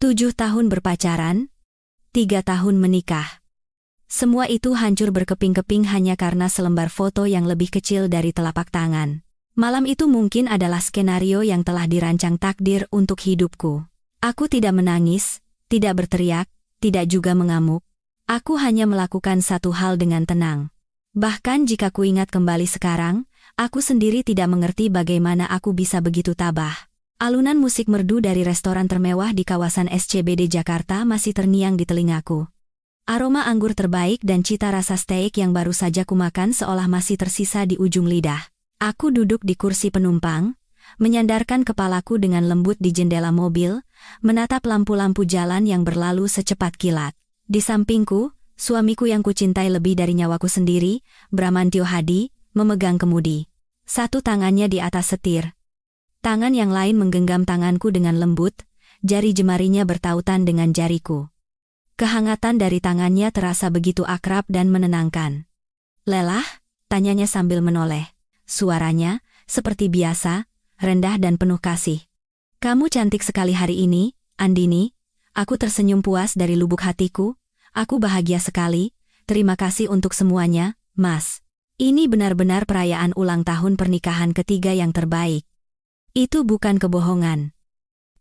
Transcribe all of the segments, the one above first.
7 tahun berpacaran, 3 tahun menikah. Semua itu hancur berkeping-keping hanya karena selembar foto yang lebih kecil dari telapak tangan. Malam itu mungkin adalah skenario yang telah dirancang takdir untuk hidupku. Aku tidak menangis, tidak berteriak, tidak juga mengamuk. Aku hanya melakukan satu hal dengan tenang. Bahkan jika kuingat kembali sekarang, aku sendiri tidak mengerti bagaimana aku bisa begitu tabah. Alunan musik merdu dari restoran termewah di kawasan SCBD Jakarta masih terngiang di telingaku. Aroma anggur terbaik dan cita rasa steak yang baru saja kumakan seolah masih tersisa di ujung lidah. Aku duduk di kursi penumpang, menyandarkan kepalaku dengan lembut di jendela mobil, menatap lampu-lampu jalan yang berlalu secepat kilat. Di sampingku, suamiku yang kucintai lebih dari nyawaku sendiri, Bramantyo Hadi, memegang kemudi. Satu tangannya di atas setir. Tangan yang lain menggenggam tanganku dengan lembut, jari jemarinya bertautan dengan jariku. Kehangatan dari tangannya terasa begitu akrab dan menenangkan. "Lelah?" tanyanya sambil menoleh. Suaranya, seperti biasa, rendah dan penuh kasih. "Kamu cantik sekali hari ini, Andini." Aku tersenyum puas dari lubuk hatiku. "Aku bahagia sekali, terima kasih untuk semuanya, Mas. Ini benar-benar perayaan ulang tahun pernikahan ketiga yang terbaik." Itu bukan kebohongan.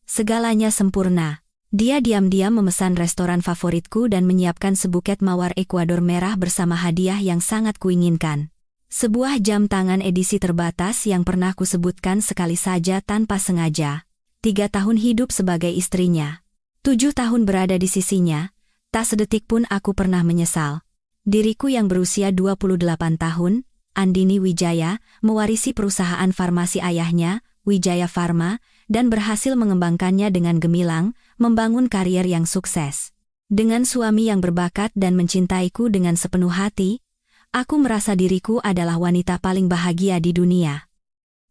Segalanya sempurna. Dia diam-diam memesan restoran favoritku dan menyiapkan sebuket mawar Ekuador merah bersama hadiah yang sangat kuinginkan. Sebuah jam tangan edisi terbatas yang pernah kusebutkan sekali saja tanpa sengaja. 3 tahun hidup sebagai istrinya. 7 tahun berada di sisinya, tak sedetik pun aku pernah menyesal. Diriku yang berusia 28 tahun, Andini Wijaya, mewarisi perusahaan farmasi ayahnya, Wijaya Pharma, dan berhasil mengembangkannya dengan gemilang, membangun karier yang sukses. Dengan suami yang berbakat dan mencintaiku dengan sepenuh hati, aku merasa diriku adalah wanita paling bahagia di dunia.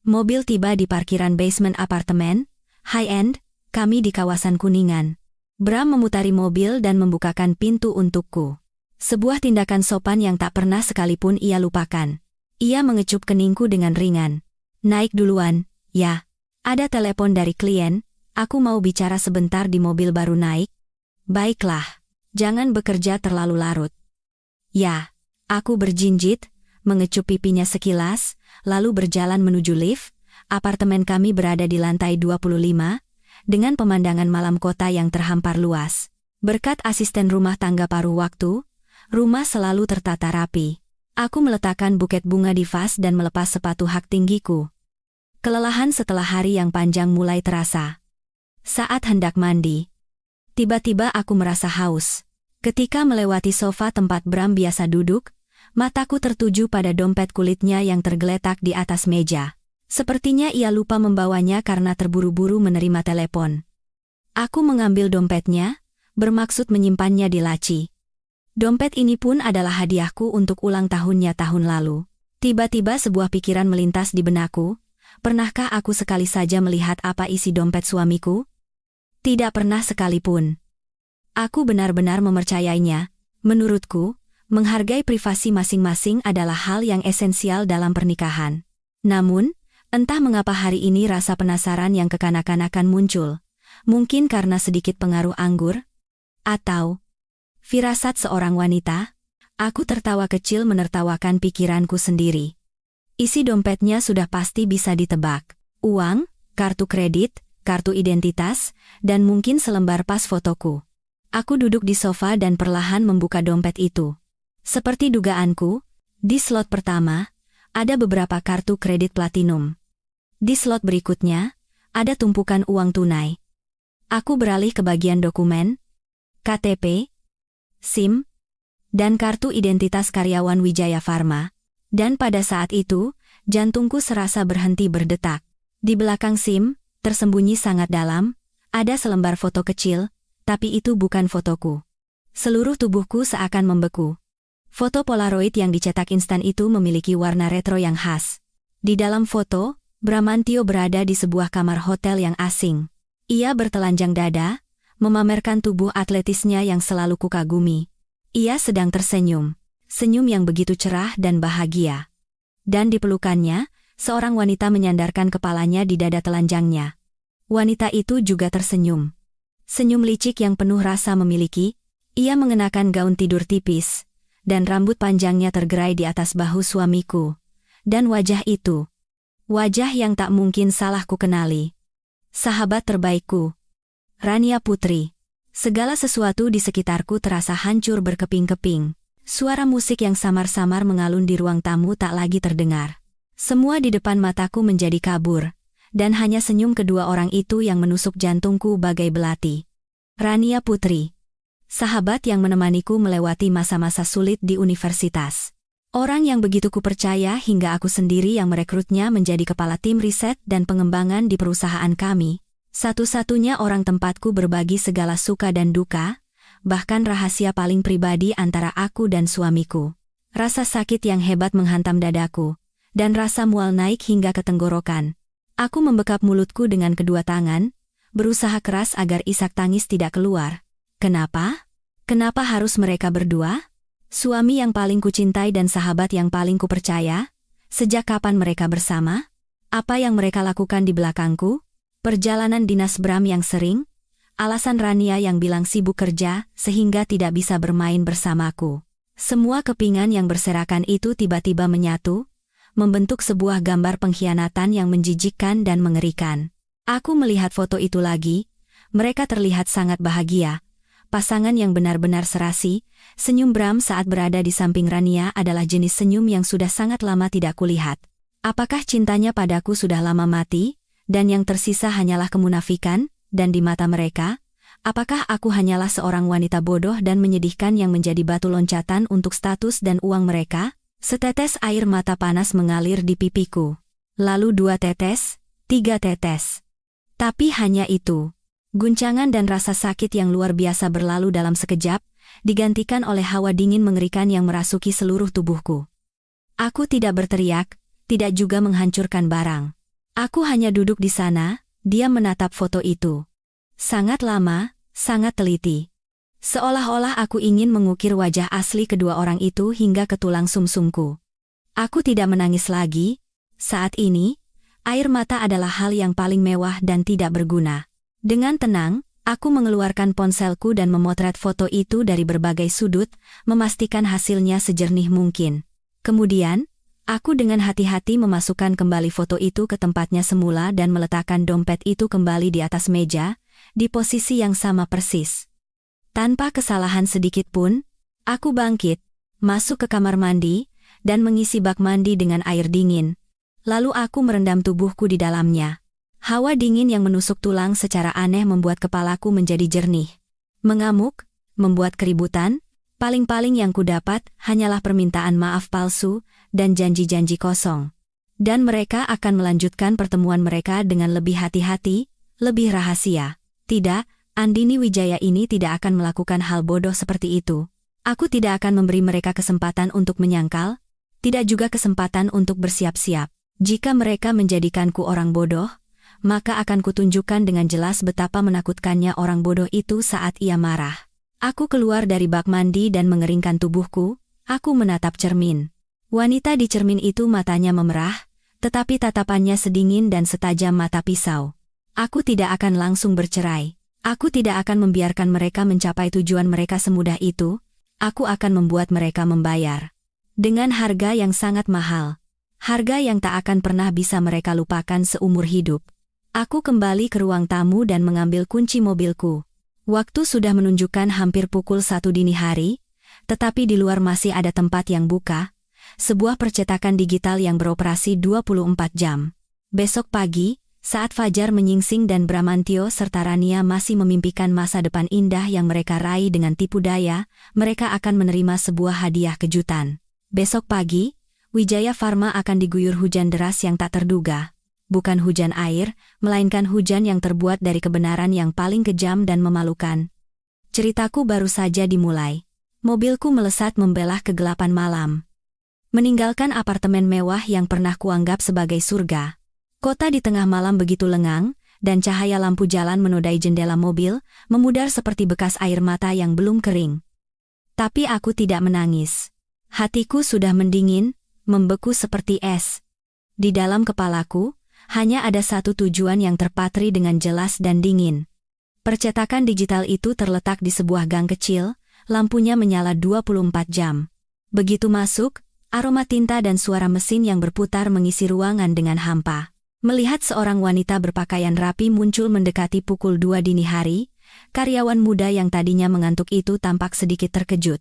Mobil tiba di parkiran basement apartemen, high-end, kami di kawasan Kuningan. Bram memutari mobil dan membukakan pintu untukku. Sebuah tindakan sopan yang tak pernah sekalipun ia lupakan. Ia mengecup keningku dengan ringan. "Naik duluan, ya. Ada telepon dari klien, aku mau bicara sebentar di mobil baru naik." "Baiklah, jangan bekerja terlalu larut." "Ya." Aku berjinjit, mengecup pipinya sekilas, lalu berjalan menuju lift. Apartemen kami berada di lantai 25, dengan pemandangan malam kota yang terhampar luas. Berkat asisten rumah tangga paruh waktu, rumah selalu tertata rapi. Aku meletakkan buket bunga di vas dan melepas sepatu hak tinggiku. Kelelahan setelah hari yang panjang mulai terasa. Saat hendak mandi, tiba-tiba aku merasa haus. Ketika melewati sofa tempat Bram biasa duduk, mataku tertuju pada dompet kulitnya yang tergeletak di atas meja. Sepertinya ia lupa membawanya karena terburu-buru menerima telepon. Aku mengambil dompetnya, bermaksud menyimpannya di laci. Dompet ini pun adalah hadiahku untuk ulang tahunnya tahun lalu. Tiba-tiba sebuah pikiran melintas di benakku. Pernahkah aku sekali saja melihat apa isi dompet suamiku? Tidak pernah sekalipun. Aku benar-benar mempercayainya. Menurutku, menghargai privasi masing-masing adalah hal yang esensial dalam pernikahan. Namun, entah mengapa hari ini rasa penasaran yang kekanak-kanakan muncul. Mungkin karena sedikit pengaruh anggur? Atau firasat seorang wanita? Aku tertawa kecil menertawakan pikiranku sendiri. Isi dompetnya sudah pasti bisa ditebak. Uang, kartu kredit, kartu identitas, dan mungkin selembar pas fotoku. Aku duduk di sofa dan perlahan membuka dompet itu. Seperti dugaanku, di slot pertama, ada beberapa kartu kredit platinum. Di slot berikutnya, ada tumpukan uang tunai. Aku beralih ke bagian dokumen, KTP, SIM, dan kartu identitas karyawan Wijaya Pharma. Dan pada saat itu, jantungku serasa berhenti berdetak. Di belakang SIM, tersembunyi sangat dalam, ada selembar foto kecil, tapi itu bukan fotoku. Seluruh tubuhku seakan membeku. Foto Polaroid yang dicetak instan itu memiliki warna retro yang khas. Di dalam foto, Bramantyo berada di sebuah kamar hotel yang asing. Ia bertelanjang dada, memamerkan tubuh atletisnya yang selalu kukagumi. Ia sedang tersenyum. Senyum yang begitu cerah dan bahagia. Dan di pelukannya, seorang wanita menyandarkan kepalanya di dada telanjangnya. Wanita itu juga tersenyum. Senyum licik yang penuh rasa memiliki. Ia mengenakan gaun tidur tipis, dan rambut panjangnya tergerai di atas bahu suamiku. Dan wajah itu, wajah yang tak mungkin salah ku kenali. Sahabat terbaikku, Rania Putri. Segala sesuatu di sekitarku terasa hancur berkeping-keping. Suara musik yang samar-samar mengalun di ruang tamu tak lagi terdengar. Semua di depan mataku menjadi kabur, dan hanya senyum kedua orang itu yang menusuk jantungku bagai belati. Rania Putri, sahabat yang menemaniku melewati masa-masa sulit di universitas. Orang yang begitu kupercaya hingga aku sendiri yang merekrutnya menjadi kepala tim riset dan pengembangan di perusahaan kami. Satu-satunya orang tempatku berbagi segala suka dan duka, bahkan rahasia paling pribadi antara aku dan suamiku. Rasa sakit yang hebat menghantam dadaku, dan rasa mual naik hingga ke tenggorokan. Aku membekap mulutku dengan kedua tangan, berusaha keras agar isak tangis tidak keluar. Kenapa? Kenapa harus mereka berdua? Suami yang paling kucintai dan sahabat yang paling kupercaya? Sejak kapan mereka bersama? Apa yang mereka lakukan di belakangku? Perjalanan dinas Bram yang sering? Alasan Rania yang bilang sibuk kerja sehingga tidak bisa bermain bersamaku. Semua kepingan yang berserakan itu tiba-tiba menyatu, membentuk sebuah gambar pengkhianatan yang menjijikkan dan mengerikan. Aku melihat foto itu lagi, mereka terlihat sangat bahagia. Pasangan yang benar-benar serasi. Senyum Bram saat berada di samping Rania adalah jenis senyum yang sudah sangat lama tidak kulihat. Apakah cintanya padaku sudah lama mati, dan yang tersisa hanyalah kemunafikan, dan di mata mereka? Apakah aku hanyalah seorang wanita bodoh dan menyedihkan yang menjadi batu loncatan untuk status dan uang mereka? Setetes air mata panas mengalir di pipiku. Lalu 2 tetes, 3 tetes. Tapi hanya itu. Guncangan dan rasa sakit yang luar biasa berlalu dalam sekejap, digantikan oleh hawa dingin mengerikan yang merasuki seluruh tubuhku. Aku tidak berteriak, tidak juga menghancurkan barang. Aku hanya duduk di sana, diam menatap foto itu. Sangat lama, sangat teliti. Seolah-olah aku ingin mengukir wajah asli kedua orang itu hingga ke tulang sumsumku. Aku tidak menangis lagi. Saat ini, air mata adalah hal yang paling mewah dan tidak berguna. Dengan tenang, aku mengeluarkan ponselku dan memotret foto itu dari berbagai sudut, memastikan hasilnya sejernih mungkin. Kemudian, aku dengan hati-hati memasukkan kembali foto itu ke tempatnya semula dan meletakkan dompet itu kembali di atas meja, di posisi yang sama persis. Tanpa kesalahan sedikit pun, aku bangkit, masuk ke kamar mandi, dan mengisi bak mandi dengan air dingin. Lalu aku merendam tubuhku di dalamnya. Hawa dingin yang menusuk tulang secara aneh membuat kepalaku menjadi jernih. Mengamuk, membuat keributan, paling-paling yang kudapat hanyalah permintaan maaf palsu dan janji-janji kosong. Dan mereka akan melanjutkan pertemuan mereka dengan lebih hati-hati, lebih rahasia. Tidak, Andini Wijaya ini tidak akan melakukan hal bodoh seperti itu. Aku tidak akan memberi mereka kesempatan untuk menyangkal, tidak juga kesempatan untuk bersiap-siap. Jika mereka menjadikanku orang bodoh, maka akan kutunjukkan dengan jelas betapa menakutkannya orang bodoh itu saat ia marah. Aku keluar dari bak mandi dan mengeringkan tubuhku, aku menatap cermin. Wanita di cermin itu matanya memerah, tetapi tatapannya sedingin dan setajam mata pisau. Aku tidak akan langsung bercerai. Aku tidak akan membiarkan mereka mencapai tujuan mereka semudah itu. Aku akan membuat mereka membayar. Dengan harga yang sangat mahal. Harga yang tak akan pernah bisa mereka lupakan seumur hidup. Aku kembali ke ruang tamu dan mengambil kunci mobilku. Waktu sudah menunjukkan hampir pukul 1 dini hari, tetapi di luar masih ada tempat yang buka, sebuah percetakan digital yang beroperasi 24 jam. Besok pagi, saat fajar menyingsing dan Bramantio serta Rania masih memimpikan masa depan indah yang mereka raih dengan tipu daya, mereka akan menerima sebuah hadiah kejutan. Besok pagi, Wijaya Pharma akan diguyur hujan deras yang tak terduga. Bukan hujan air, melainkan hujan yang terbuat dari kebenaran yang paling kejam dan memalukan. Ceritaku baru saja dimulai. Mobilku melesat membelah kegelapan malam. Meninggalkan apartemen mewah yang pernah kuanggap sebagai surga. Kota di tengah malam begitu lengang, dan cahaya lampu jalan menodai jendela mobil, memudar seperti bekas air mata yang belum kering. Tapi aku tidak menangis. Hatiku sudah mendingin, membeku seperti es. Di dalam kepalaku, hanya ada satu tujuan yang terpatri dengan jelas dan dingin. Percetakan digital itu terletak di sebuah gang kecil, lampunya menyala 24 jam. Begitu masuk, aroma tinta dan suara mesin yang berputar mengisi ruangan dengan hampa. Melihat seorang wanita berpakaian rapi muncul mendekati pukul 2 dini hari, karyawan muda yang tadinya mengantuk itu tampak sedikit terkejut.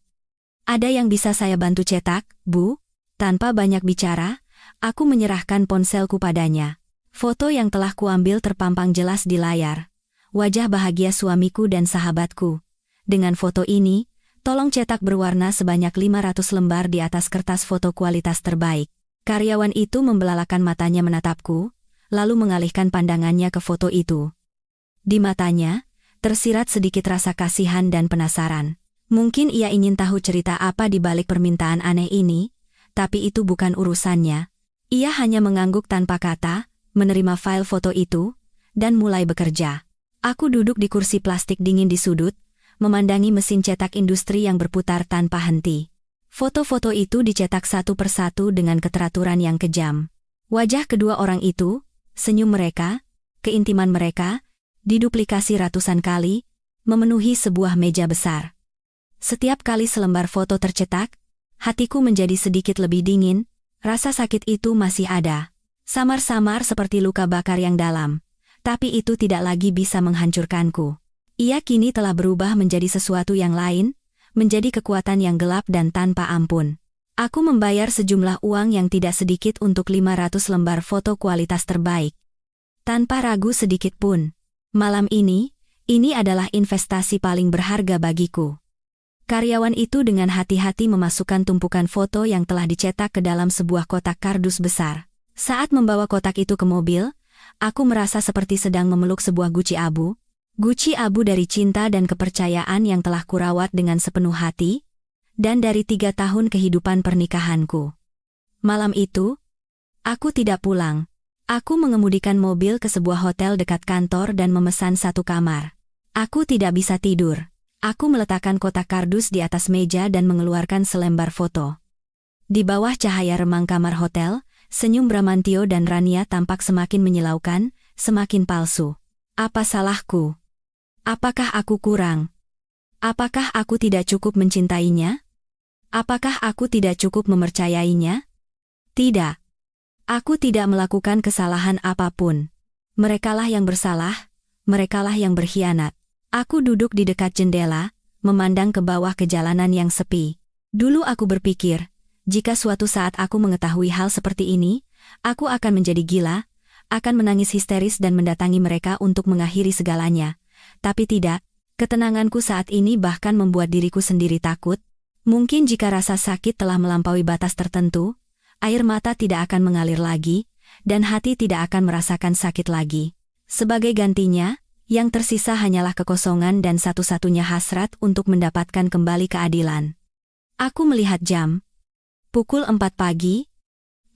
"Ada yang bisa saya bantu cetak, Bu?" Tanpa banyak bicara, aku menyerahkan ponselku padanya. Foto yang telah kuambil terpampang jelas di layar. Wajah bahagia suamiku dan sahabatku. "Dengan foto ini, tolong cetak berwarna sebanyak 500 lembar di atas kertas foto kualitas terbaik." Karyawan itu membelalakan matanya menatapku, lalu mengalihkan pandangannya ke foto itu. Di matanya, tersirat sedikit rasa kasihan dan penasaran. Mungkin ia ingin tahu cerita apa di balik permintaan aneh ini, tapi itu bukan urusannya. Ia hanya mengangguk tanpa kata, menerima file foto itu, dan mulai bekerja. Aku duduk di kursi plastik dingin di sudut, memandangi mesin cetak industri yang berputar tanpa henti. Foto-foto itu dicetak satu persatu dengan keteraturan yang kejam. Wajah kedua orang itu, senyum mereka, keintiman mereka, diduplikasi ratusan kali, memenuhi sebuah meja besar. Setiap kali selembar foto tercetak, hatiku menjadi sedikit lebih dingin, rasa sakit itu masih ada. Samar-samar seperti luka bakar yang dalam. Tapi itu tidak lagi bisa menghancurkanku. Ia kini telah berubah menjadi sesuatu yang lain, menjadi kekuatan yang gelap dan tanpa ampun. Aku membayar sejumlah uang yang tidak sedikit untuk 500 lembar foto kualitas terbaik. Tanpa ragu sedikit pun. Malam ini adalah investasi paling berharga bagiku. Karyawan itu dengan hati-hati memasukkan tumpukan foto yang telah dicetak ke dalam sebuah kotak kardus besar. Saat membawa kotak itu ke mobil, aku merasa seperti sedang memeluk sebuah guci abu dari cinta dan kepercayaan yang telah kurawat dengan sepenuh hati, dan dari 3 tahun kehidupan pernikahanku. Malam itu, aku tidak pulang. Aku mengemudikan mobil ke sebuah hotel dekat kantor dan memesan 1 kamar. Aku tidak bisa tidur. Aku meletakkan kotak kardus di atas meja dan mengeluarkan selembar foto. Di bawah cahaya remang kamar hotel, senyum Bramantio dan Rania tampak semakin menyilaukan, semakin palsu. Apa salahku? Apakah aku kurang? Apakah aku tidak cukup mencintainya? Apakah aku tidak cukup mempercayainya? Tidak. Aku tidak melakukan kesalahan apapun. Merekalah yang bersalah, merekalah yang berkhianat. Aku duduk di dekat jendela, memandang ke bawah ke jalanan yang sepi. Dulu aku berpikir, jika suatu saat aku mengetahui hal seperti ini, aku akan menjadi gila, akan menangis histeris dan mendatangi mereka untuk mengakhiri segalanya. Tapi tidak, ketenanganku saat ini bahkan membuat diriku sendiri takut. Mungkin jika rasa sakit telah melampaui batas tertentu, air mata tidak akan mengalir lagi, dan hati tidak akan merasakan sakit lagi. Sebagai gantinya, yang tersisa hanyalah kekosongan dan satu-satunya hasrat untuk mendapatkan kembali keadilan. Aku melihat jam. Pukul 4 pagi,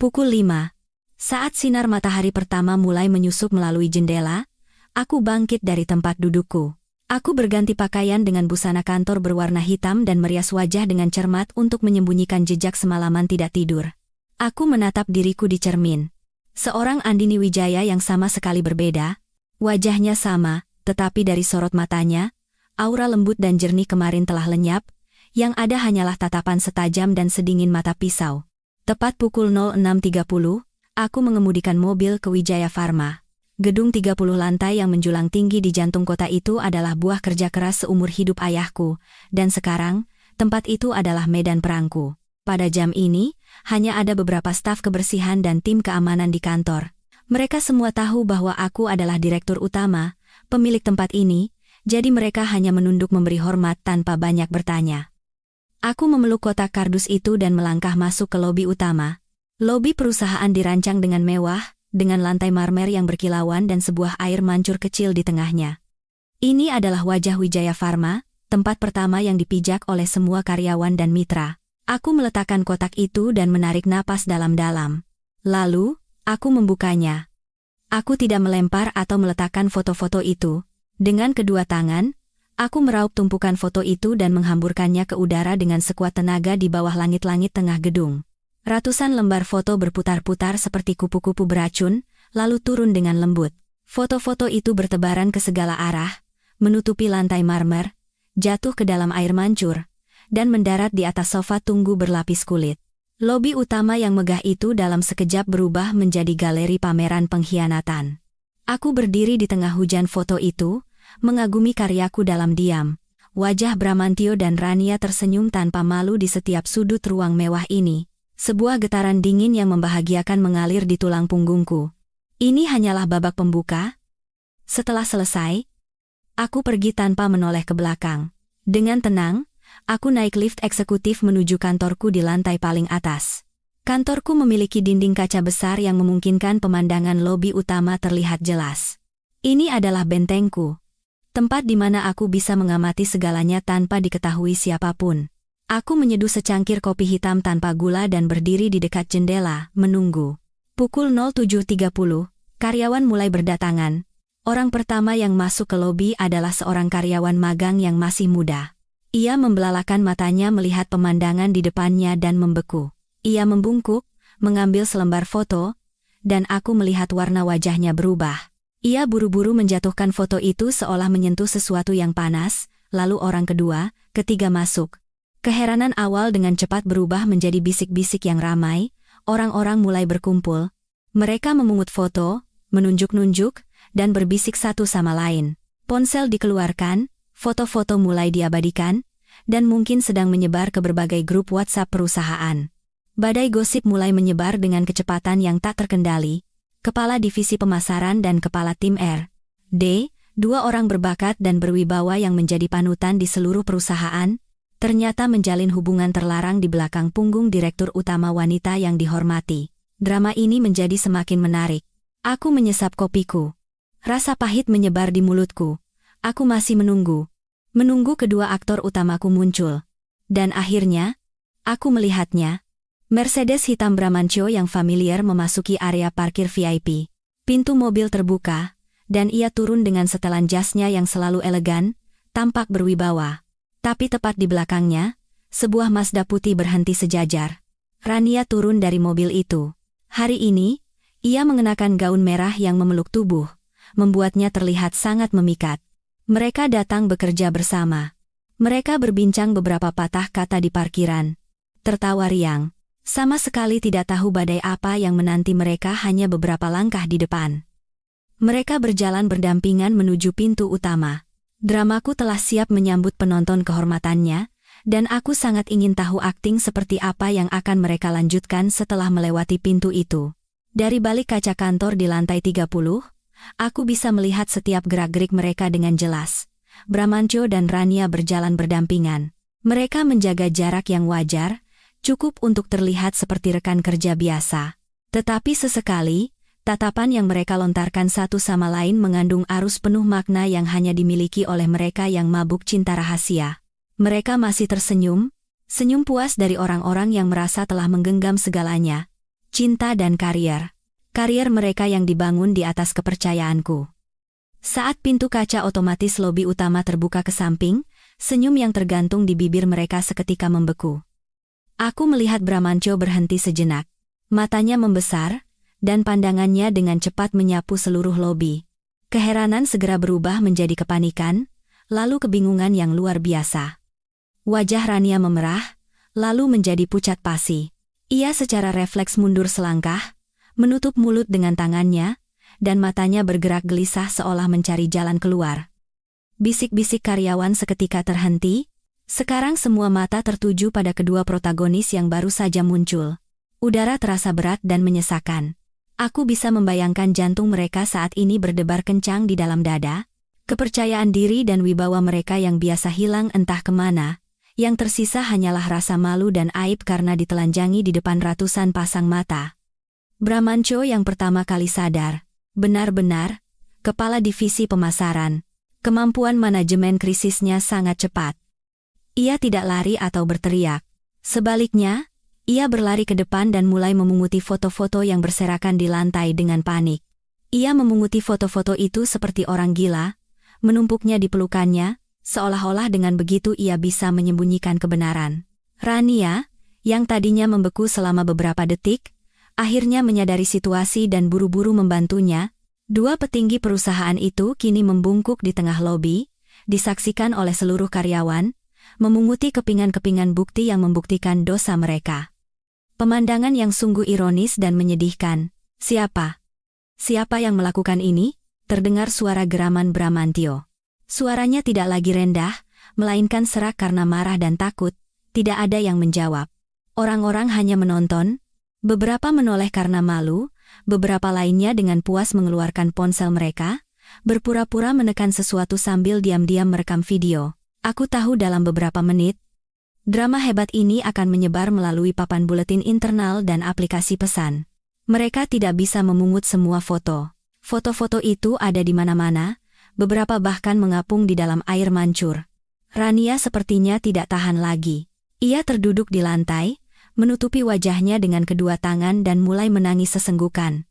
pukul 5. Saat sinar matahari pertama mulai menyusup melalui jendela, aku bangkit dari tempat dudukku. Aku berganti pakaian dengan busana kantor berwarna hitam dan merias wajah dengan cermat untuk menyembunyikan jejak semalaman tidak tidur. Aku menatap diriku di cermin. Seorang Andini Wijaya yang sama sekali berbeda. Wajahnya sama, tetapi dari sorot matanya, aura lembut dan jernih kemarin telah lenyap, yang ada hanyalah tatapan setajam dan sedingin mata pisau. Tepat pukul 06.30, aku mengemudikan mobil ke Wijaya Pharma. Gedung 30 lantai yang menjulang tinggi di jantung kota itu adalah buah kerja keras seumur hidup ayahku, dan sekarang, tempat itu adalah medan perangku. Pada jam ini, hanya ada beberapa staf kebersihan dan tim keamanan di kantor. Mereka semua tahu bahwa aku adalah direktur utama, pemilik tempat ini, jadi mereka hanya menunduk memberi hormat tanpa banyak bertanya. Aku memeluk kotak kardus itu dan melangkah masuk ke lobi utama. Lobi perusahaan dirancang dengan mewah, dengan lantai marmer yang berkilauan dan sebuah air mancur kecil di tengahnya. Ini adalah wajah Wijaya Pharma, tempat pertama yang dipijak oleh semua karyawan dan mitra. Aku meletakkan kotak itu dan menarik napas dalam-dalam. Lalu, aku membukanya. Aku tidak melempar atau meletakkan foto-foto itu. Dengan kedua tangan, aku meraup tumpukan foto itu dan menghamburkannya ke udara dengan sekuat tenaga di bawah langit-langit tengah gedung. Ratusan lembar foto berputar-putar seperti kupu-kupu beracun, lalu turun dengan lembut. Foto-foto itu bertebaran ke segala arah, menutupi lantai marmer, jatuh ke dalam air mancur, dan mendarat di atas sofa tunggu berlapis kulit. Lobi utama yang megah itu dalam sekejap berubah menjadi galeri pameran pengkhianatan. Aku berdiri di tengah hujan foto itu, mengagumi karyaku dalam diam. Wajah Bramantio dan Rania tersenyum tanpa malu di setiap sudut ruang mewah ini. Sebuah getaran dingin yang membahagiakan mengalir di tulang punggungku. Ini hanyalah babak pembuka. Setelah selesai, aku pergi tanpa menoleh ke belakang. Dengan tenang, aku naik lift eksekutif menuju kantorku di lantai paling atas. Kantorku memiliki dinding kaca besar yang memungkinkan pemandangan lobi utama terlihat jelas. Ini adalah bentengku. Tempat di mana aku bisa mengamati segalanya tanpa diketahui siapapun. Aku menyeduh secangkir kopi hitam tanpa gula dan berdiri di dekat jendela, menunggu. Pukul 07.30, karyawan mulai berdatangan. Orang pertama yang masuk ke lobi adalah seorang karyawan magang yang masih muda. Ia membelalakan matanya melihat pemandangan di depannya dan membeku. Ia membungkuk, mengambil selembar foto, dan aku melihat warna wajahnya berubah. Ia buru-buru menjatuhkan foto itu seolah menyentuh sesuatu yang panas, lalu orang kedua, ketiga masuk. Keheranan awal dengan cepat berubah menjadi bisik-bisik yang ramai, orang-orang mulai berkumpul. Mereka memungut foto, menunjuk-nunjuk, dan berbisik satu sama lain. Ponsel dikeluarkan, foto-foto mulai diabadikan, dan mungkin sedang menyebar ke berbagai grup WhatsApp perusahaan. Badai gosip mulai menyebar dengan kecepatan yang tak terkendali. Kepala Divisi Pemasaran dan Kepala Tim R&D, dua orang berbakat dan berwibawa yang menjadi panutan di seluruh perusahaan, ternyata menjalin hubungan terlarang di belakang punggung Direktur Utama wanita yang dihormati. Drama ini menjadi semakin menarik. Aku menyesap kopiku. Rasa pahit menyebar di mulutku. Aku masih menunggu. Menunggu kedua aktor utamaku muncul. Dan akhirnya, aku melihatnya. Mercedes hitam Bramantio yang familiar memasuki area parkir VIP. Pintu mobil terbuka, dan ia turun dengan setelan jasnya yang selalu elegan, tampak berwibawa. Tapi tepat di belakangnya, sebuah Mazda putih berhenti sejajar. Rania turun dari mobil itu. Hari ini, ia mengenakan gaun merah yang memeluk tubuh, membuatnya terlihat sangat memikat. Mereka datang bekerja bersama. Mereka berbincang beberapa patah kata di parkiran. Tertawa riang. Sama sekali tidak tahu badai apa yang menanti mereka hanya beberapa langkah di depan. Mereka berjalan berdampingan menuju pintu utama. Dramaku telah siap menyambut penonton kehormatannya, dan aku sangat ingin tahu akting seperti apa yang akan mereka lanjutkan setelah melewati pintu itu. Dari balik kaca kantor di lantai 30, aku bisa melihat setiap gerak-gerik mereka dengan jelas. Bramantio dan Rania berjalan berdampingan. Mereka menjaga jarak yang wajar, cukup untuk terlihat seperti rekan kerja biasa. Tetapi sesekali, tatapan yang mereka lontarkan satu sama lain mengandung arus penuh makna yang hanya dimiliki oleh mereka yang mabuk cinta rahasia. Mereka masih tersenyum, senyum puas dari orang-orang yang merasa telah menggenggam segalanya. Cinta dan karier. Karier mereka yang dibangun di atas kepercayaanku. Saat pintu kaca otomatis lobi utama terbuka ke samping, senyum yang tergantung di bibir mereka seketika membeku. Aku melihat Bramantio berhenti sejenak. Matanya membesar, dan pandangannya dengan cepat menyapu seluruh lobi. Keheranan segera berubah menjadi kepanikan, lalu kebingungan yang luar biasa. Wajah Rania memerah, lalu menjadi pucat pasi. Ia secara refleks mundur selangkah, menutup mulut dengan tangannya, dan matanya bergerak gelisah seolah mencari jalan keluar. Bisik-bisik karyawan seketika terhenti. Sekarang semua mata tertuju pada kedua protagonis yang baru saja muncul. Udara terasa berat dan menyesakan. Aku bisa membayangkan jantung mereka saat ini berdebar kencang di dalam dada. Kepercayaan diri dan wibawa mereka yang biasa hilang entah kemana. Yang tersisa hanyalah rasa malu dan aib karena ditelanjangi di depan ratusan pasang mata. Bramantio yang pertama kali sadar. Benar-benar, kepala divisi pemasaran. Kemampuan manajemen krisisnya sangat cepat. Ia tidak lari atau berteriak. Sebaliknya, ia berlari ke depan dan mulai memunguti foto-foto yang berserakan di lantai dengan panik. Ia memunguti foto-foto itu seperti orang gila, menumpuknya di pelukannya, seolah-olah dengan begitu ia bisa menyembunyikan kebenaran. Rania, yang tadinya membeku selama beberapa detik, akhirnya menyadari situasi dan buru-buru membantunya. Dua petinggi perusahaan itu kini membungkuk di tengah lobi, disaksikan oleh seluruh karyawan, memunguti kepingan-kepingan bukti yang membuktikan dosa mereka. Pemandangan yang sungguh ironis dan menyedihkan. Siapa? Siapa yang melakukan ini? Terdengar suara geraman Bramantio. Suaranya tidak lagi rendah, melainkan serak karena marah dan takut. Tidak ada yang menjawab. Orang-orang hanya menonton. Beberapa menoleh karena malu, beberapa lainnya dengan puas mengeluarkan ponsel mereka, berpura-pura menekan sesuatu sambil diam-diam merekam video. Aku tahu dalam beberapa menit, drama hebat ini akan menyebar melalui papan buletin internal dan aplikasi pesan. Mereka tidak bisa memungut semua foto. Foto-foto itu ada di mana-mana, beberapa bahkan mengapung di dalam air mancur. Rania sepertinya tidak tahan lagi. Ia terduduk di lantai, menutupi wajahnya dengan kedua tangan dan mulai menangis sesenggukan.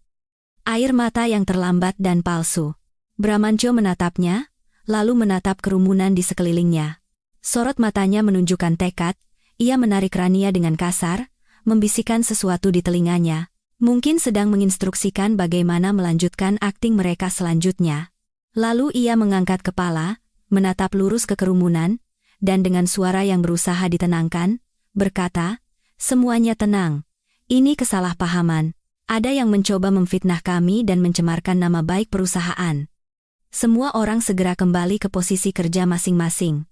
Air mata yang terlambat dan palsu. Bramantio menatapnya, lalu menatap kerumunan di sekelilingnya. Sorot matanya menunjukkan tekad, ia menarik Rania dengan kasar, membisikkan sesuatu di telinganya. Mungkin sedang menginstruksikan bagaimana melanjutkan akting mereka selanjutnya. Lalu ia mengangkat kepala, menatap lurus ke kerumunan, dan dengan suara yang berusaha ditenangkan, berkata, "Semuanya tenang. Ini kesalahpahaman. Ada yang mencoba memfitnah kami dan mencemarkan nama baik perusahaan. Semua orang segera kembali ke posisi kerja masing-masing.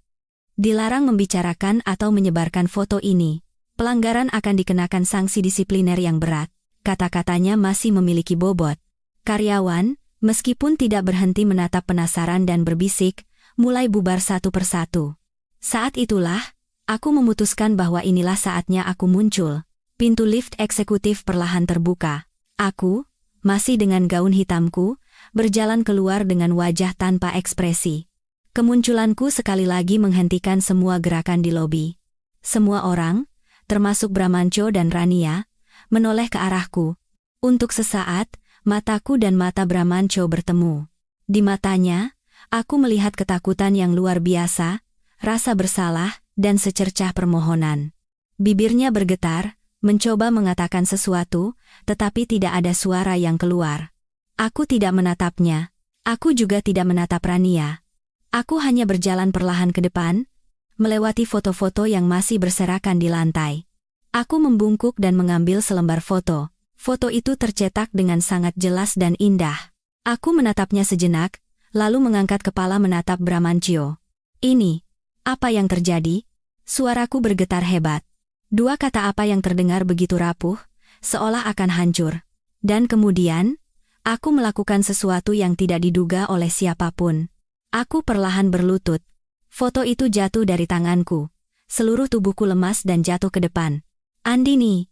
Dilarang membicarakan atau menyebarkan foto ini. Pelanggaran akan dikenakan sanksi disipliner yang berat." Kata-katanya masih memiliki bobot. Karyawan, meskipun tidak berhenti menatap penasaran dan berbisik, mulai bubar satu persatu. Saat itulah, aku memutuskan bahwa inilah saatnya aku muncul. Pintu lift eksekutif perlahan terbuka. Aku, masih dengan gaun hitamku, berjalan keluar dengan wajah tanpa ekspresi. Kemunculanku sekali lagi menghentikan semua gerakan di lobi. Semua orang, termasuk Bramantio dan Rania, menoleh ke arahku. Untuk sesaat, mataku dan mata Bramantio bertemu. Di matanya, aku melihat ketakutan yang luar biasa, rasa bersalah, dan secercah permohonan. Bibirnya bergetar, mencoba mengatakan sesuatu, tetapi tidak ada suara yang keluar. Aku tidak menatapnya. Aku juga tidak menatap Rania. Aku hanya berjalan perlahan ke depan, melewati foto-foto yang masih berserakan di lantai. Aku membungkuk dan mengambil selembar foto. Foto itu tercetak dengan sangat jelas dan indah. Aku menatapnya sejenak, lalu mengangkat kepala menatap Bramantio. "Ini, apa yang terjadi?" Suaraku bergetar hebat. Dua kata apa yang terdengar begitu rapuh, seolah akan hancur. Dan kemudian, aku melakukan sesuatu yang tidak diduga oleh siapapun. Aku perlahan berlutut. Foto itu jatuh dari tanganku. Seluruh tubuhku lemas dan jatuh ke depan. "Andini!"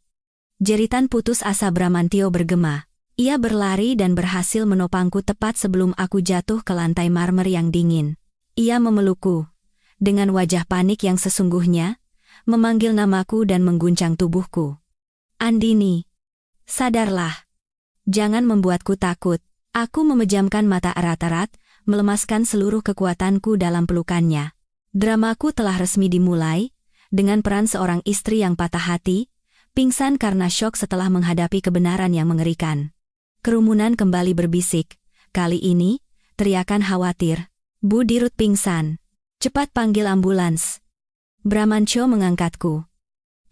Jeritan putus asa Bramantio bergema. Ia berlari dan berhasil menopangku tepat sebelum aku jatuh ke lantai marmer yang dingin. Ia memelukku. Dengan wajah panik yang sesungguhnya, memanggil namaku dan mengguncang tubuhku. "Andini! Sadarlah! Jangan membuatku takut." Aku memejamkan mata erat-erat, melemaskan seluruh kekuatanku dalam pelukannya. Dramaku telah resmi dimulai, dengan peran seorang istri yang patah hati, pingsan karena syok setelah menghadapi kebenaran yang mengerikan. Kerumunan kembali berbisik. Kali ini, teriakan khawatir. "Bu Dirut pingsan. Cepat panggil ambulans." Bramantio mengangkatku.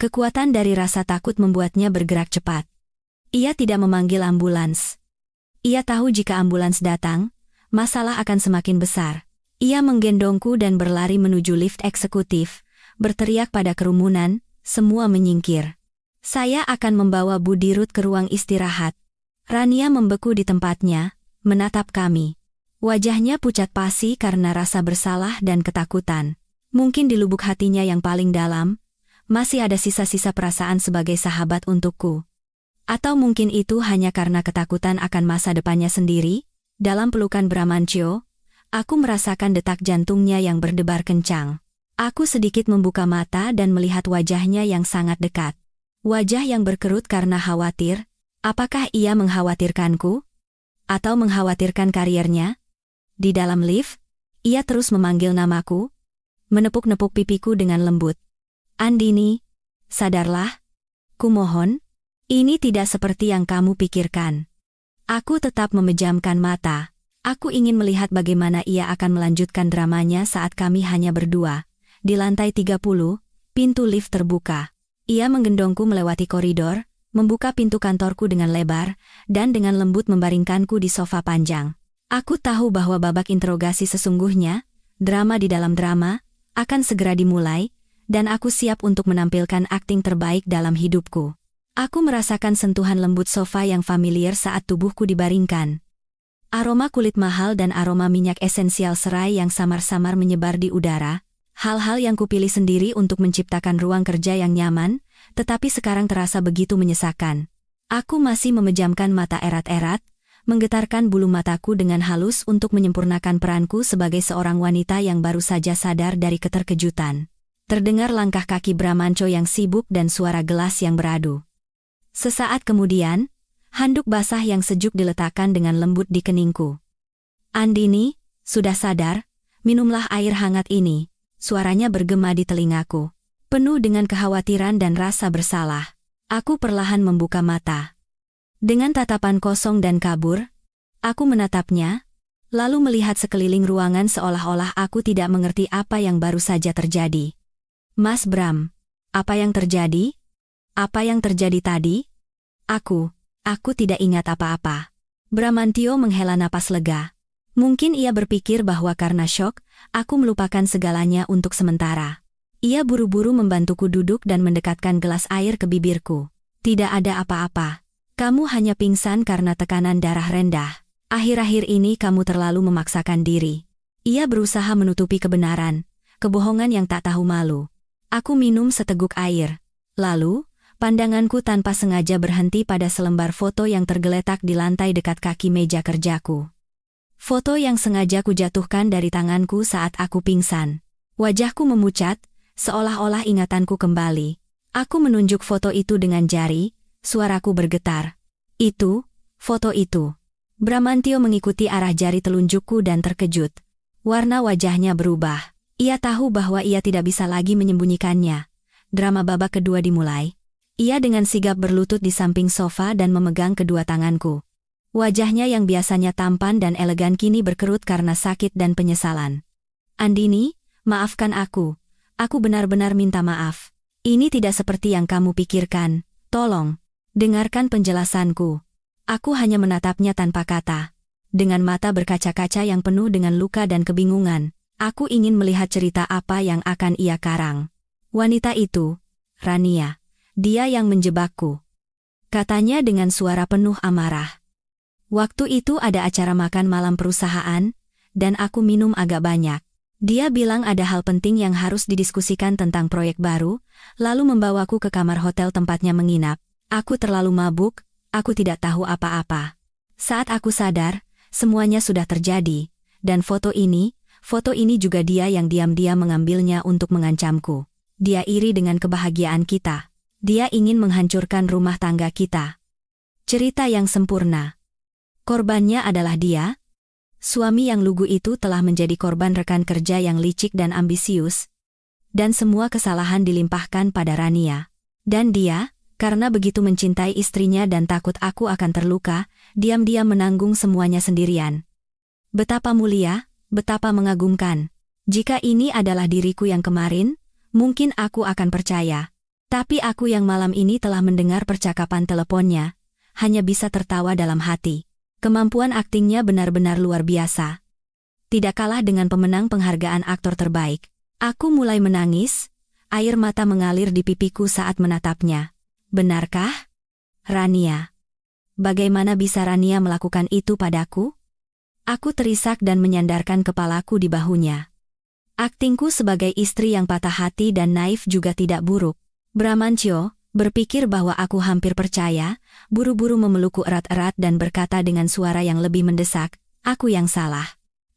Kekuatan dari rasa takut membuatnya bergerak cepat. Ia tidak memanggil ambulans. Ia tahu jika ambulans datang, masalah akan semakin besar. Ia menggendongku dan berlari menuju lift eksekutif, berteriak pada kerumunan, semua menyingkir. "Saya akan membawa Bu Dirut ke ruang istirahat." Rania membeku di tempatnya, menatap kami. Wajahnya pucat pasi karena rasa bersalah dan ketakutan. Mungkin di lubuk hatinya yang paling dalam, masih ada sisa-sisa perasaan sebagai sahabat untukku. Atau mungkin itu hanya karena ketakutan akan masa depannya sendiri. Dalam pelukan Bramantio, aku merasakan detak jantungnya yang berdebar kencang. Aku sedikit membuka mata dan melihat wajahnya yang sangat dekat. Wajah yang berkerut karena khawatir. Apakah ia mengkhawatirkanku? Atau mengkhawatirkan kariernya? Di dalam lift, ia terus memanggil namaku, menepuk-nepuk pipiku dengan lembut. "Andini, sadarlah. Kumohon, ini tidak seperti yang kamu pikirkan." Aku tetap memejamkan mata. Aku ingin melihat bagaimana ia akan melanjutkan dramanya saat kami hanya berdua. Di lantai 30, pintu lift terbuka. Ia menggendongku melewati koridor, membuka pintu kantorku dengan lebar, dan dengan lembut membaringkanku di sofa panjang. Aku tahu bahwa babak interogasi sesungguhnya, drama di dalam drama, akan segera dimulai, dan aku siap untuk menampilkan akting terbaik dalam hidupku. Aku merasakan sentuhan lembut sofa yang familiar saat tubuhku dibaringkan. Aroma kulit mahal dan aroma minyak esensial serai yang samar-samar menyebar di udara, hal-hal yang kupilih sendiri untuk menciptakan ruang kerja yang nyaman, tetapi sekarang terasa begitu menyesakan. Aku masih memejamkan mata erat-erat, menggetarkan bulu mataku dengan halus untuk menyempurnakan peranku sebagai seorang wanita yang baru saja sadar dari keterkejutan. Terdengar langkah kaki Bramantyo yang sibuk dan suara gelas yang beradu. Sesaat kemudian, handuk basah yang sejuk diletakkan dengan lembut di keningku. "Andini, sudah sadar? Minumlah air hangat ini," suaranya bergema di telingaku. Penuh dengan kekhawatiran dan rasa bersalah, aku perlahan membuka mata. Dengan tatapan kosong dan kabur, aku menatapnya, lalu melihat sekeliling ruangan seolah-olah aku tidak mengerti apa yang baru saja terjadi. "Mas Bram, apa yang terjadi? Apa yang terjadi tadi?" Aku tidak ingat apa-apa. Bramantyo menghela napas lega. Mungkin ia berpikir bahwa karena syok, aku melupakan segalanya untuk sementara. Ia buru-buru membantuku duduk dan mendekatkan gelas air ke bibirku. "Tidak ada apa-apa. Kamu hanya pingsan karena tekanan darah rendah. Akhir-akhir ini kamu terlalu memaksakan diri." Ia berusaha menutupi kebenaran, kebohongan yang tak tahu malu. Aku minum seteguk air. Lalu, pandanganku tanpa sengaja berhenti pada selembar foto yang tergeletak di lantai dekat kaki meja kerjaku. Foto yang sengaja kujatuhkan dari tanganku saat aku pingsan. Wajahku memucat, seolah-olah ingatanku kembali. Aku menunjuk foto itu dengan jari, suaraku bergetar. Foto itu. Bramantyo mengikuti arah jari telunjukku dan terkejut. Warna wajahnya berubah. Ia tahu bahwa ia tidak bisa lagi menyembunyikannya. Drama babak kedua dimulai. Ia dengan sigap berlutut di samping sofa dan memegang kedua tanganku. Wajahnya yang biasanya tampan dan elegan kini berkerut karena sakit dan penyesalan. "Andini, maafkan aku. Aku benar-benar minta maaf. Ini tidak seperti yang kamu pikirkan. Tolong, dengarkan penjelasanku." Aku hanya menatapnya tanpa kata. Dengan mata berkaca-kaca yang penuh dengan luka dan kebingungan, aku ingin melihat cerita apa yang akan ia karang. "Wanita itu, Rania. Dia yang menjebakku," katanya dengan suara penuh amarah. Waktu itu ada acara makan malam perusahaan, dan aku minum agak banyak. Dia bilang ada hal penting yang harus didiskusikan tentang proyek baru, lalu membawaku ke kamar hotel tempatnya menginap. Aku terlalu mabuk, aku tidak tahu apa-apa. Saat aku sadar, semuanya sudah terjadi, dan foto ini juga dia yang diam-diam mengambilnya untuk mengancamku. Dia iri dengan kebahagiaan kita. Dia ingin menghancurkan rumah tangga kita. Cerita yang sempurna. Korbannya adalah dia. Suami yang lugu itu telah menjadi korban rekan kerja yang licik dan ambisius. Dan semua kesalahan dilimpahkan pada Rania. Dan dia, karena begitu mencintai istrinya dan takut aku akan terluka, diam-diam menanggung semuanya sendirian. Betapa mulia, betapa mengagumkan. Jika ini adalah diriku yang kemarin, mungkin aku akan percaya. Tapi aku yang malam ini telah mendengar percakapan teleponnya, hanya bisa tertawa dalam hati. Kemampuan aktingnya benar-benar luar biasa. Tidak kalah dengan pemenang penghargaan aktor terbaik. Aku mulai menangis, air mata mengalir di pipiku saat menatapnya. Benarkah? Rania. Bagaimana bisa Rania melakukan itu padaku? Aku terisak dan menyandarkan kepalaku di bahunya. Aktingku sebagai istri yang patah hati dan naif juga tidak buruk. Bramantyo berpikir bahwa aku hampir percaya, buru-buru memelukku erat-erat dan berkata dengan suara yang lebih mendesak, "Aku yang salah.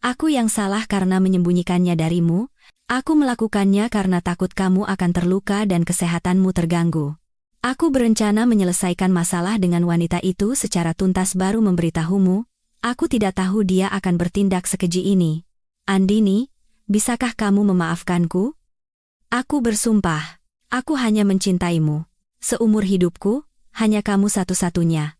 Aku yang salah karena menyembunyikannya darimu. Aku melakukannya karena takut kamu akan terluka dan kesehatanmu terganggu. Aku berencana menyelesaikan masalah dengan wanita itu secara tuntas baru memberitahumu. Aku tidak tahu dia akan bertindak sekeji ini. Andini, bisakah kamu memaafkanku? Aku bersumpah. Aku hanya mencintaimu. Seumur hidupku, hanya kamu satu-satunya."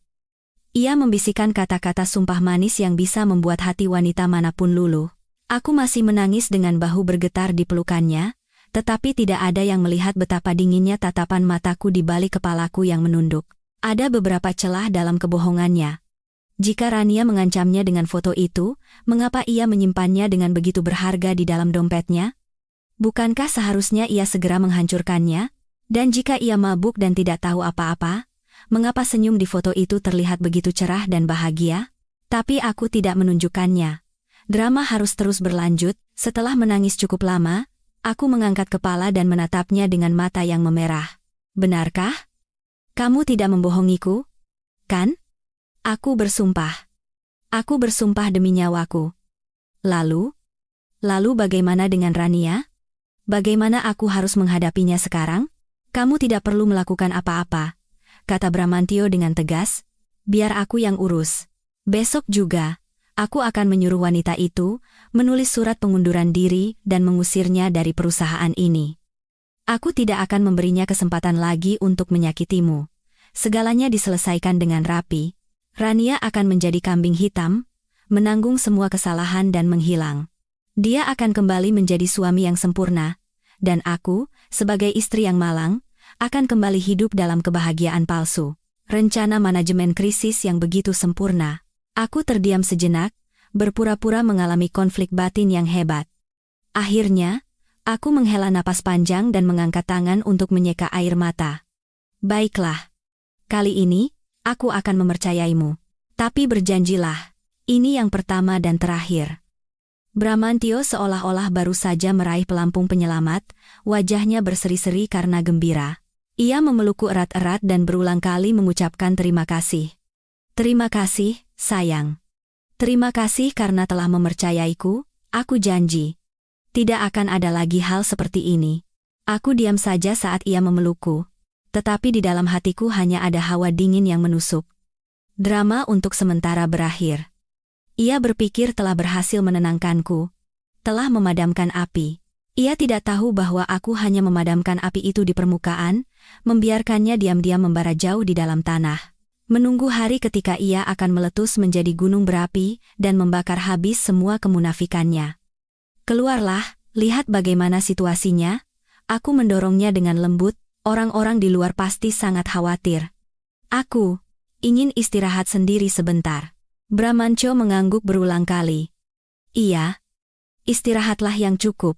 Ia membisikkan kata-kata sumpah manis yang bisa membuat hati wanita manapun luluh. Aku masih menangis dengan bahu bergetar di pelukannya, tetapi tidak ada yang melihat betapa dinginnya tatapan mataku di balik kepalaku yang menunduk. Ada beberapa celah dalam kebohongannya. Jika Rania mengancamnya dengan foto itu, mengapa ia menyimpannya dengan begitu berharga di dalam dompetnya? Bukankah seharusnya ia segera menghancurkannya? Dan jika ia mabuk dan tidak tahu apa-apa, mengapa senyum di foto itu terlihat begitu cerah dan bahagia? Tapi aku tidak menunjukkannya. Drama harus terus berlanjut. Setelah menangis cukup lama, aku mengangkat kepala dan menatapnya dengan mata yang memerah. Benarkah? Kamu tidak membohongiku? Kan? Aku bersumpah. Aku bersumpah demi nyawaku. Lalu bagaimana dengan Rania? Bagaimana aku harus menghadapinya sekarang? Kamu tidak perlu melakukan apa-apa, kata Bramantio dengan tegas. Biar aku yang urus. Besok juga, aku akan menyuruh wanita itu menulis surat pengunduran diri dan mengusirnya dari perusahaan ini. Aku tidak akan memberinya kesempatan lagi untuk menyakitimu. Segalanya diselesaikan dengan rapi. Rania akan menjadi kambing hitam, menanggung semua kesalahan dan menghilang. Dia akan kembali menjadi suami yang sempurna, dan aku, sebagai istri yang malang, akan kembali hidup dalam kebahagiaan palsu. Rencana manajemen krisis yang begitu sempurna. Aku terdiam sejenak, berpura-pura mengalami konflik batin yang hebat. Akhirnya, aku menghela napas panjang dan mengangkat tangan untuk menyeka air mata. Baiklah. Kali ini, aku akan mempercayaimu. Tapi berjanjilah, ini yang pertama dan terakhir. Bramantio seolah-olah baru saja meraih pelampung penyelamat, wajahnya berseri-seri karena gembira. Ia memelukku erat-erat dan berulang kali mengucapkan terima kasih. Terima kasih, sayang. Terima kasih karena telah mempercayaiku, aku janji. Tidak akan ada lagi hal seperti ini. Aku diam saja saat ia memelukku. Tetapi di dalam hatiku hanya ada hawa dingin yang menusuk. Drama untuk sementara berakhir. Ia berpikir telah berhasil menenangkanku. Telah memadamkan api. Ia tidak tahu bahwa aku hanya memadamkan api itu di permukaan, membiarkannya diam-diam membara jauh di dalam tanah. Menunggu hari ketika ia akan meletus menjadi gunung berapi dan membakar habis semua kemunafikannya. Keluarlah, lihat bagaimana situasinya. Aku mendorongnya dengan lembut, orang-orang di luar pasti sangat khawatir. Aku ingin istirahat sendiri sebentar. Bramantio mengangguk berulang kali. Iya, istirahatlah yang cukup.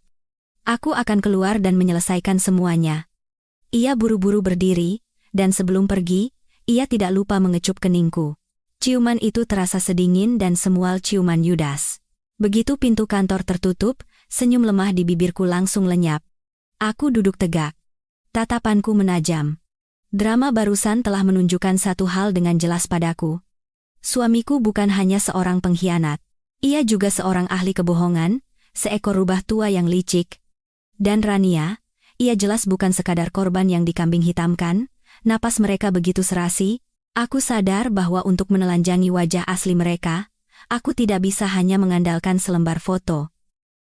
Aku akan keluar dan menyelesaikan semuanya. Ia buru-buru berdiri, dan sebelum pergi, ia tidak lupa mengecup keningku. Ciuman itu terasa sedingin dan semual ciuman Yudas. Begitu pintu kantor tertutup, senyum lemah di bibirku langsung lenyap. Aku duduk tegak. Tatapanku menajam. Drama barusan telah menunjukkan satu hal dengan jelas padaku. Suamiku bukan hanya seorang pengkhianat. Ia juga seorang ahli kebohongan, seekor rubah tua yang licik. Dan Rania, ia jelas bukan sekadar korban yang dikambing hitamkan. Napas mereka begitu serasi. Aku sadar bahwa untuk menelanjangi wajah asli mereka, aku tidak bisa hanya mengandalkan selembar foto.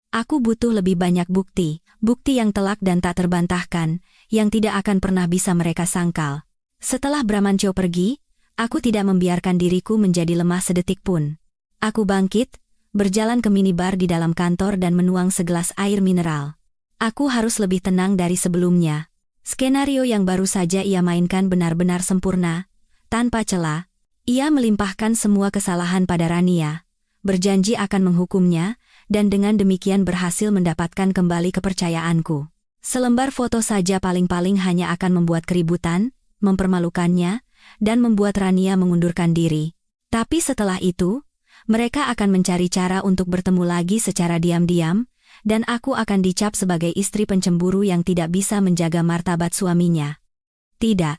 Aku butuh lebih banyak bukti yang telak dan tak terbantahkan, yang tidak akan pernah bisa mereka sangkal. Setelah Bramantio pergi, aku tidak membiarkan diriku menjadi lemah sedetik pun. Aku bangkit, berjalan ke minibar di dalam kantor dan menuang segelas air mineral. Aku harus lebih tenang dari sebelumnya. Skenario yang baru saja ia mainkan benar-benar sempurna. Tanpa celah, ia melimpahkan semua kesalahan pada Rania, berjanji akan menghukumnya, dan dengan demikian berhasil mendapatkan kembali kepercayaanku. Selembar foto saja paling-paling hanya akan membuat keributan, mempermalukannya, dan membuat Rania mengundurkan diri. Tapi setelah itu, mereka akan mencari cara untuk bertemu lagi secara diam-diam, dan aku akan dicap sebagai istri pencemburu yang tidak bisa menjaga martabat suaminya. Tidak.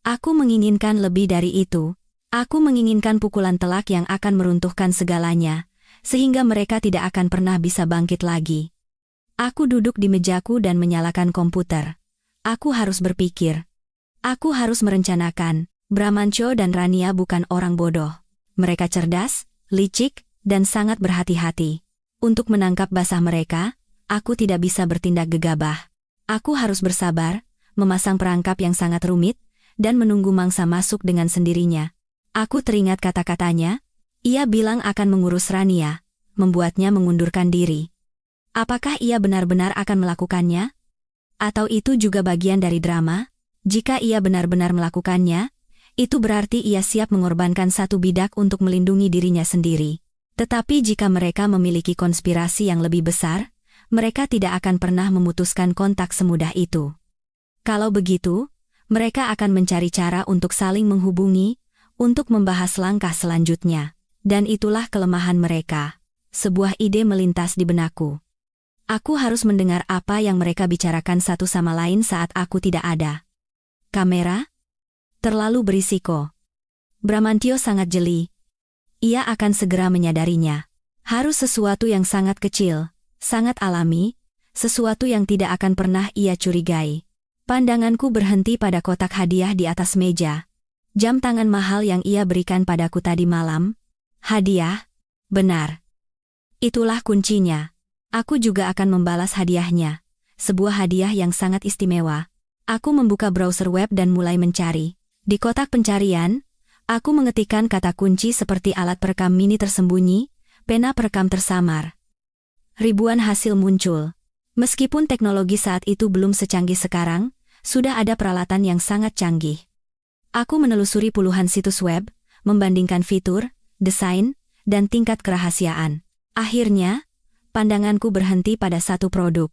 Aku menginginkan lebih dari itu. Aku menginginkan pukulan telak yang akan meruntuhkan segalanya, sehingga mereka tidak akan pernah bisa bangkit lagi. Aku duduk di mejaku dan menyalakan komputer. Aku harus berpikir. Aku harus merencanakan. Bramantio dan Rania bukan orang bodoh. Mereka cerdas, licik, dan sangat berhati-hati. Untuk menangkap basah mereka, aku tidak bisa bertindak gegabah. Aku harus bersabar, memasang perangkap yang sangat rumit, dan menunggu mangsa masuk dengan sendirinya. Aku teringat kata-katanya. Ia bilang akan mengurus Rania, membuatnya mengundurkan diri. Apakah ia benar-benar akan melakukannya? Atau itu juga bagian dari drama? Jika ia benar-benar melakukannya, itu berarti ia siap mengorbankan satu bidak untuk melindungi dirinya sendiri. Tetapi jika mereka memiliki konspirasi yang lebih besar, mereka tidak akan pernah memutuskan kontak semudah itu. Kalau begitu, mereka akan mencari cara untuk saling menghubungi, untuk membahas langkah selanjutnya. Dan itulah kelemahan mereka. Sebuah ide melintas di benakku. Aku harus mendengar apa yang mereka bicarakan satu sama lain saat aku tidak ada. Kamera? Terlalu berisiko. Bramantio sangat jeli. Ia akan segera menyadarinya. Harus sesuatu yang sangat kecil, sangat alami, sesuatu yang tidak akan pernah ia curigai. Pandanganku berhenti pada kotak hadiah di atas meja. Jam tangan mahal yang ia berikan padaku tadi malam. Hadiah? Benar. Itulah kuncinya. Aku juga akan membalas hadiahnya. Sebuah hadiah yang sangat istimewa. Aku membuka browser web dan mulai mencari. Di kotak pencarian, aku mengetikkan kata kunci seperti alat perekam mini tersembunyi, pena perekam tersamar. Ribuan hasil muncul. Meskipun teknologi saat itu belum secanggih sekarang, sudah ada peralatan yang sangat canggih. Aku menelusuri puluhan situs web, membandingkan fitur, desain, dan tingkat kerahasiaan. Akhirnya, pandanganku berhenti pada satu produk.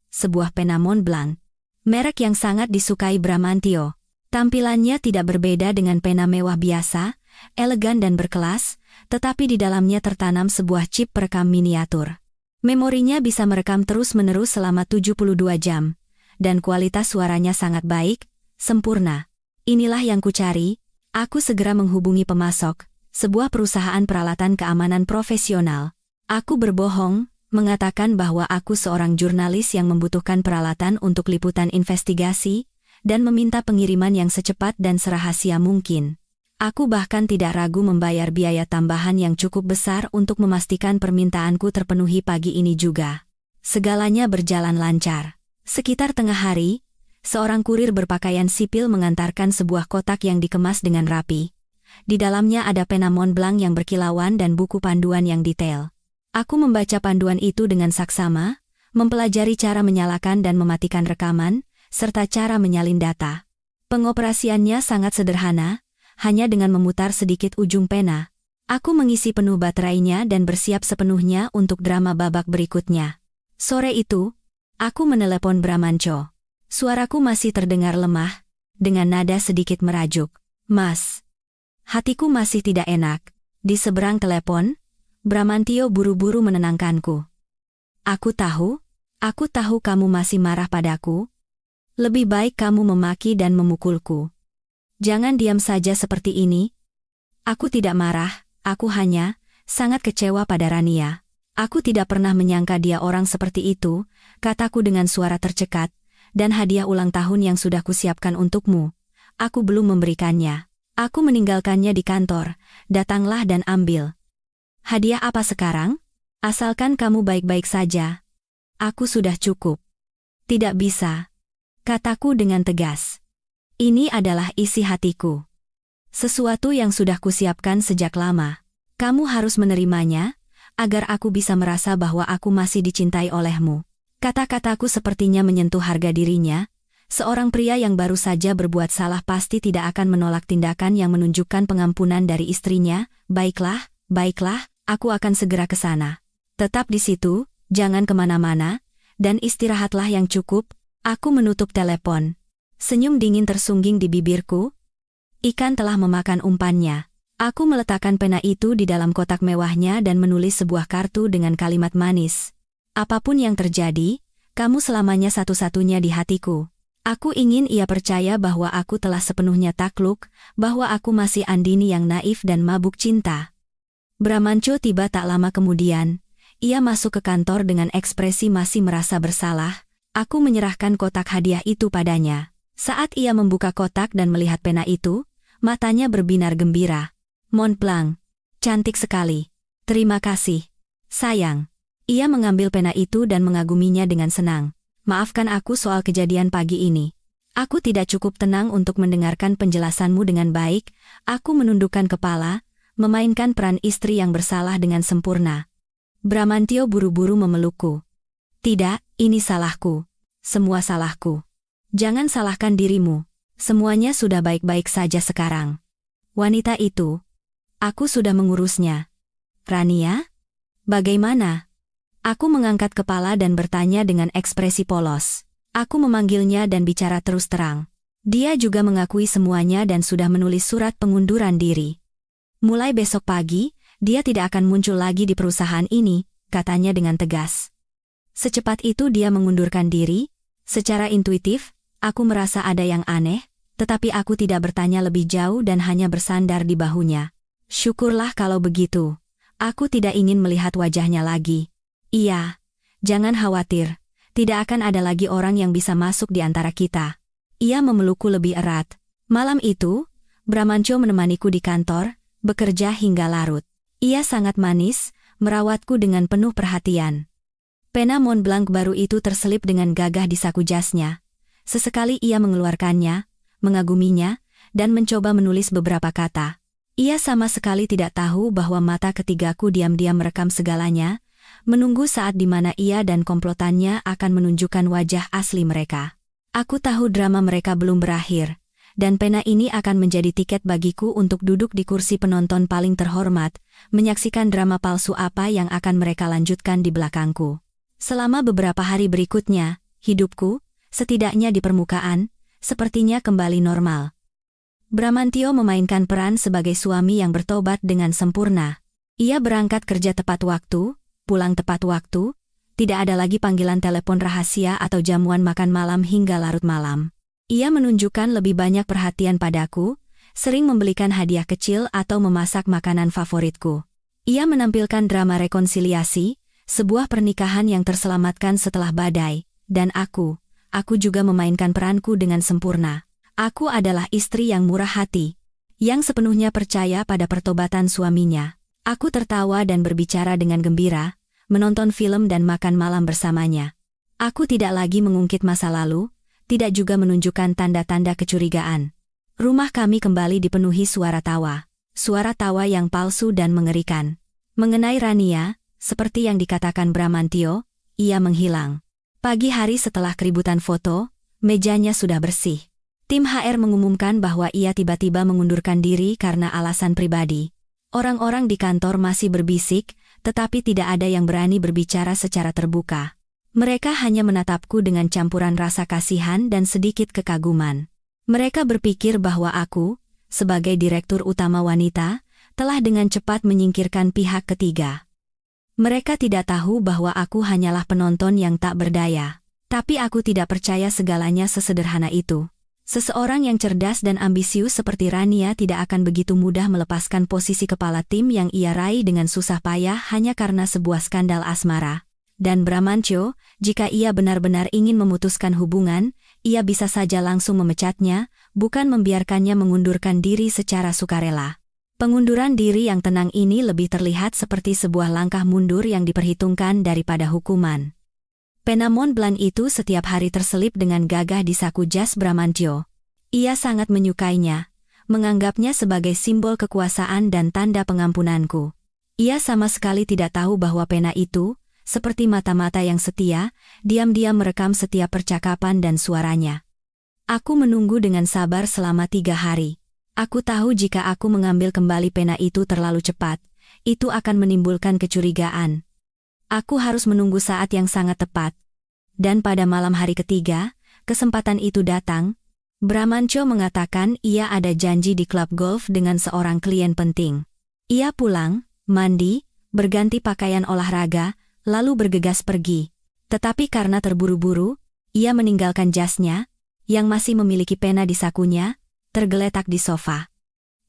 Sebuah pena Montblanc. Merek yang sangat disukai Bramantio. Tampilannya tidak berbeda dengan pena mewah biasa, elegan dan berkelas, tetapi di dalamnya tertanam sebuah chip perekam miniatur. Memorinya bisa merekam terus-menerus selama 72 jam, dan kualitas suaranya sangat baik, sempurna. Inilah yang kucari. Aku segera menghubungi pemasok, sebuah perusahaan peralatan keamanan profesional. Aku berbohong, mengatakan bahwa aku seorang jurnalis yang membutuhkan peralatan untuk liputan investigasi, dan meminta pengiriman yang secepat dan serahasia mungkin. Aku bahkan tidak ragu membayar biaya tambahan yang cukup besar untuk memastikan permintaanku terpenuhi pagi ini juga. Segalanya berjalan lancar. Sekitar tengah hari, seorang kurir berpakaian sipil mengantarkan sebuah kotak yang dikemas dengan rapi. Di dalamnya ada pena Montblanc yang berkilauan dan buku panduan yang detail. Aku membaca panduan itu dengan saksama, mempelajari cara menyalakan dan mematikan rekaman, serta cara menyalin data. Pengoperasiannya sangat sederhana, hanya dengan memutar sedikit ujung pena. Aku mengisi penuh baterainya dan bersiap sepenuhnya untuk drama babak berikutnya. Sore itu, aku menelepon Bramantio. Suaraku masih terdengar lemah, dengan nada sedikit merajuk. Mas. Hatiku masih tidak enak. Di seberang telepon, Bramantio buru-buru menenangkanku. Aku tahu kamu masih marah padaku. Lebih baik kamu memaki dan memukulku. Jangan diam saja seperti ini. Aku tidak marah, aku hanya sangat kecewa pada Rania. Aku tidak pernah menyangka dia orang seperti itu, kataku dengan suara tercekat, dan hadiah ulang tahun yang sudah kusiapkan untukmu. Aku belum memberikannya. Aku meninggalkannya di kantor, datanglah dan ambil. Hadiah apa sekarang? Asalkan kamu baik-baik saja. Aku sudah cukup. Tidak bisa, kataku dengan tegas. Ini adalah isi hatiku. Sesuatu yang sudah kusiapkan sejak lama. Kamu harus menerimanya, agar aku bisa merasa bahwa aku masih dicintai olehmu. Kata-kataku sepertinya menyentuh harga dirinya. Seorang pria yang baru saja berbuat salah pasti tidak akan menolak tindakan yang menunjukkan pengampunan dari istrinya. Baiklah, aku akan segera ke sana. Tetap di situ, jangan kemana-mana, dan istirahatlah yang cukup. Aku menutup telepon. Senyum dingin tersungging di bibirku. Ikan telah memakan umpannya. Aku meletakkan pena itu di dalam kotak mewahnya dan menulis sebuah kartu dengan kalimat manis. Apapun yang terjadi, kamu selamanya satu-satunya di hatiku. Aku ingin ia percaya bahwa aku telah sepenuhnya takluk, bahwa aku masih Andini yang naif dan mabuk cinta. Bramantio tiba tak lama kemudian. Ia masuk ke kantor dengan ekspresi masih merasa bersalah. Aku menyerahkan kotak hadiah itu padanya. Saat ia membuka kotak dan melihat pena itu, matanya berbinar gembira. Montblanc, cantik sekali. Terima kasih, sayang. Ia mengambil pena itu dan mengaguminya dengan senang. Maafkan aku soal kejadian pagi ini. Aku tidak cukup tenang untuk mendengarkan penjelasanmu dengan baik. Aku menundukkan kepala, memainkan peran istri yang bersalah dengan sempurna. Bramantio buru-buru memelukku. Tidak, ini salahku. Semua salahku. Jangan salahkan dirimu. Semuanya sudah baik-baik saja sekarang. Wanita itu, aku sudah mengurusnya. Rania? Bagaimana? Aku mengangkat kepala dan bertanya dengan ekspresi polos. Aku memanggilnya dan bicara terus terang. Dia juga mengakui semuanya dan sudah menulis surat pengunduran diri. Mulai besok pagi, dia tidak akan muncul lagi di perusahaan ini, katanya dengan tegas. Secepat itu dia mengundurkan diri. Secara intuitif, aku merasa ada yang aneh, tetapi aku tidak bertanya lebih jauh dan hanya bersandar di bahunya. Syukurlah kalau begitu. Aku tidak ingin melihat wajahnya lagi. Iya, jangan khawatir. Tidak akan ada lagi orang yang bisa masuk di antara kita. Ia memelukku lebih erat. Malam itu, Bramantio menemaniku di kantor, bekerja hingga larut. Ia sangat manis, merawatku dengan penuh perhatian. Pena Montblanc baru itu terselip dengan gagah di saku jasnya. Sesekali ia mengeluarkannya, mengaguminya, dan mencoba menulis beberapa kata. Ia sama sekali tidak tahu bahwa mata ketigaku diam-diam merekam segalanya, menunggu saat di mana ia dan komplotannya akan menunjukkan wajah asli mereka. Aku tahu drama mereka belum berakhir, dan pena ini akan menjadi tiket bagiku untuk duduk di kursi penonton paling terhormat, menyaksikan drama palsu apa yang akan mereka lanjutkan di belakangku. Selama beberapa hari berikutnya, hidupku, setidaknya di permukaan, sepertinya kembali normal. Bramantio memainkan peran sebagai suami yang bertobat dengan sempurna. Ia berangkat kerja tepat waktu, pulang tepat waktu, tidak ada lagi panggilan telepon rahasia atau jamuan makan malam hingga larut malam. Ia menunjukkan lebih banyak perhatian padaku, sering membelikan hadiah kecil atau memasak makanan favoritku. Ia menampilkan drama rekonsiliasi, sebuah pernikahan yang terselamatkan setelah badai, dan aku juga memainkan peranku dengan sempurna. Aku adalah istri yang murah hati, yang sepenuhnya percaya pada pertobatan suaminya. Aku tertawa dan berbicara dengan gembira, menonton film dan makan malam bersamanya. Aku tidak lagi mengungkit masa lalu, tidak juga menunjukkan tanda-tanda kecurigaan. Rumah kami kembali dipenuhi suara tawa yang palsu dan mengerikan. Mengenai Rania, seperti yang dikatakan Bramantio, ia menghilang. Pagi hari setelah keributan foto, mejanya sudah bersih. Tim HR mengumumkan bahwa ia tiba-tiba mengundurkan diri karena alasan pribadi. Orang-orang di kantor masih berbisik, tetapi tidak ada yang berani berbicara secara terbuka. Mereka hanya menatapku dengan campuran rasa kasihan dan sedikit kekaguman. Mereka berpikir bahwa aku, sebagai direktur utama wanita, telah dengan cepat menyingkirkan pihak ketiga. Mereka tidak tahu bahwa aku hanyalah penonton yang tak berdaya. Tapi aku tidak percaya segalanya sesederhana itu. Seseorang yang cerdas dan ambisius seperti Rania tidak akan begitu mudah melepaskan posisi kepala tim yang ia raih dengan susah payah hanya karena sebuah skandal asmara. Dan Bramantio, jika ia benar-benar ingin memutuskan hubungan, ia bisa saja langsung memecatnya, bukan membiarkannya mengundurkan diri secara sukarela. Pengunduran diri yang tenang ini lebih terlihat seperti sebuah langkah mundur yang diperhitungkan daripada hukuman. Pena Montblanc itu setiap hari terselip dengan gagah di saku jas Bramantio. Ia sangat menyukainya, menganggapnya sebagai simbol kekuasaan dan tanda pengampunanku. Ia sama sekali tidak tahu bahwa pena itu, seperti mata-mata yang setia, diam-diam merekam setiap percakapan dan suaranya. Aku menunggu dengan sabar selama 3 hari. Aku tahu jika aku mengambil kembali pena itu terlalu cepat, itu akan menimbulkan kecurigaan. Aku harus menunggu saat yang sangat tepat. Dan pada malam hari ketiga, kesempatan itu datang. Bramantio mengatakan ia ada janji di klub golf dengan seorang klien penting. Ia pulang, mandi, berganti pakaian olahraga, lalu bergegas pergi. Tetapi karena terburu-buru, ia meninggalkan jasnya, yang masih memiliki pena di sakunya, tergeletak di sofa.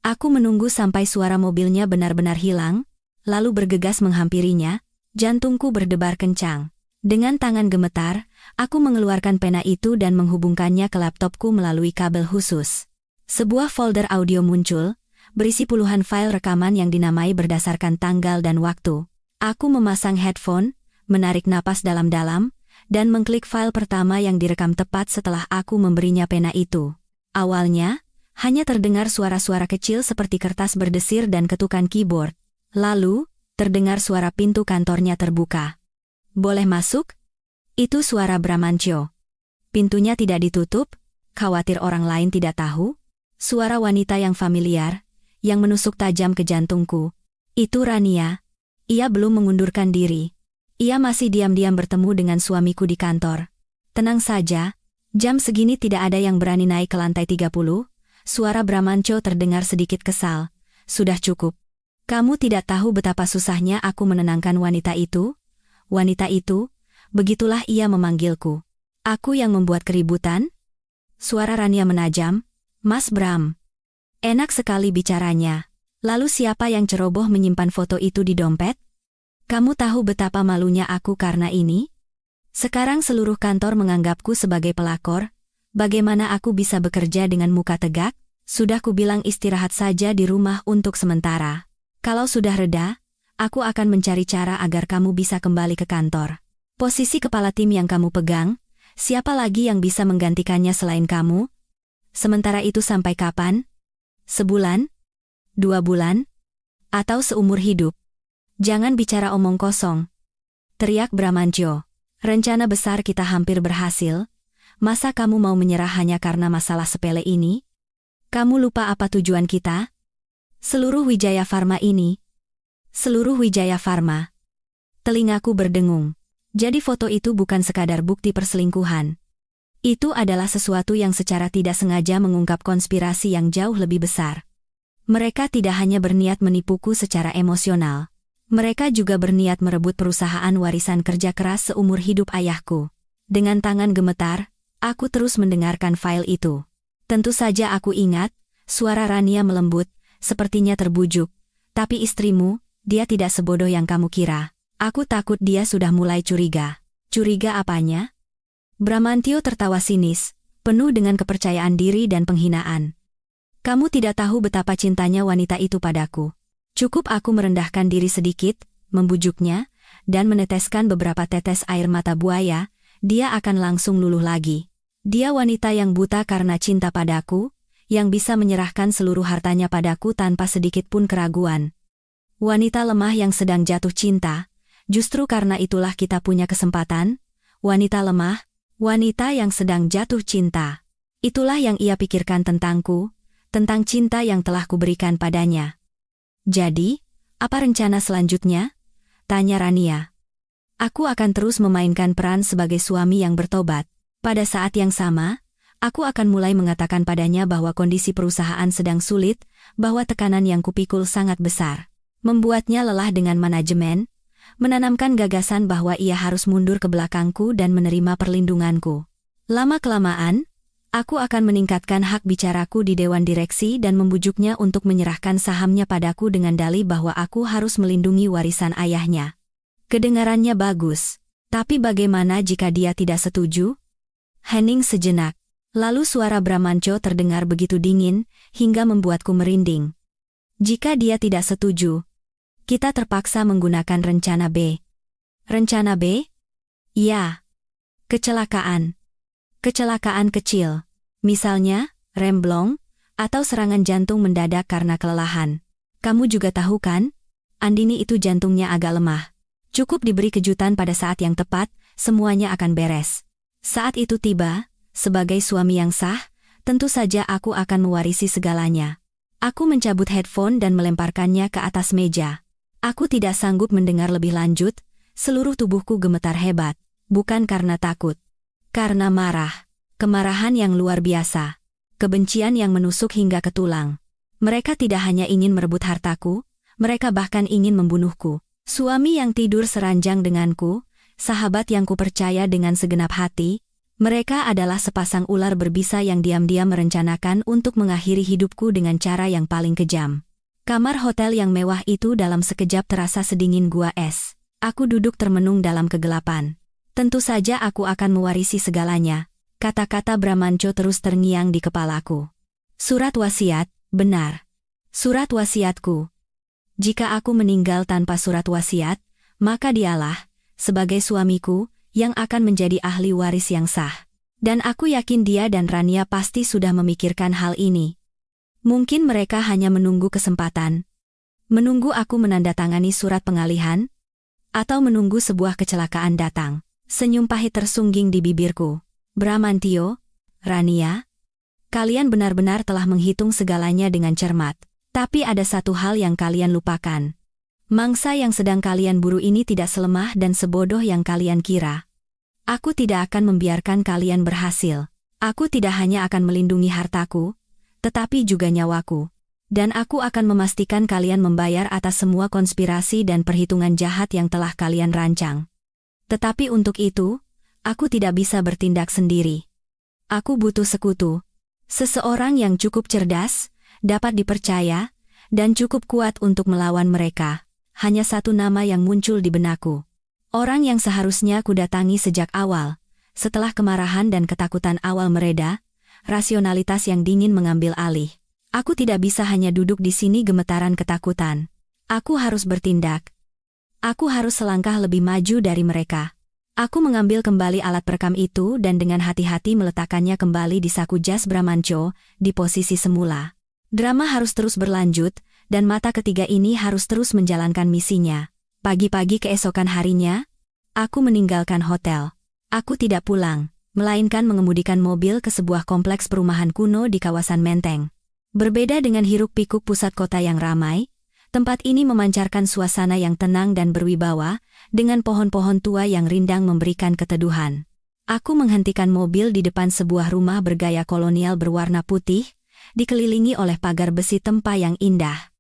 Aku menunggu sampai suara mobilnya benar-benar hilang, lalu bergegas menghampirinya. Jantungku berdebar kencang. Dengan tangan gemetar, aku mengeluarkan pena itu dan menghubungkannya ke laptopku melalui kabel khusus. Sebuah folder audio muncul, berisi puluhan file rekaman yang dinamai berdasarkan tanggal dan waktu. Aku memasang headphone, menarik napas dalam-dalam, dan mengklik file pertama yang direkam tepat setelah aku memberinya pena itu. Awalnya, hanya terdengar suara-suara kecil seperti kertas berdesir dan ketukan keyboard. Lalu, terdengar suara pintu kantornya terbuka. "Boleh masuk?" Itu suara Bramantyo. Pintunya tidak ditutup, khawatir orang lain tidak tahu. Suara wanita yang familiar, yang menusuk tajam ke jantungku. Itu Rania. Ia belum mengundurkan diri. Ia masih diam-diam bertemu dengan suamiku di kantor. "Tenang saja, jam segini tidak ada yang berani naik ke lantai 30. Suara Bramantyo terdengar sedikit kesal. "Sudah cukup. Kamu tidak tahu betapa susahnya aku menenangkan wanita itu? Wanita itu, begitulah ia memanggilku. Aku yang membuat keributan?" Suara Rania menajam. "Mas Bram. Enak sekali bicaranya. Lalu siapa yang ceroboh menyimpan foto itu di dompet? Kamu tahu betapa malunya aku karena ini? Sekarang seluruh kantor menganggapku sebagai pelakor. Bagaimana aku bisa bekerja dengan muka tegak? Sudah kubilang istirahat saja di rumah untuk sementara. Kalau sudah reda, aku akan mencari cara agar kamu bisa kembali ke kantor. Posisi kepala tim yang kamu pegang, siapa lagi yang bisa menggantikannya selain kamu? Sementara itu sampai kapan? Sebulan? 2 bulan? Atau seumur hidup? Jangan bicara omong kosong," teriak Bramantyo. "Rencana besar kita hampir berhasil. Masa kamu mau menyerah hanya karena masalah sepele ini? Kamu lupa apa tujuan kita? Seluruh Wijaya Pharma ini. Seluruh Wijaya Pharma." Telingaku berdengung. Jadi foto itu bukan sekadar bukti perselingkuhan. Itu adalah sesuatu yang secara tidak sengaja mengungkap konspirasi yang jauh lebih besar. Mereka tidak hanya berniat menipuku secara emosional. Mereka juga berniat merebut perusahaan warisan kerja keras seumur hidup ayahku. Dengan tangan gemetar, aku terus mendengarkan file itu. Tentu saja aku ingat, suara Rania melembut, sepertinya terbujuk. "Tapi istrimu, dia tidak sebodoh yang kamu kira. Aku takut dia sudah mulai curiga." "Curiga apanya?" Bramantyo tertawa sinis, penuh dengan kepercayaan diri dan penghinaan. "Kamu tidak tahu betapa cintanya wanita itu padaku. Cukup aku merendahkan diri sedikit, membujuknya, dan meneteskan beberapa tetes air mata buaya, dia akan langsung luluh lagi. Dia wanita yang buta karena cinta padaku, yang bisa menyerahkan seluruh hartanya padaku tanpa sedikit pun keraguan. Wanita lemah yang sedang jatuh cinta, justru karena itulah kita punya kesempatan. Wanita lemah, wanita yang sedang jatuh cinta. Itulah yang ia pikirkan tentangku, tentang cinta yang telah kuberikan padanya." "Jadi, apa rencana selanjutnya?" tanya Rania. "Aku akan terus memainkan peran sebagai suami yang bertobat. Pada saat yang sama, aku akan mulai mengatakan padanya bahwa kondisi perusahaan sedang sulit, bahwa tekanan yang kupikul sangat besar. Membuatnya lelah dengan manajemen, menanamkan gagasan bahwa ia harus mundur ke belakangku dan menerima perlindunganku. Lama-kelamaan, aku akan meningkatkan hak bicaraku di dewan direksi dan membujuknya untuk menyerahkan sahamnya padaku dengan dalih bahwa aku harus melindungi warisan ayahnya." Kedengarannya bagus, tapi bagaimana jika dia tidak setuju? Hening sejenak, lalu suara Bramantyo terdengar begitu dingin, hingga membuatku merinding. "Jika dia tidak setuju, kita terpaksa menggunakan rencana B." "Rencana B?" "Ya. Kecelakaan. Kecelakaan kecil. Misalnya, remblong, atau serangan jantung mendadak karena kelelahan. Kamu juga tahu kan? Andini itu jantungnya agak lemah. Cukup diberi kejutan pada saat yang tepat, semuanya akan beres. Saat itu tiba, sebagai suami yang sah, tentu saja aku akan mewarisi segalanya." Aku mencabut headphone dan melemparkannya ke atas meja. Aku tidak sanggup mendengar lebih lanjut, seluruh tubuhku gemetar hebat, bukan karena takut. Karena marah. Kemarahan yang luar biasa. Kebencian yang menusuk hingga ke tulang. Mereka tidak hanya ingin merebut hartaku, mereka bahkan ingin membunuhku. Suami yang tidur seranjang denganku, sahabat yang kupercaya dengan segenap hati, mereka adalah sepasang ular berbisa yang diam-diam merencanakan untuk mengakhiri hidupku dengan cara yang paling kejam. Kamar hotel yang mewah itu dalam sekejap terasa sedingin gua es. Aku duduk termenung dalam kegelapan. "Tentu saja aku akan mewarisi segalanya," kata-kata Bramantyo terus terngiang di kepalaku. "Surat wasiat, benar. Surat wasiatku. Jika aku meninggal tanpa surat wasiat, maka dialah, sebagai suamiku, yang akan menjadi ahli waris yang sah. Dan aku yakin dia dan Rania pasti sudah memikirkan hal ini. Mungkin mereka hanya menunggu kesempatan. Menunggu aku menandatangani surat pengalihan, atau menunggu sebuah kecelakaan datang. Senyum pahit tersungging di bibirku. Bramantio, Rania, kalian benar-benar telah menghitung segalanya dengan cermat. Tapi ada satu hal yang kalian lupakan. Mangsa yang sedang kalian buru ini tidak selemah dan sebodoh yang kalian kira. Aku tidak akan membiarkan kalian berhasil. Aku tidak hanya akan melindungi hartaku, tetapi juga nyawaku. Dan aku akan memastikan kalian membayar atas semua konspirasi dan perhitungan jahat yang telah kalian rancang. Tetapi untuk itu, aku tidak bisa bertindak sendiri. Aku butuh sekutu. Seseorang yang cukup cerdas, dapat dipercaya, dan cukup kuat untuk melawan mereka. Hanya satu nama yang muncul di benakku. Orang yang seharusnya ku datangi sejak awal. Setelah kemarahan dan ketakutan awal mereda, rasionalitas yang dingin mengambil alih. Aku tidak bisa hanya duduk di sini gemetaran ketakutan. Aku harus bertindak. Aku harus selangkah lebih maju dari mereka. Aku mengambil kembali alat perekam itu dan dengan hati-hati meletakkannya kembali di saku jas Bramantio, di posisi semula. Drama harus terus berlanjut, dan mata ketiga ini harus terus menjalankan misinya. Pagi-pagi keesokan harinya, aku meninggalkan hotel. Aku tidak pulang, melainkan mengemudikan mobil ke sebuah kompleks perumahan kuno di kawasan Menteng. Berbeda dengan hiruk-pikuk pusat kota yang ramai, tempat ini memancarkan suasana yang tenang dan berwibawa, dengan pohon-pohon tua yang rindang memberikan keteduhan. Aku menghentikan mobil di depan sebuah rumah bergaya kolonial berwarna putih, dikelilingi oleh pagar besi tempa yang indah.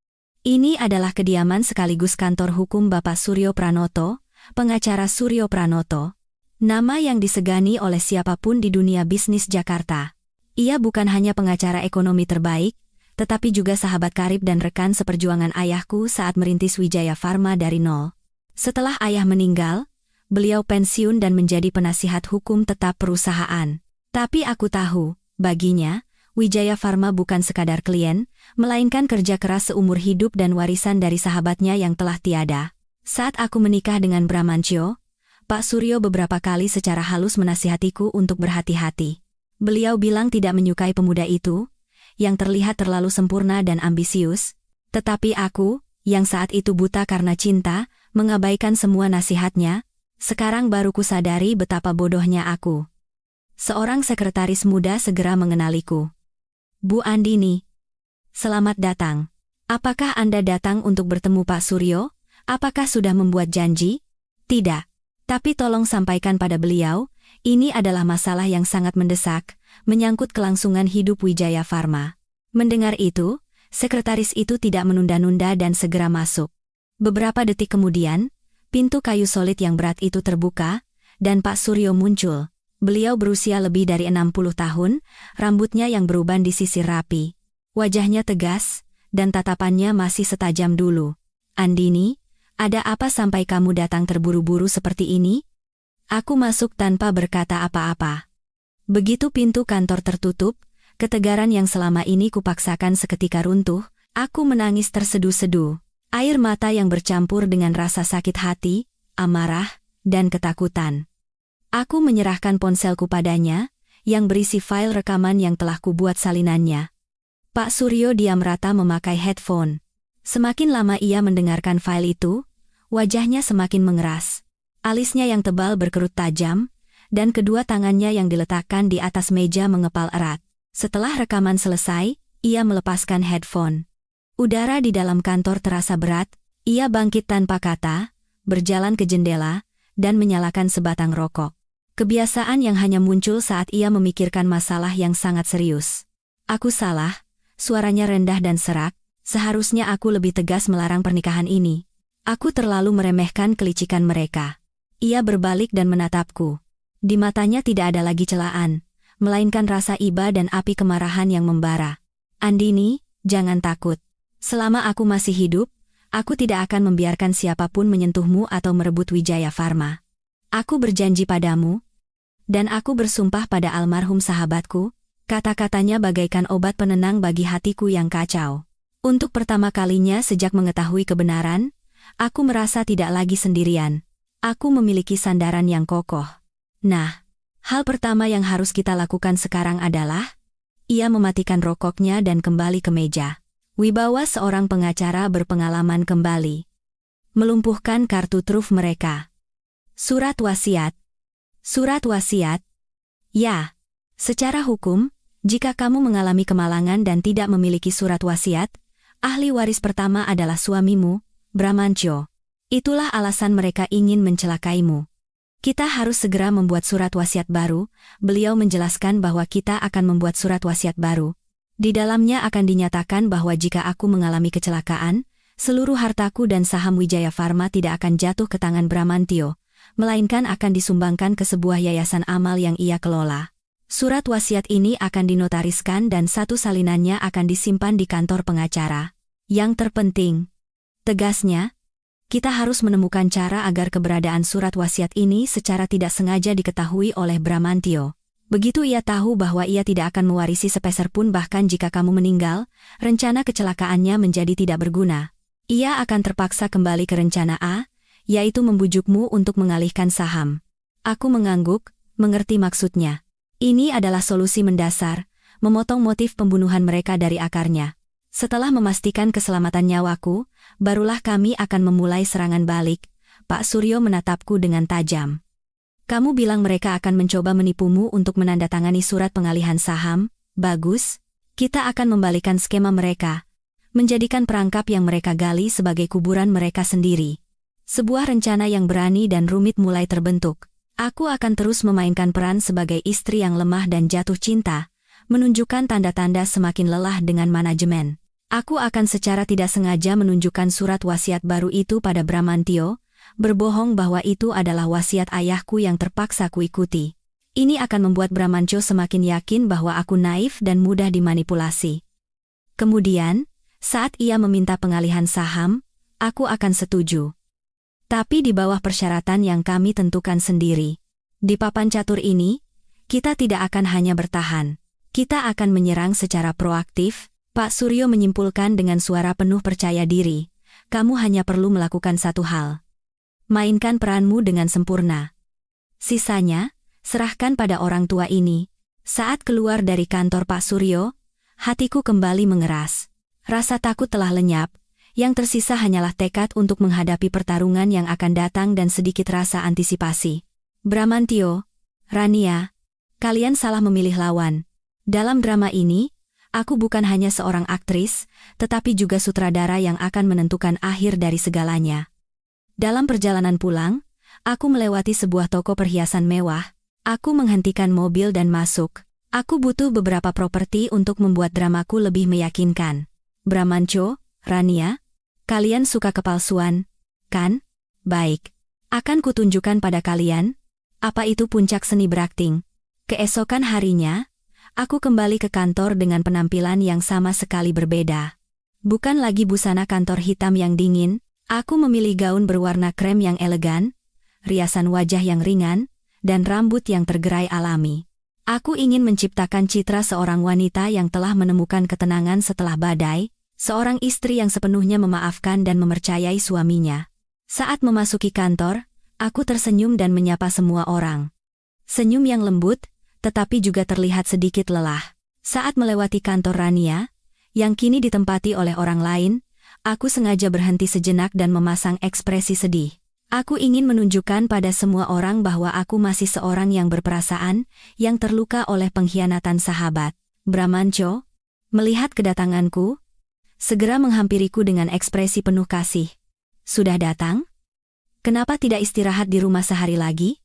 Ini adalah kediaman sekaligus kantor hukum Bapak Suryo Pranoto, pengacara Suryo Pranoto. Nama yang disegani oleh siapapun di dunia bisnis Jakarta. Ia bukan hanya pengacara ekonomi terbaik, tetapi juga sahabat karib dan rekan seperjuangan ayahku saat merintis Wijaya Pharma dari nol. Setelah ayah meninggal, beliau pensiun dan menjadi penasihat hukum tetap perusahaan. Tapi aku tahu, baginya, Wijaya Pharma bukan sekadar klien, melainkan kerja keras seumur hidup dan warisan dari sahabatnya yang telah tiada. Saat aku menikah dengan Bramantio, Pak Suryo beberapa kali secara halus menasihatiku untuk berhati-hati. Beliau bilang tidak menyukai pemuda itu, yang terlihat terlalu sempurna dan ambisius. Tetapi aku, yang saat itu buta karena cinta, mengabaikan semua nasihatnya. Sekarang baru kusadari betapa bodohnya aku. Seorang sekretaris muda segera mengenaliku. Bu Andini. Selamat datang. Apakah Anda datang untuk bertemu Pak Suryo? Apakah sudah membuat janji? Tidak. Tapi tolong sampaikan pada beliau, ini adalah masalah yang sangat mendesak, menyangkut kelangsungan hidup Wijaya Pharma. Mendengar itu, sekretaris itu tidak menunda-nunda dan segera masuk. Beberapa detik kemudian, pintu kayu solid yang berat itu terbuka, dan Pak Suryo muncul. Beliau berusia lebih dari 60 tahun, rambutnya yang beruban disisir rapi. Wajahnya tegas, dan tatapannya masih setajam dulu. Andini, ada apa sampai kamu datang terburu-buru seperti ini? Aku masuk tanpa berkata apa-apa. Begitu pintu kantor tertutup, ketegaran yang selama ini kupaksakan seketika runtuh, aku menangis terseduh-seduh. Air mata yang bercampur dengan rasa sakit hati, amarah, dan ketakutan. Aku menyerahkan ponselku padanya, yang berisi file rekaman yang telah kubuat salinannya. Pak Suryo diam rata memakai headphone. Semakin lama ia mendengarkan file itu, wajahnya semakin mengeras. Alisnya yang tebal berkerut tajam, dan kedua tangannya yang diletakkan di atas meja mengepal erat. Setelah rekaman selesai, ia melepaskan headphone. Udara di dalam kantor terasa berat, ia bangkit tanpa kata, berjalan ke jendela, dan menyalakan sebatang rokok. Kebiasaan yang hanya muncul saat ia memikirkan masalah yang sangat serius. Aku salah, suaranya rendah dan serak, seharusnya aku lebih tegas melarang pernikahan ini. Aku terlalu meremehkan kelicikan mereka. Ia berbalik dan menatapku. Di matanya tidak ada lagi celaan, melainkan rasa iba dan api kemarahan yang membara. Andini, jangan takut. Selama aku masih hidup, aku tidak akan membiarkan siapapun menyentuhmu atau merebut Wijaya Pharma. Aku berjanji padamu, dan aku bersumpah pada almarhum sahabatku, kata-katanya bagaikan obat penenang bagi hatiku yang kacau. Untuk pertama kalinya sejak mengetahui kebenaran, aku merasa tidak lagi sendirian. Aku memiliki sandaran yang kokoh. Nah, hal pertama yang harus kita lakukan sekarang adalah, ia mematikan rokoknya dan kembali ke meja. Wibawa seorang pengacara berpengalaman kembali. Melumpuhkan kartu truf mereka. Surat wasiat. Surat wasiat? Ya. Secara hukum, jika kamu mengalami kemalangan dan tidak memiliki surat wasiat, ahli waris pertama adalah suamimu, Bramantyo. Itulah alasan mereka ingin mencelakaimu. Kita harus segera membuat surat wasiat baru. Beliau menjelaskan bahwa kita akan membuat surat wasiat baru. Di dalamnya akan dinyatakan bahwa jika aku mengalami kecelakaan, seluruh hartaku dan saham Wijaya Pharma tidak akan jatuh ke tangan Bramantyo, melainkan akan disumbangkan ke sebuah yayasan amal yang ia kelola. Surat wasiat ini akan dinotariskan dan satu salinannya akan disimpan di kantor pengacara. Yang terpenting, tegasnya, kita harus menemukan cara agar keberadaan surat wasiat ini secara tidak sengaja diketahui oleh Bramantyo. Begitu ia tahu bahwa ia tidak akan mewarisi sepeser pun bahkan jika kamu meninggal, rencana kecelakaannya menjadi tidak berguna. Ia akan terpaksa kembali ke rencana A, yaitu membujukmu untuk mengalihkan saham. Aku mengangguk, mengerti maksudnya. Ini adalah solusi mendasar, memotong motif pembunuhan mereka dari akarnya. Setelah memastikan keselamatan nyawaku, barulah kami akan memulai serangan balik. Pak Suryo menatapku dengan tajam. Kamu bilang mereka akan mencoba menipumu untuk menandatangani surat pengalihan saham? Bagus. Kita akan membalikan skema mereka. Menjadikan perangkap yang mereka gali sebagai kuburan mereka sendiri. Sebuah rencana yang berani dan rumit mulai terbentuk. Aku akan terus memainkan peran sebagai istri yang lemah dan jatuh cinta, menunjukkan tanda-tanda semakin lelah dengan manajemen. Aku akan secara tidak sengaja menunjukkan surat wasiat baru itu pada Bramantyo, berbohong bahwa itu adalah wasiat ayahku yang terpaksa kuikuti. Ini akan membuat Bramantyo semakin yakin bahwa aku naif dan mudah dimanipulasi. Kemudian, saat ia meminta pengalihan saham, aku akan setuju. Tapi di bawah persyaratan yang kami tentukan sendiri. Di papan catur ini, kita tidak akan hanya bertahan. Kita akan menyerang secara proaktif. Pak Suryo menyimpulkan dengan suara penuh percaya diri. Kamu hanya perlu melakukan satu hal. Mainkan peranmu dengan sempurna. Sisanya, serahkan pada orang tua ini. Saat keluar dari kantor Pak Suryo, hatiku kembali mengeras. Rasa takut telah lenyap. Yang tersisa hanyalah tekad untuk menghadapi pertarungan yang akan datang dan sedikit rasa antisipasi. Bramantyo, Rania, kalian salah memilih lawan. Dalam drama ini, aku bukan hanya seorang aktris, tetapi juga sutradara yang akan menentukan akhir dari segalanya. Dalam perjalanan pulang, aku melewati sebuah toko perhiasan mewah. Aku menghentikan mobil dan masuk. Aku butuh beberapa properti untuk membuat dramaku lebih meyakinkan. Bramantyo, Rania, kalian suka kepalsuan, kan? Baik. Akan kutunjukkan pada kalian, apa itu puncak seni berakting. Keesokan harinya, aku kembali ke kantor dengan penampilan yang sama sekali berbeda. Bukan lagi busana kantor hitam yang dingin, aku memilih gaun berwarna krem yang elegan, riasan wajah yang ringan, dan rambut yang tergerai alami. Aku ingin menciptakan citra seorang wanita yang telah menemukan ketenangan setelah badai, seorang istri yang sepenuhnya memaafkan dan mempercayai suaminya. Saat memasuki kantor, aku tersenyum dan menyapa semua orang. Senyum yang lembut, tetapi juga terlihat sedikit lelah. Saat melewati kantor Rania, yang kini ditempati oleh orang lain, aku sengaja berhenti sejenak dan memasang ekspresi sedih. Aku ingin menunjukkan pada semua orang bahwa aku masih seorang yang berperasaan, yang terluka oleh pengkhianatan sahabat. Bramantyo, melihat kedatanganku, segera menghampiriku dengan ekspresi penuh kasih. Sudah datang? Kenapa tidak istirahat di rumah sehari lagi?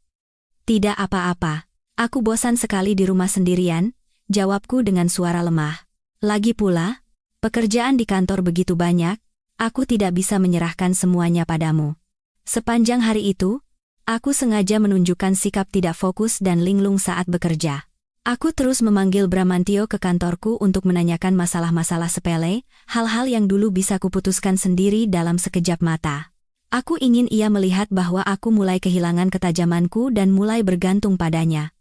Tidak apa-apa. Aku bosan sekali di rumah sendirian, jawabku dengan suara lemah. Lagi pula, pekerjaan di kantor begitu banyak, aku tidak bisa menyerahkan semuanya padamu. Sepanjang hari itu, aku sengaja menunjukkan sikap tidak fokus dan linglung saat bekerja. Aku terus memanggil Bramantyo ke kantorku untuk menanyakan masalah-masalah sepele, hal-hal yang dulu bisa kuputuskan sendiri dalam sekejap mata. Aku ingin ia melihat bahwa aku mulai kehilangan ketajamanku dan mulai bergantung padanya.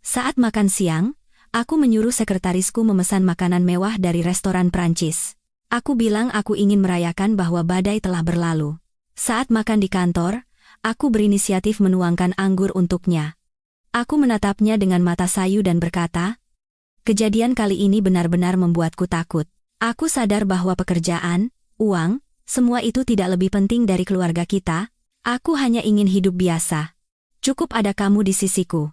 Saat makan siang, aku menyuruh sekretarisku memesan makanan mewah dari restoran Prancis. Aku bilang aku ingin merayakan bahwa badai telah berlalu. Saat makan di kantor, aku berinisiatif menuangkan anggur untuknya. Aku menatapnya dengan mata sayu dan berkata, kejadian kali ini benar-benar membuatku takut. Aku sadar bahwa pekerjaan, uang, semua itu tidak lebih penting dari keluarga kita. Aku hanya ingin hidup biasa. Cukup ada kamu di sisiku.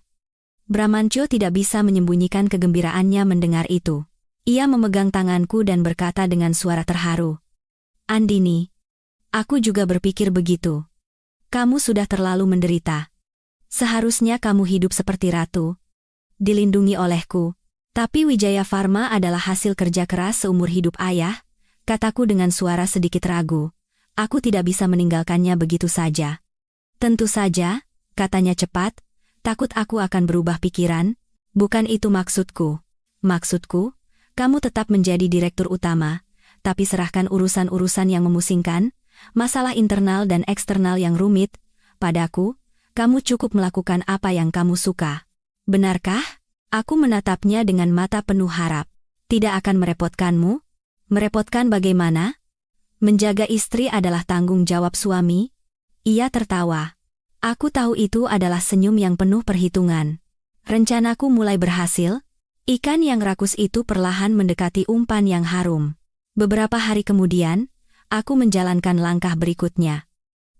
Bramantyo tidak bisa menyembunyikan kegembiraannya mendengar itu. Ia memegang tanganku dan berkata dengan suara terharu, Andini, aku juga berpikir begitu. Kamu sudah terlalu menderita. Seharusnya kamu hidup seperti ratu, dilindungi olehku. Tapi Wijaya Pharma adalah hasil kerja keras seumur hidup ayah, kataku dengan suara sedikit ragu. Aku tidak bisa meninggalkannya begitu saja. Tentu saja, katanya cepat, takut aku akan berubah pikiran. Bukan itu maksudku. Maksudku, kamu tetap menjadi direktur utama, tapi serahkan urusan-urusan yang memusingkan, masalah internal dan eksternal yang rumit, padaku. Kamu cukup melakukan apa yang kamu suka. Benarkah? Aku menatapnya dengan mata penuh harap. Tidak akan merepotkanmu? Merepotkan bagaimana? Menjaga istri adalah tanggung jawab suami? Ia tertawa. Aku tahu itu adalah senyum yang penuh perhitungan. Rencanaku mulai berhasil. Ikan yang rakus itu perlahan mendekati umpan yang harum. Beberapa hari kemudian, aku menjalankan langkah berikutnya.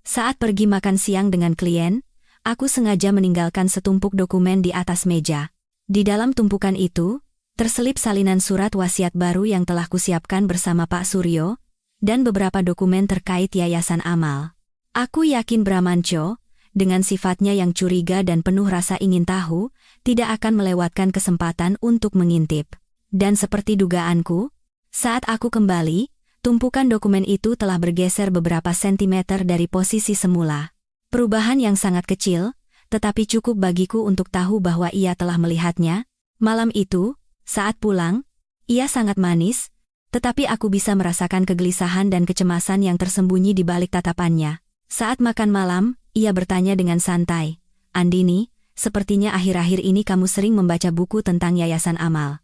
Saat pergi makan siang dengan klien, aku sengaja meninggalkan setumpuk dokumen di atas meja. Di dalam tumpukan itu, terselip salinan surat wasiat baru yang telah kusiapkan bersama Pak Suryo, dan beberapa dokumen terkait Yayasan Amal. Aku yakin Bramantyo, dengan sifatnya yang curiga dan penuh rasa ingin tahu, tidak akan melewatkan kesempatan untuk mengintip. Dan seperti dugaanku, saat aku kembali, tumpukan dokumen itu telah bergeser beberapa sentimeter dari posisi semula. Perubahan yang sangat kecil, tetapi cukup bagiku untuk tahu bahwa ia telah melihatnya. Malam itu, saat pulang, ia sangat manis, tetapi aku bisa merasakan kegelisahan dan kecemasan yang tersembunyi di balik tatapannya. Saat makan malam, ia bertanya dengan santai, Andini, sepertinya akhir-akhir ini kamu sering membaca buku tentang Yayasan Amal.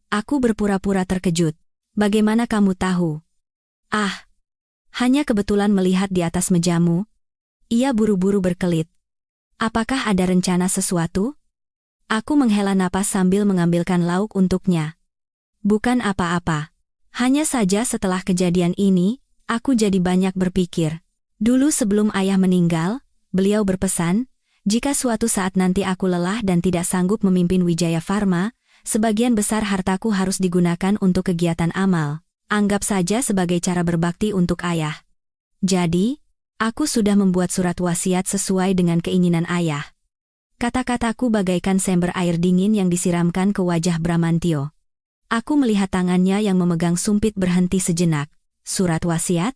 Aku berpura-pura terkejut. Bagaimana kamu tahu? Hanya kebetulan melihat di atas mejamu. Ia buru-buru berkelit. Apakah ada rencana sesuatu? Aku menghela napas sambil mengambilkan lauk untuknya. Bukan apa-apa. Hanya saja setelah kejadian ini, aku jadi banyak berpikir. Dulu sebelum ayah meninggal, beliau berpesan, jika suatu saat nanti aku lelah dan tidak sanggup memimpin Wijaya Pharma, sebagian besar hartaku harus digunakan untuk kegiatan amal. Anggap saja sebagai cara berbakti untuk ayah. Jadi, aku sudah membuat surat wasiat sesuai dengan keinginan ayah. Kata-kataku bagaikan sember air dingin yang disiramkan ke wajah Bramantyo. Aku melihat tangannya yang memegang sumpit berhenti sejenak. Surat wasiat?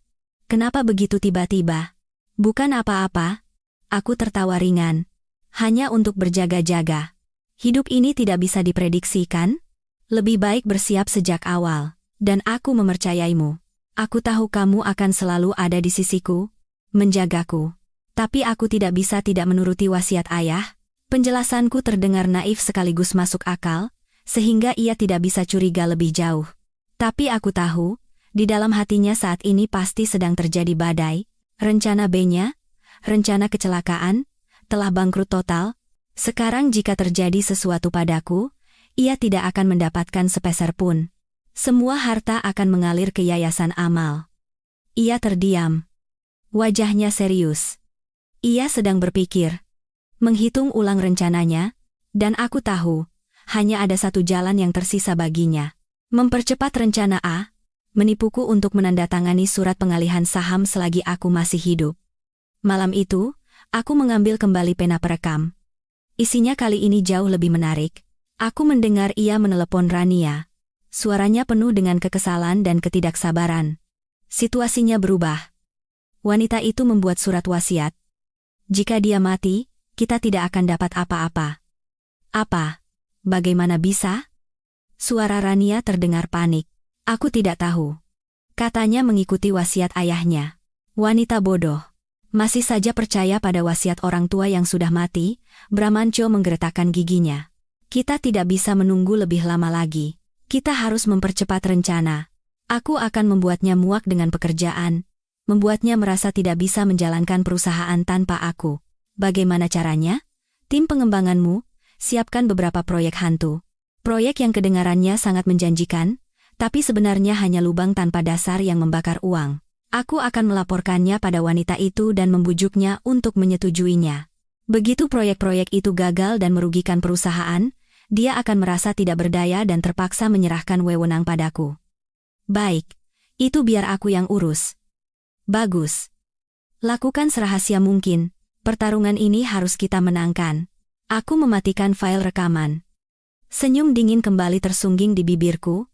Kenapa begitu tiba-tiba? Bukan apa-apa. Aku tertawa ringan. Hanya untuk berjaga-jaga. Hidup ini tidak bisa diprediksikan. Lebih baik bersiap sejak awal. Dan aku mempercayaimu. Aku tahu kamu akan selalu ada di sisiku, menjagaku. Tapi aku tidak bisa tidak menuruti wasiat ayah. Penjelasanku terdengar naif sekaligus masuk akal, sehingga ia tidak bisa curiga lebih jauh. Tapi aku tahu, di dalam hatinya saat ini pasti sedang terjadi badai. Rencana B-nya, rencana kecelakaan, telah bangkrut total. Sekarang jika terjadi sesuatu padaku, ia tidak akan mendapatkan sepeser pun. Semua harta akan mengalir ke Yayasan Amal. Ia terdiam. Wajahnya serius. Ia sedang berpikir, menghitung ulang rencananya, dan aku tahu, hanya ada satu jalan yang tersisa baginya. Mempercepat rencana A, menipuku untuk menandatangani surat pengalihan saham selagi aku masih hidup. Malam itu, aku mengambil kembali pena perekam. Isinya kali ini jauh lebih menarik. Aku mendengar ia menelepon Rania. Suaranya penuh dengan kekesalan dan ketidaksabaran. Situasinya berubah. Wanita itu membuat surat wasiat. Jika dia mati, kita tidak akan dapat apa-apa. Apa? Bagaimana bisa? Suara Rania terdengar panik. Aku tidak tahu. Katanya mengikuti wasiat ayahnya. Wanita bodoh. Masih saja percaya pada wasiat orang tua yang sudah mati. Bramantyo menggeretakkan giginya. Kita tidak bisa menunggu lebih lama lagi. Kita harus mempercepat rencana. Aku akan membuatnya muak dengan pekerjaan. Membuatnya merasa tidak bisa menjalankan perusahaan tanpa aku. Bagaimana caranya? Tim pengembanganmu, siapkan beberapa proyek hantu. Proyek yang kedengarannya sangat menjanjikan, tapi sebenarnya hanya lubang tanpa dasar yang membakar uang. Aku akan melaporkannya pada wanita itu dan membujuknya untuk menyetujuinya. Begitu proyek-proyek itu gagal dan merugikan perusahaan, dia akan merasa tidak berdaya dan terpaksa menyerahkan wewenang padaku. Baik, itu biar aku yang urus. Bagus. Lakukan serahasia mungkin, pertarungan ini harus kita menangkan. Aku mematikan file rekaman. Senyum dingin kembali tersungging di bibirku.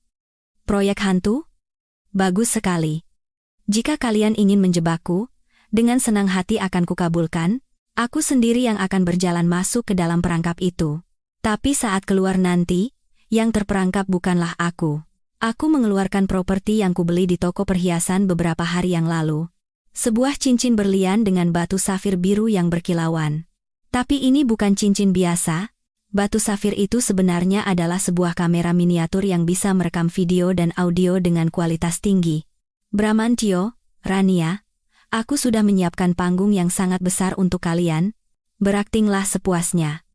Proyek hantu? Bagus sekali. Jika kalian ingin menjebakku, dengan senang hati akan kukabulkan, aku sendiri yang akan berjalan masuk ke dalam perangkap itu. Tapi saat keluar nanti, yang terperangkap bukanlah aku. Aku mengeluarkan properti yang kubeli di toko perhiasan beberapa hari yang lalu. Sebuah cincin berlian dengan batu safir biru yang berkilauan. Tapi ini bukan cincin biasa. Batu safir itu sebenarnya adalah sebuah kamera miniatur yang bisa merekam video dan audio dengan kualitas tinggi. Bramantyo, Rania, aku sudah menyiapkan panggung yang sangat besar untuk kalian. Beraktinglah sepuasnya.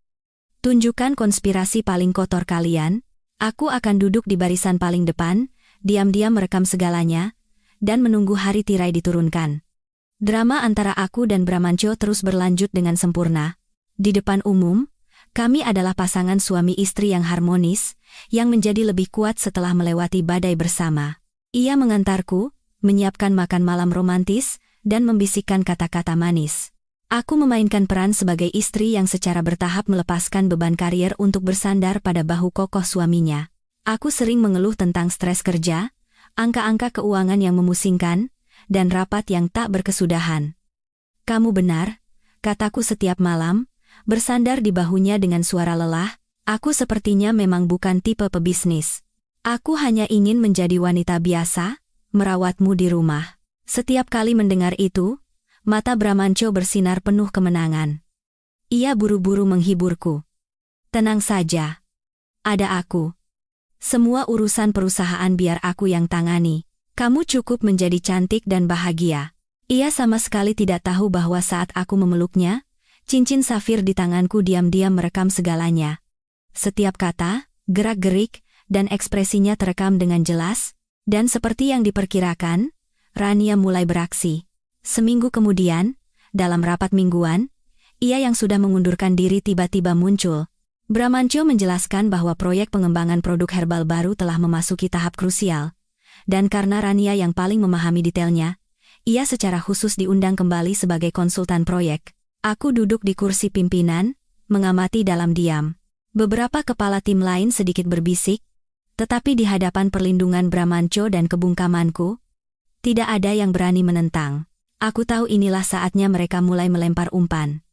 Tunjukkan konspirasi paling kotor kalian. Aku akan duduk di barisan paling depan, diam-diam merekam segalanya, dan menunggu hari tirai diturunkan. Drama antara aku dan Bramantyo terus berlanjut dengan sempurna. Di depan umum, kami adalah pasangan suami istri yang harmonis, yang menjadi lebih kuat setelah melewati badai bersama. Ia mengantarku, menyiapkan makan malam romantis, dan membisikkan kata-kata manis. Aku memainkan peran sebagai istri yang secara bertahap melepaskan beban karier untuk bersandar pada bahu kokoh suaminya. Aku sering mengeluh tentang stres kerja, angka-angka keuangan yang memusingkan, dan rapat yang tak berkesudahan. Kamu benar, kataku setiap malam, bersandar di bahunya dengan suara lelah, aku sepertinya memang bukan tipe pebisnis. Aku hanya ingin menjadi wanita biasa, merawatmu di rumah. Setiap kali mendengar itu, mata Bramantyo bersinar penuh kemenangan. Ia buru-buru menghiburku. Tenang saja. Ada aku. Semua urusan perusahaan biar aku yang tangani. Kamu cukup menjadi cantik dan bahagia. Ia sama sekali tidak tahu bahwa saat aku memeluknya, cincin safir di tanganku diam-diam merekam segalanya. Setiap kata, gerak-gerik, dan ekspresinya terekam dengan jelas, dan seperti yang diperkirakan, Rania mulai beraksi. Seminggu kemudian, dalam rapat mingguan, ia yang sudah mengundurkan diri tiba-tiba muncul. Bramantyo menjelaskan bahwa proyek pengembangan produk herbal baru telah memasuki tahap krusial, dan karena Rania yang paling memahami detailnya, ia secara khusus diundang kembali sebagai konsultan proyek. Aku duduk di kursi pimpinan, mengamati dalam diam. Beberapa kepala tim lain sedikit berbisik, tetapi di hadapan perlindungan Bramantyo dan kebungkamanku, tidak ada yang berani menentang. Aku tahu inilah saatnya mereka mulai melempar umpan.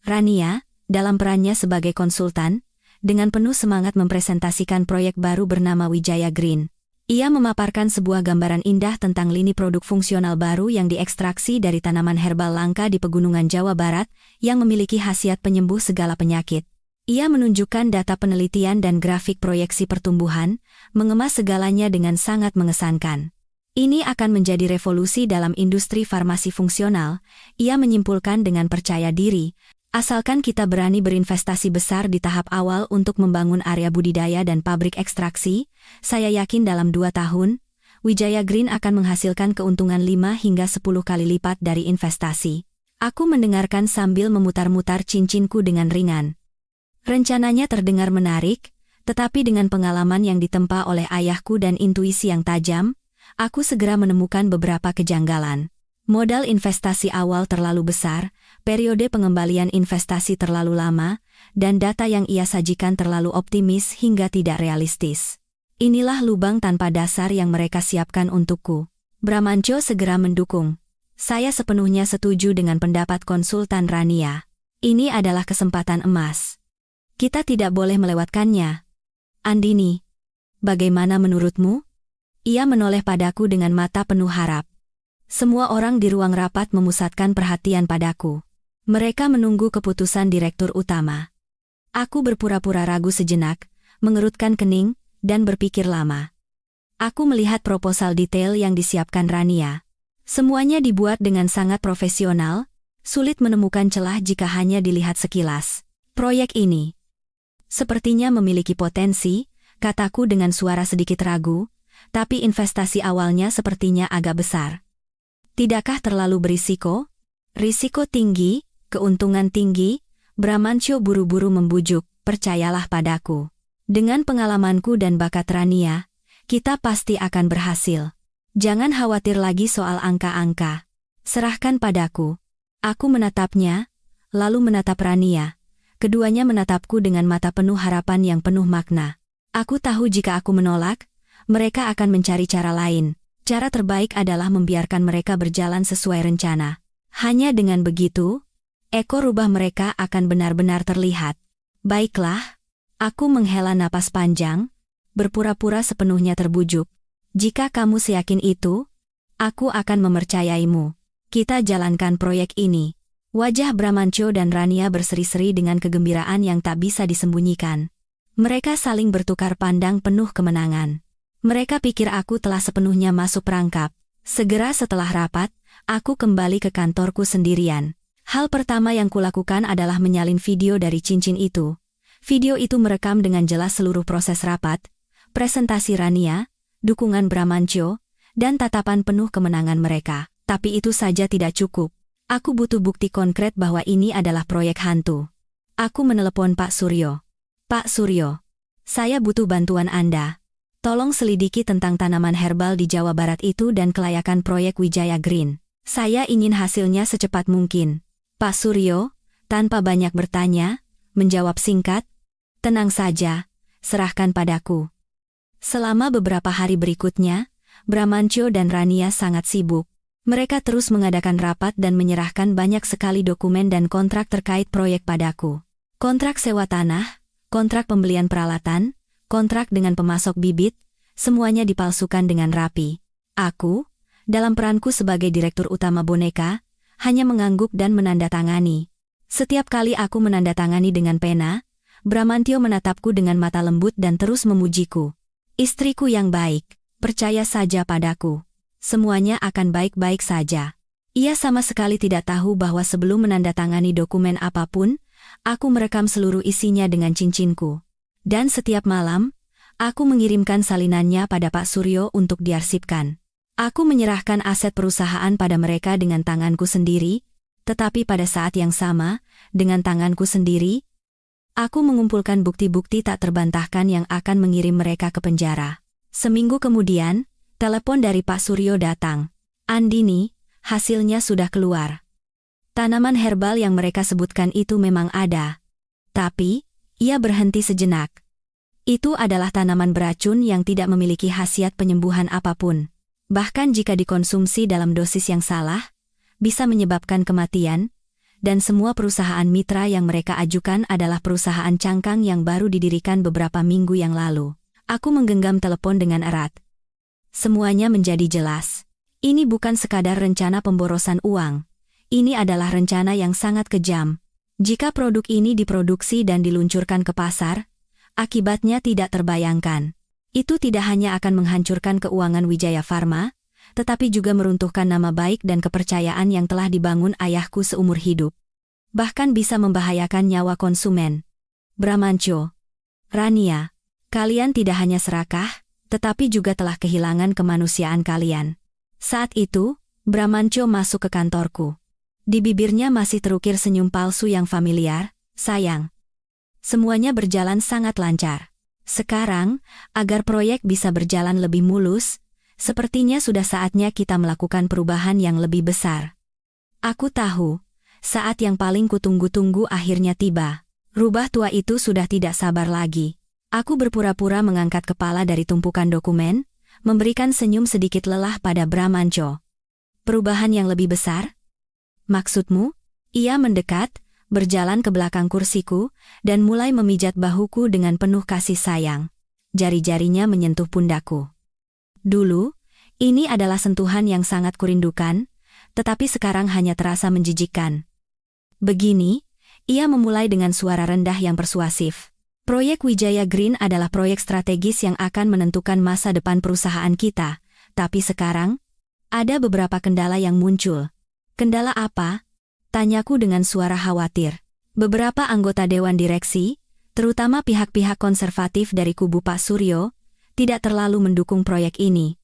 Rania, dalam perannya sebagai konsultan, dengan penuh semangat mempresentasikan proyek baru bernama Wijaya Green. Ia memaparkan sebuah gambaran indah tentang lini produk fungsional baru yang diekstraksi dari tanaman herbal langka di pegunungan Jawa Barat yang memiliki khasiat penyembuh segala penyakit. Ia menunjukkan data penelitian dan grafik proyeksi pertumbuhan, mengemas segalanya dengan sangat mengesankan. Ini akan menjadi revolusi dalam industri farmasi fungsional, ia menyimpulkan dengan percaya diri, asalkan kita berani berinvestasi besar di tahap awal untuk membangun area budidaya dan pabrik ekstraksi, saya yakin dalam 2 tahun, Wijaya Green akan menghasilkan keuntungan 5 hingga 10 kali lipat dari investasi. Aku mendengarkan sambil memutar-mutar cincinku dengan ringan. Rencananya terdengar menarik, tetapi dengan pengalaman yang ditempa oleh ayahku dan intuisi yang tajam, aku segera menemukan beberapa kejanggalan. Modal investasi awal terlalu besar, periode pengembalian investasi terlalu lama, dan data yang ia sajikan terlalu optimis hingga tidak realistis. Inilah lubang tanpa dasar yang mereka siapkan untukku. Bramantyo segera mendukung. Saya sepenuhnya setuju dengan pendapat konsultan Rania. Ini adalah kesempatan emas. Kita tidak boleh melewatkannya. Andini, bagaimana menurutmu? Ia menoleh padaku dengan mata penuh harap. Semua orang di ruang rapat memusatkan perhatian padaku. Mereka menunggu keputusan direktur utama. Aku berpura-pura ragu sejenak, mengerutkan kening, dan berpikir lama. Aku melihat proposal detail yang disiapkan Rania. Semuanya dibuat dengan sangat profesional, sulit menemukan celah jika hanya dilihat sekilas. Proyek ini Sepertinya memiliki potensi, kataku dengan suara sedikit ragu, tapi investasi awalnya sepertinya agak besar. Tidakkah terlalu berisiko? Risiko tinggi, keuntungan tinggi, Bramantyo buru-buru membujuk, percayalah padaku. Dengan pengalamanku dan bakat Rania, kita pasti akan berhasil. Jangan khawatir lagi soal angka-angka. Serahkan padaku. Aku menatapnya, lalu menatap Rania. Keduanya menatapku dengan mata penuh harapan yang penuh makna. Aku tahu jika aku menolak, mereka akan mencari cara lain. Cara terbaik adalah membiarkan mereka berjalan sesuai rencana. Hanya dengan begitu, ekor rubah mereka akan benar-benar terlihat. Baiklah, aku menghela napas panjang, berpura-pura sepenuhnya terbujuk. Jika kamu seyakin itu, aku akan mempercayaimu. Kita jalankan proyek ini. Wajah Bramantyo dan Rania berseri-seri dengan kegembiraan yang tak bisa disembunyikan. Mereka saling bertukar pandang penuh kemenangan. Mereka pikir aku telah sepenuhnya masuk perangkap. Segera setelah rapat, aku kembali ke kantorku sendirian. Hal pertama yang kulakukan adalah menyalin video dari cincin itu. Video itu merekam dengan jelas seluruh proses rapat, presentasi Rania, dukungan Bramantyo, dan tatapan penuh kemenangan mereka. Tapi itu saja tidak cukup. Aku butuh bukti konkret bahwa ini adalah proyek hantu. Aku menelepon Pak Suryo. Pak Suryo, saya butuh bantuan Anda. Tolong selidiki tentang tanaman herbal di Jawa Barat itu dan kelayakan proyek Wijaya Green. Saya ingin hasilnya secepat mungkin. Pak Suryo, tanpa banyak bertanya, menjawab singkat, tenang saja, serahkan padaku. Selama beberapa hari berikutnya, Bramantyo dan Rania sangat sibuk. Mereka terus mengadakan rapat dan menyerahkan banyak sekali dokumen dan kontrak terkait proyek padaku. Kontrak sewa tanah, kontrak pembelian peralatan, kontrak dengan pemasok bibit, semuanya dipalsukan dengan rapi. Aku, dalam peranku sebagai direktur utama boneka, hanya mengangguk dan menandatangani. Setiap kali aku menandatangani dengan pena, Bramantyo menatapku dengan mata lembut dan terus memujiku. Istriku yang baik, percaya saja padaku. Semuanya akan baik-baik saja. Ia sama sekali tidak tahu bahwa sebelum menandatangani dokumen apapun, aku merekam seluruh isinya dengan cincinku. Dan setiap malam, aku mengirimkan salinannya pada Pak Suryo untuk diarsipkan. Aku menyerahkan aset perusahaan pada mereka dengan tanganku sendiri, tetapi pada saat yang sama, dengan tanganku sendiri, aku mengumpulkan bukti-bukti tak terbantahkan yang akan mengirim mereka ke penjara. Seminggu kemudian, telepon dari Pak Suryo datang. Andini, hasilnya sudah keluar. Tanaman herbal yang mereka sebutkan itu memang ada. Tapi, ia berhenti sejenak. Itu adalah tanaman beracun yang tidak memiliki khasiat penyembuhan apapun. Bahkan jika dikonsumsi dalam dosis yang salah, bisa menyebabkan kematian, dan semua perusahaan mitra yang mereka ajukan adalah perusahaan cangkang yang baru didirikan beberapa minggu yang lalu. Aku menggenggam telepon dengan erat. Semuanya menjadi jelas. Ini bukan sekadar rencana pemborosan uang. Ini adalah rencana yang sangat kejam. Jika produk ini diproduksi dan diluncurkan ke pasar, akibatnya tidak terbayangkan. Itu tidak hanya akan menghancurkan keuangan Wijaya Pharma, tetapi juga meruntuhkan nama baik dan kepercayaan yang telah dibangun ayahku seumur hidup. Bahkan bisa membahayakan nyawa konsumen. Bramantyo, Rania, kalian tidak hanya serakah, tetapi juga telah kehilangan kemanusiaan kalian. Saat itu, Bramantyo masuk ke kantorku. Di bibirnya masih terukir senyum palsu yang familiar, sayang. Semuanya berjalan sangat lancar. Sekarang, agar proyek bisa berjalan lebih mulus, sepertinya sudah saatnya kita melakukan perubahan yang lebih besar. Aku tahu, saat yang paling kutunggu-tunggu akhirnya tiba. Rubah tua itu sudah tidak sabar lagi. Aku berpura-pura mengangkat kepala dari tumpukan dokumen, memberikan senyum sedikit lelah pada Bramantyo. Perubahan yang lebih besar? Maksudmu? Ia mendekat, berjalan ke belakang kursiku, dan mulai memijat bahuku dengan penuh kasih sayang. Jari-jarinya menyentuh pundakku. Dulu, ini adalah sentuhan yang sangat kurindukan, tetapi sekarang hanya terasa menjijikkan. Begini, ia memulai dengan suara rendah yang persuasif. Proyek Wijaya Green adalah proyek strategis yang akan menentukan masa depan perusahaan kita, tapi sekarang, ada beberapa kendala yang muncul. Kendala apa? Tanyaku dengan suara khawatir. Beberapa anggota dewan direksi, terutama pihak-pihak konservatif dari kubu Pak Suryo, tidak terlalu mendukung proyek ini.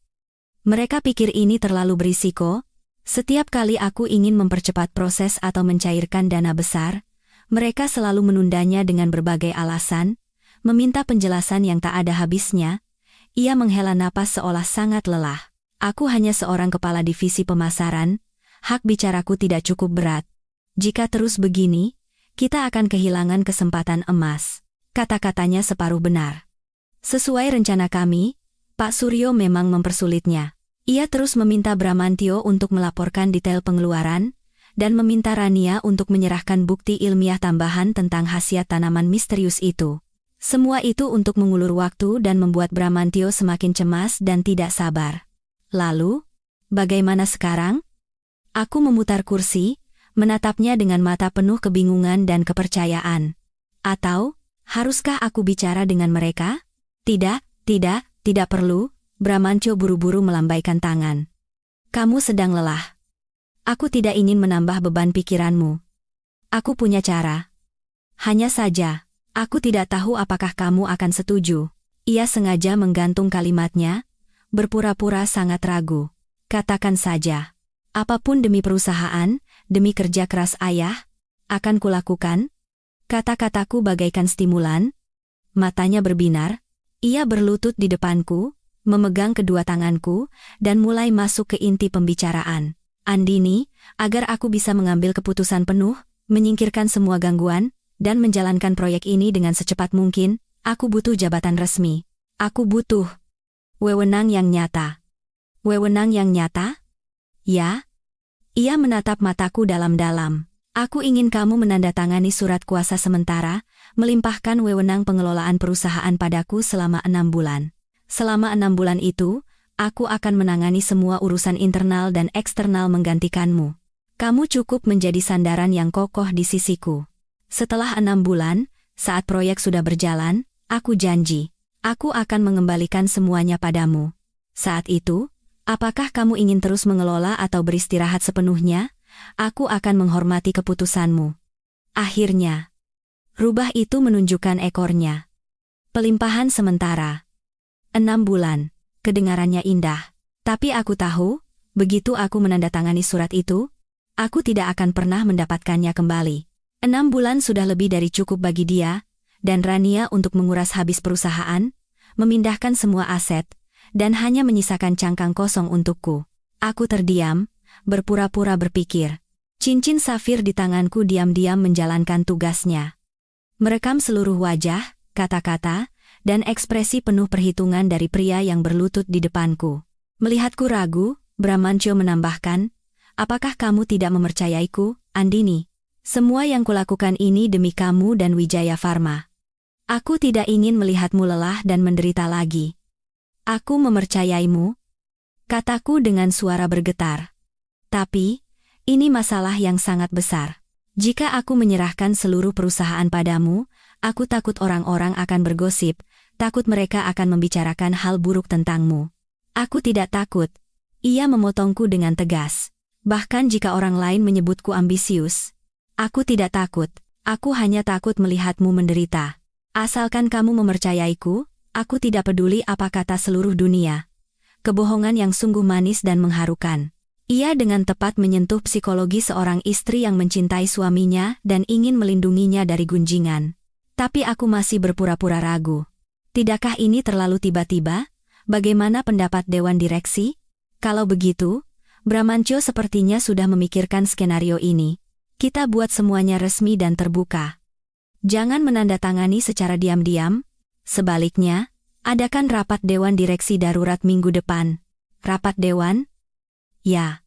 Mereka pikir ini terlalu berisiko. Setiap kali aku ingin mempercepat proses atau mencairkan dana besar, mereka selalu menundanya dengan berbagai alasan, meminta penjelasan yang tak ada habisnya. Ia menghela napas seolah sangat lelah. Aku hanya seorang kepala divisi pemasaran, hak bicaraku tidak cukup berat. Jika terus begini, kita akan kehilangan kesempatan emas. Kata-katanya separuh benar. Sesuai rencana kami, Pak Suryo memang mempersulitnya. Ia terus meminta Bramantyo untuk melaporkan detail pengeluaran, dan meminta Rania untuk menyerahkan bukti ilmiah tambahan tentang khasiat tanaman misterius itu. Semua itu untuk mengulur waktu dan membuat Bramantyo semakin cemas dan tidak sabar. Lalu, bagaimana sekarang? Aku memutar kursi, menatapnya dengan mata penuh kebingungan dan kepercayaan. Atau, haruskah aku bicara dengan mereka? Tidak perlu. Bramantyo buru-buru melambaikan tangan. Kamu sedang lelah. Aku tidak ingin menambah beban pikiranmu. Aku punya cara. Hanya saja, aku tidak tahu apakah kamu akan setuju. Ia sengaja menggantung kalimatnya, berpura-pura sangat ragu. Katakan saja. Apapun demi perusahaan, demi kerja keras ayah, akan kulakukan. Kata-kataku bagaikan stimulan. Matanya berbinar. Ia berlutut di depanku, memegang kedua tanganku, dan mulai masuk ke inti pembicaraan. Andini, agar aku bisa mengambil keputusan penuh, menyingkirkan semua gangguan, dan menjalankan proyek ini dengan secepat mungkin, aku butuh jabatan resmi. Aku butuh wewenang yang nyata. Wewenang yang nyata? Ya? Ia menatap mataku dalam-dalam. Aku ingin kamu menandatangani surat kuasa sementara, melimpahkan wewenang pengelolaan perusahaan padaku selama 6 bulan. Selama 6 bulan itu, aku akan menangani semua urusan internal dan eksternal menggantikanmu. Kamu cukup menjadi sandaran yang kokoh di sisiku. Setelah 6 bulan, saat proyek sudah berjalan, aku janji, aku akan mengembalikan semuanya padamu. Saat itu, apakah kamu ingin terus mengelola atau beristirahat sepenuhnya? Aku akan menghormati keputusanmu. Akhirnya, rubah itu menunjukkan ekornya. Pelimpahan sementara. 6 bulan, kedengarannya indah. Tapi aku tahu, begitu aku menandatangani surat itu, aku tidak akan pernah mendapatkannya kembali. 6 bulan sudah lebih dari cukup bagi dia, dan Rania untuk menguras habis perusahaan, memindahkan semua aset, dan hanya menyisakan cangkang kosong untukku. Aku terdiam, berpura-pura berpikir. Cincin safir di tanganku diam-diam menjalankan tugasnya. Merekam seluruh wajah, kata-kata, dan ekspresi penuh perhitungan dari pria yang berlutut di depanku. Melihatku ragu, Bramantyo menambahkan, apakah kamu tidak mempercayaiku, Andini? Semua yang kulakukan ini demi kamu dan Wijaya Pharma. Aku tidak ingin melihatmu lelah dan menderita lagi. Aku mempercayaimu, kataku dengan suara bergetar. Tapi, ini masalah yang sangat besar. Jika aku menyerahkan seluruh perusahaan padamu, aku takut orang-orang akan bergosip, takut mereka akan membicarakan hal buruk tentangmu. Aku tidak takut. Ia memotongku dengan tegas. Bahkan jika orang lain menyebutku ambisius, aku tidak takut. Aku hanya takut melihatmu menderita. Asalkan kamu mempercayaiku, aku tidak peduli apa kata seluruh dunia. Kebohongan yang sungguh manis dan mengharukan. Ia dengan tepat menyentuh psikologi seorang istri yang mencintai suaminya dan ingin melindunginya dari gunjingan. Tapi aku masih berpura-pura ragu. Tidakkah ini terlalu tiba-tiba? Bagaimana pendapat Dewan Direksi? Kalau begitu, Bramantyo sepertinya sudah memikirkan skenario ini. Kita buat semuanya resmi dan terbuka. Jangan menandatangani secara diam-diam. Sebaliknya, adakan rapat Dewan Direksi darurat minggu depan. Rapat Dewan? Ya.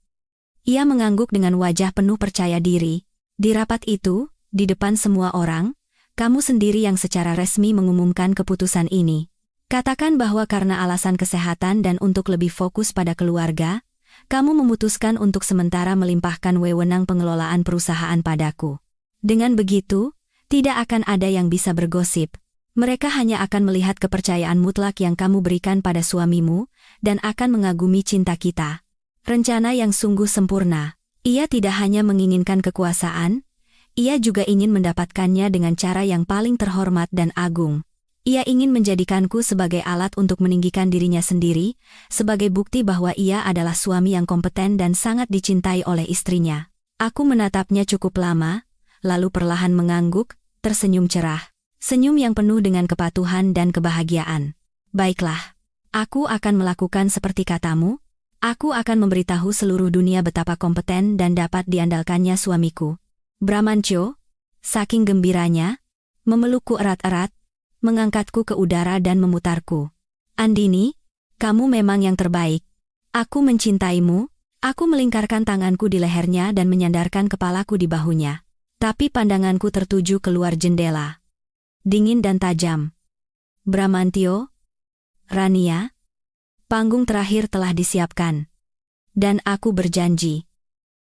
Ia mengangguk dengan wajah penuh percaya diri. Di rapat itu, di depan semua orang, kamu sendiri yang secara resmi mengumumkan keputusan ini. Katakan bahwa karena alasan kesehatan dan untuk lebih fokus pada keluarga, kamu memutuskan untuk sementara melimpahkan wewenang pengelolaan perusahaan padaku. Dengan begitu, tidak akan ada yang bisa bergosip. Mereka hanya akan melihat kepercayaan mutlak yang kamu berikan pada suamimu, dan akan mengagumi cinta kita. Rencana yang sungguh sempurna. Ia tidak hanya menginginkan kekuasaan, Ia juga ingin mendapatkannya dengan cara yang paling terhormat dan agung. Ia ingin menjadikanku sebagai alat untuk meninggikan dirinya sendiri, sebagai bukti bahwa ia adalah suami yang kompeten dan sangat dicintai oleh istrinya. Aku menatapnya cukup lama, lalu perlahan mengangguk, tersenyum cerah. Senyum yang penuh dengan kepatuhan dan kebahagiaan. Baiklah, aku akan melakukan seperti katamu. Aku akan memberitahu seluruh dunia betapa kompeten dan dapat diandalkannya suamiku. Bramantyo, saking gembiranya, memelukku erat-erat, mengangkatku ke udara dan memutarku. Andini, kamu memang yang terbaik. Aku mencintaimu. Aku melingkarkan tanganku di lehernya dan menyandarkan kepalaku di bahunya. Tapi pandanganku tertuju keluar jendela. Dingin dan tajam. Bramantyo, Rania, panggung terakhir telah disiapkan. Dan aku berjanji.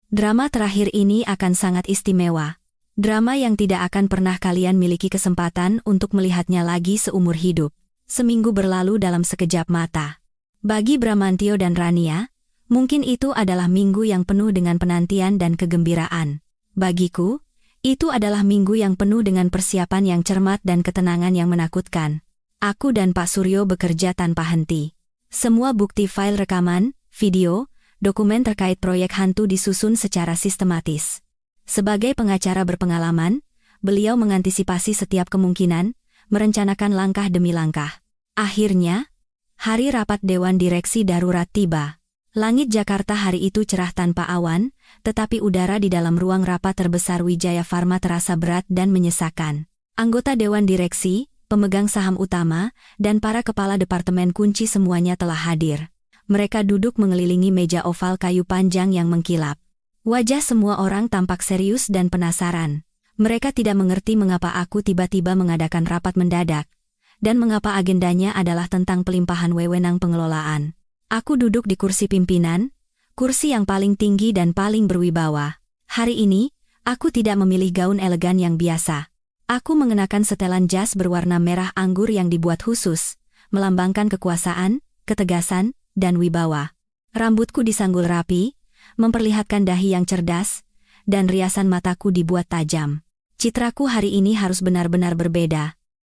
Drama terakhir ini akan sangat istimewa. Drama yang tidak akan pernah kalian miliki kesempatan untuk melihatnya lagi seumur hidup. Seminggu berlalu dalam sekejap mata. Bagi Bramantyo dan Rania, mungkin itu adalah minggu yang penuh dengan penantian dan kegembiraan. Bagiku, itu adalah minggu yang penuh dengan persiapan yang cermat dan ketenangan yang menakutkan. Aku dan Pak Suryo bekerja tanpa henti. Semua bukti file rekaman, video, dokumen terkait proyek hantu disusun secara sistematis. Sebagai pengacara berpengalaman, beliau mengantisipasi setiap kemungkinan, merencanakan langkah demi langkah. Akhirnya, hari rapat Dewan Direksi Darurat tiba. Langit Jakarta hari itu cerah tanpa awan, tetapi udara di dalam ruang rapat terbesar Wijaya Pharma terasa berat dan menyesakan. Anggota Dewan Direksi, pemegang saham utama, dan para kepala departemen kunci semuanya telah hadir. Mereka duduk mengelilingi meja oval kayu panjang yang mengkilap. Wajah semua orang tampak serius dan penasaran. Mereka tidak mengerti mengapa aku tiba-tiba mengadakan rapat mendadak, dan mengapa agendanya adalah tentang pelimpahan wewenang pengelolaan. Aku duduk di kursi pimpinan, kursi yang paling tinggi dan paling berwibawa. Hari ini, aku tidak memilih gaun elegan yang biasa. Aku mengenakan setelan jas berwarna merah anggur yang dibuat khusus, melambangkan kekuasaan, ketegasan, dan wibawa. Rambutku disanggul rapi, memperlihatkan dahi yang cerdas, dan riasan mataku dibuat tajam. Citraku hari ini harus benar-benar berbeda.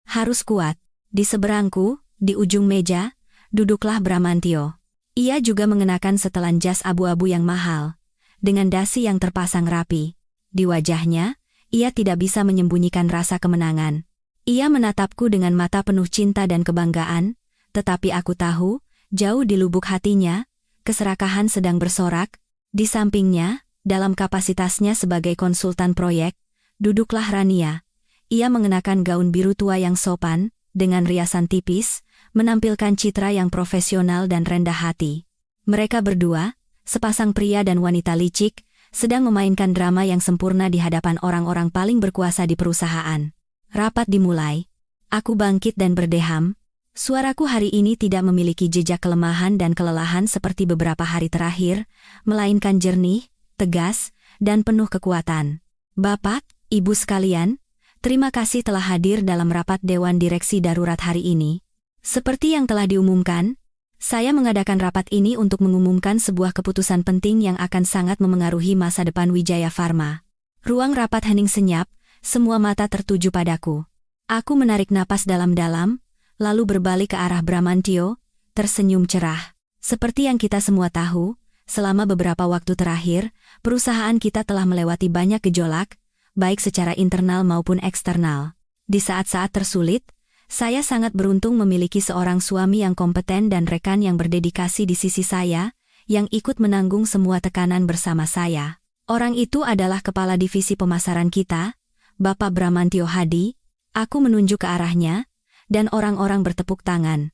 Harus kuat. Di seberangku, di ujung meja, duduklah Bramantyo. Ia juga mengenakan setelan jas abu-abu yang mahal, dengan dasi yang terpasang rapi. Di wajahnya, ia tidak bisa menyembunyikan rasa kemenangan. Ia menatapku dengan mata penuh cinta dan kebanggaan, tetapi aku tahu, jauh di lubuk hatinya, keserakahan sedang bersorak. Di sampingnya, dalam kapasitasnya sebagai konsultan proyek, duduklah Rania. Ia mengenakan gaun biru tua yang sopan, dengan riasan tipis, menampilkan citra yang profesional dan rendah hati. Mereka berdua, sepasang pria dan wanita licik, sedang memainkan drama yang sempurna di hadapan orang-orang paling berkuasa di perusahaan. Rapat dimulai. Aku bangkit dan berdeham. Suaraku hari ini tidak memiliki jejak kelemahan dan kelelahan seperti beberapa hari terakhir, melainkan jernih, tegas, dan penuh kekuatan. Bapak, Ibu sekalian, terima kasih telah hadir dalam rapat Dewan Direksi Darurat hari ini. Seperti yang telah diumumkan, saya mengadakan rapat ini untuk mengumumkan sebuah keputusan penting yang akan sangat memengaruhi masa depan Wijaya Pharma. Ruang rapat hening senyap, semua mata tertuju padaku. Aku menarik napas dalam-dalam, lalu berbalik ke arah Bramantyo, tersenyum cerah. Seperti yang kita semua tahu, selama beberapa waktu terakhir, perusahaan kita telah melewati banyak gejolak, baik secara internal maupun eksternal. Di saat-saat tersulit, saya sangat beruntung memiliki seorang suami yang kompeten dan rekan yang berdedikasi di sisi saya, yang ikut menanggung semua tekanan bersama saya. Orang itu adalah kepala divisi pemasaran kita, Bapak Bramantyo Hadi. Aku menunjuk ke arahnya, dan orang-orang bertepuk tangan.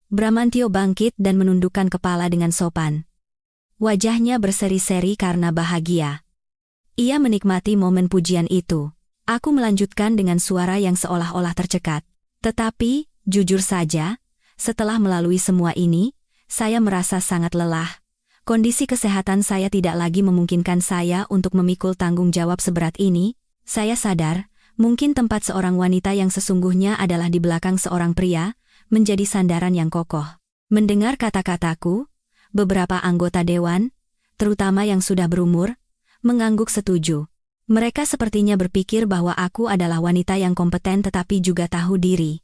Bramantyo bangkit dan menundukkan kepala dengan sopan. Wajahnya berseri-seri karena bahagia. Ia menikmati momen pujian itu. Aku melanjutkan dengan suara yang seolah-olah tercekat. Tetapi, jujur saja, setelah melalui semua ini, saya merasa sangat lelah. Kondisi kesehatan saya tidak lagi memungkinkan saya untuk memikul tanggung jawab seberat ini. Saya sadar, mungkin tempat seorang wanita yang sesungguhnya adalah di belakang seorang pria, menjadi sandaran yang kokoh. Mendengar kata-kataku, beberapa anggota dewan, terutama yang sudah berumur, mengangguk setuju. Mereka sepertinya berpikir bahwa aku adalah wanita yang kompeten tetapi juga tahu diri.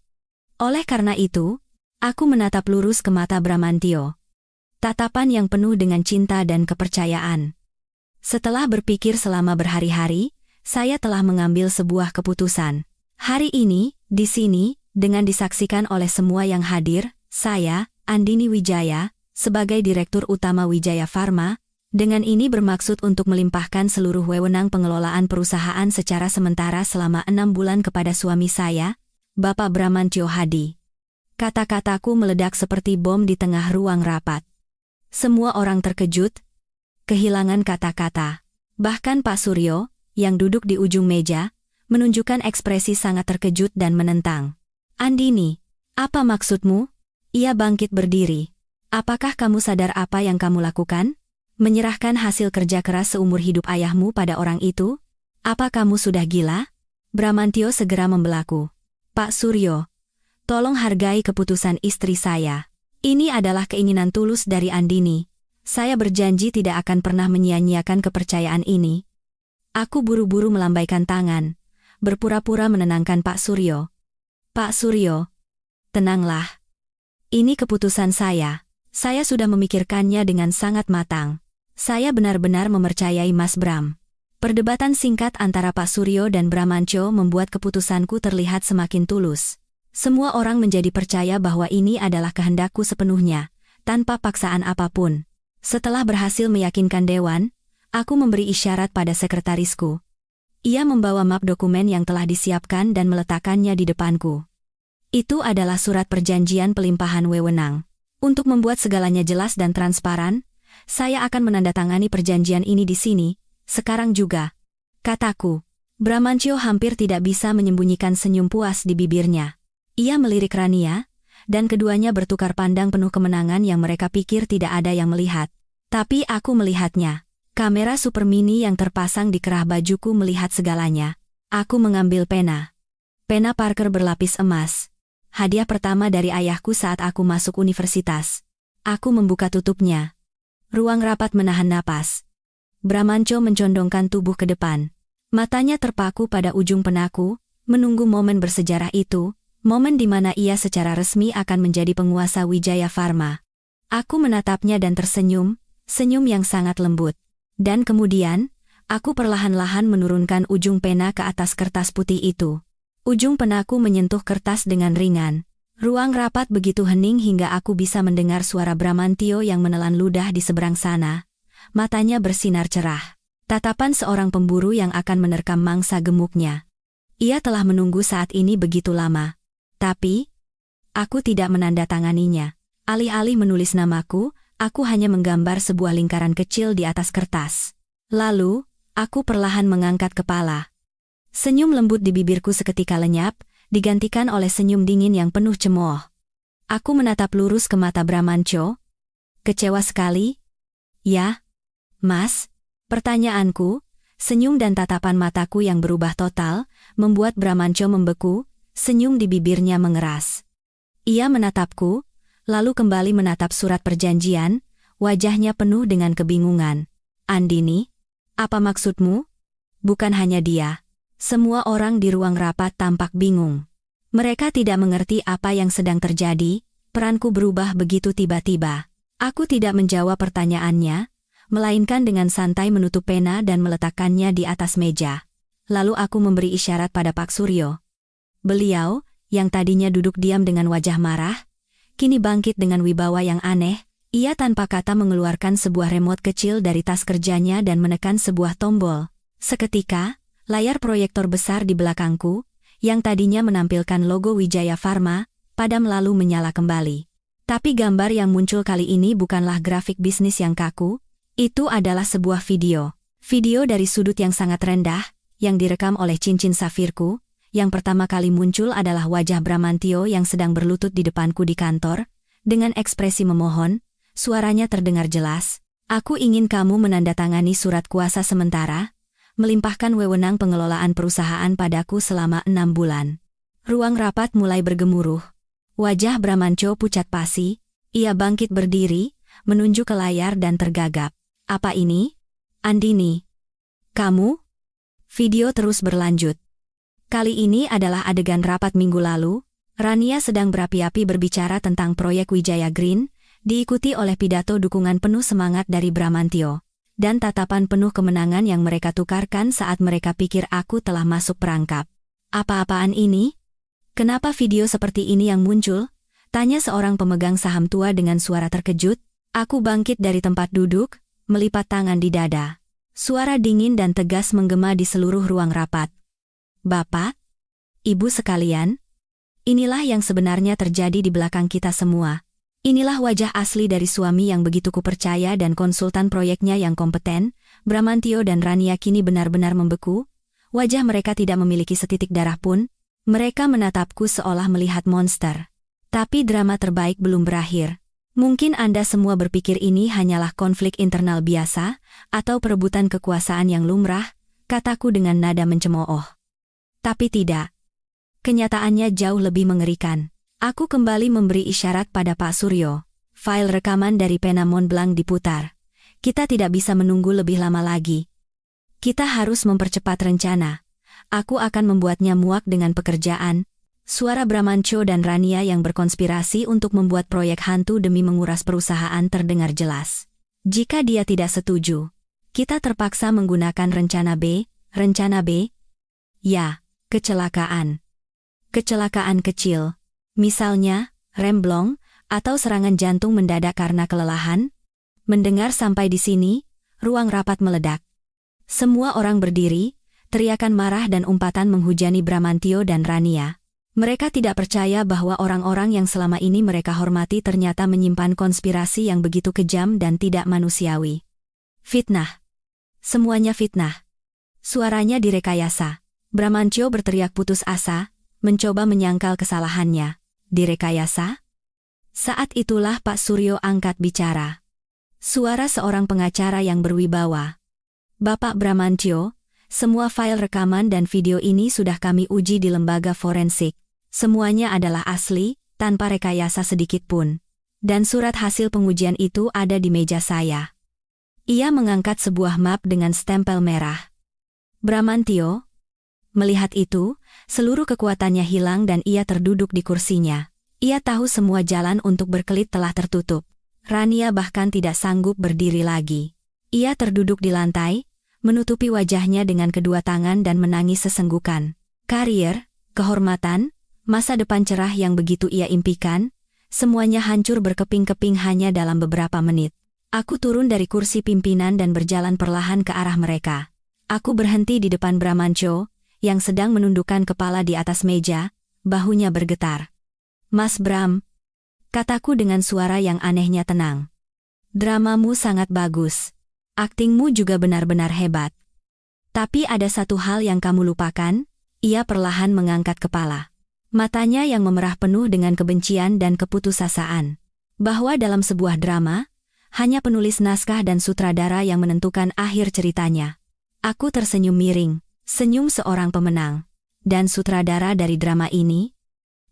Oleh karena itu, aku menatap lurus ke mata Bramantio. Tatapan yang penuh dengan cinta dan kepercayaan. Setelah berpikir selama berhari-hari, saya telah mengambil sebuah keputusan. Hari ini, di sini, dengan disaksikan oleh semua yang hadir, saya, Andini Wijaya, sebagai Direktur Utama Wijaya Pharma, dengan ini bermaksud untuk melimpahkan seluruh wewenang pengelolaan perusahaan secara sementara selama 6 bulan kepada suami saya, Bapak Bramantio Hadi. Kata-kataku meledak seperti bom di tengah ruang rapat. Semua orang terkejut, kehilangan kata-kata. Bahkan Pak Suryo, yang duduk di ujung meja, menunjukkan ekspresi sangat terkejut dan menentang. Andini, apa maksudmu? Ia bangkit berdiri. Apakah kamu sadar apa yang kamu lakukan? Menyerahkan hasil kerja keras seumur hidup ayahmu pada orang itu? Apa kamu sudah gila? Bramantio segera membelaku. Pak Suryo, tolong hargai keputusan istri saya. Ini adalah keinginan tulus dari Andini. Saya berjanji tidak akan pernah menyia-nyiakan kepercayaan ini. Aku buru-buru melambaikan tangan, berpura-pura menenangkan Pak Suryo. Pak Suryo, tenanglah. Ini keputusan saya. Saya sudah memikirkannya dengan sangat matang. Saya benar-benar mempercayai Mas Bram. Perdebatan singkat antara Pak Suryo dan Bramantio membuat keputusanku terlihat semakin tulus. Semua orang menjadi percaya bahwa ini adalah kehendakku sepenuhnya, tanpa paksaan apapun. Setelah berhasil meyakinkan Dewan, aku memberi isyarat pada sekretarisku. Ia membawa map dokumen yang telah disiapkan dan meletakkannya di depanku. Itu adalah surat perjanjian pelimpahan wewenang. Untuk membuat segalanya jelas dan transparan, saya akan menandatangani perjanjian ini di sini, sekarang juga. Kataku. Bramantio hampir tidak bisa menyembunyikan senyum puas di bibirnya. Ia melirik Rania, dan keduanya bertukar pandang penuh kemenangan yang mereka pikir tidak ada yang melihat. Tapi aku melihatnya. Kamera super mini yang terpasang di kerah bajuku melihat segalanya. Aku mengambil pena. Pena Parker berlapis emas. Hadiah pertama dari ayahku saat aku masuk universitas. Aku membuka tutupnya. Ruang rapat menahan napas. Bramantio mencondongkan tubuh ke depan. Matanya terpaku pada ujung penaku, menunggu momen bersejarah itu. Momen di mana ia secara resmi akan menjadi penguasa Wijaya Pharma. Aku menatapnya dan tersenyum, senyum yang sangat lembut. Dan kemudian, aku perlahan-lahan menurunkan ujung pena ke atas kertas putih itu. Ujung penaku menyentuh kertas dengan ringan. Ruang rapat begitu hening hingga aku bisa mendengar suara Bramantio yang menelan ludah di seberang sana. Matanya bersinar cerah. Tatapan seorang pemburu yang akan menerkam mangsa gemuknya. Ia telah menunggu saat ini begitu lama. Tapi, aku tidak menandatanganinya. Alih-alih menulis namaku, aku hanya menggambar sebuah lingkaran kecil di atas kertas. Lalu, aku perlahan mengangkat kepala. Senyum lembut di bibirku seketika lenyap, digantikan oleh senyum dingin yang penuh cemooh. Aku menatap lurus ke mata Bramantio. Kecewa sekali? Ya, Mas? Pertanyaanku, senyum dan tatapan mataku yang berubah total, membuat Bramantio membeku. Senyum di bibirnya mengeras. Ia menatapku, lalu kembali menatap surat perjanjian, wajahnya penuh dengan kebingungan. Andini, apa maksudmu? Bukan hanya dia. Semua orang di ruang rapat tampak bingung. Mereka tidak mengerti apa yang sedang terjadi, peranku berubah begitu tiba-tiba. Aku tidak menjawab pertanyaannya, melainkan dengan santai menutup pena dan meletakkannya di atas meja. Lalu aku memberi isyarat pada Pak Suryo. Beliau, yang tadinya duduk diam dengan wajah marah, kini bangkit dengan wibawa yang aneh. Ia tanpa kata mengeluarkan sebuah remote kecil dari tas kerjanya dan menekan sebuah tombol. Seketika, layar proyektor besar di belakangku, yang tadinya menampilkan logo Wijaya Pharma, padam lalu menyala kembali. Tapi gambar yang muncul kali ini bukanlah grafik bisnis yang kaku, itu adalah sebuah video. Video dari sudut yang sangat rendah, yang direkam oleh cincin safirku. Yang pertama kali muncul adalah wajah Bramantio yang sedang berlutut di depanku di kantor, dengan ekspresi memohon, suaranya terdengar jelas. Aku ingin kamu menandatangani surat kuasa sementara, melimpahkan wewenang pengelolaan perusahaan padaku selama 6 bulan. Ruang rapat mulai bergemuruh. Wajah Bramantio pucat pasi, ia bangkit berdiri, menunjuk ke layar dan tergagap. Apa ini? Andini. Kamu? Video terus berlanjut. Kali ini adalah adegan rapat minggu lalu. Rania sedang berapi-api berbicara tentang proyek Wijaya Green, diikuti oleh pidato dukungan penuh semangat dari Bramantio, dan tatapan penuh kemenangan yang mereka tukarkan saat mereka pikir aku telah masuk perangkap. Apa-apaan ini? Kenapa video seperti ini yang muncul? Tanya seorang pemegang saham tua dengan suara terkejut. Aku bangkit dari tempat duduk, melipat tangan di dada. Suara dingin dan tegas menggema di seluruh ruang rapat. Bapak, Ibu sekalian, inilah yang sebenarnya terjadi di belakang kita semua. Inilah wajah asli dari suami yang begitu kupercaya dan konsultan proyeknya yang kompeten. Bramantio dan Rania kini benar-benar membeku. Wajah mereka tidak memiliki setitik darah pun. Mereka menatapku seolah melihat monster. Tapi drama terbaik belum berakhir. Mungkin Anda semua berpikir ini hanyalah konflik internal biasa, atau perebutan kekuasaan yang lumrah, kataku dengan nada mencemooh. Tapi tidak. Kenyataannya jauh lebih mengerikan. Aku kembali memberi isyarat pada Pak Suryo. File rekaman dari pena Montblanc diputar. Kita tidak bisa menunggu lebih lama lagi. Kita harus mempercepat rencana. Aku akan membuatnya muak dengan pekerjaan. Suara Bramantio dan Rania yang berkonspirasi untuk membuat proyek hantu demi menguras perusahaan terdengar jelas. Jika dia tidak setuju, kita terpaksa menggunakan rencana B. Rencana B? Ya, kecelakaan. Kecelakaan kecil. Misalnya, remblong, atau serangan jantung mendadak karena kelelahan. Mendengar sampai di sini, ruang rapat meledak. Semua orang berdiri, teriakan marah dan umpatan menghujani Bramantio dan Rania. Mereka tidak percaya bahwa orang-orang yang selama ini mereka hormati ternyata menyimpan konspirasi yang begitu kejam dan tidak manusiawi. Fitnah. Semuanya fitnah. Suaranya direkayasa. Bramantio berteriak putus asa, mencoba menyangkal kesalahannya. Direkayasa? Saat itulah Pak Suryo angkat bicara. Suara seorang pengacara yang berwibawa. Bapak Bramantio, semua file rekaman dan video ini sudah kami uji di lembaga forensik. Semuanya adalah asli, tanpa rekayasa sedikit pun. Dan surat hasil pengujian itu ada di meja saya. Ia mengangkat sebuah map dengan stempel merah. Bramantio. Melihat itu, seluruh kekuatannya hilang dan ia terduduk di kursinya. Ia tahu semua jalan untuk berkelit telah tertutup. Rania bahkan tidak sanggup berdiri lagi. Ia terduduk di lantai, menutupi wajahnya dengan kedua tangan dan menangis sesenggukan. Karier, kehormatan, masa depan cerah yang begitu ia impikan, semuanya hancur berkeping-keping hanya dalam beberapa menit. Aku turun dari kursi pimpinan dan berjalan perlahan ke arah mereka. Aku berhenti di depan Bramantio, yang sedang menundukkan kepala di atas meja, bahunya bergetar. Mas Bram, kataku dengan suara yang anehnya tenang. Dramamu sangat bagus. Aktingmu juga benar-benar hebat. Tapi ada satu hal yang kamu lupakan, ia perlahan mengangkat kepala. Matanya yang memerah penuh dengan kebencian dan keputusasaan. Bahwa dalam sebuah drama, hanya penulis naskah dan sutradara yang menentukan akhir ceritanya. Aku tersenyum miring, senyum seorang pemenang. Dan sutradara dari drama ini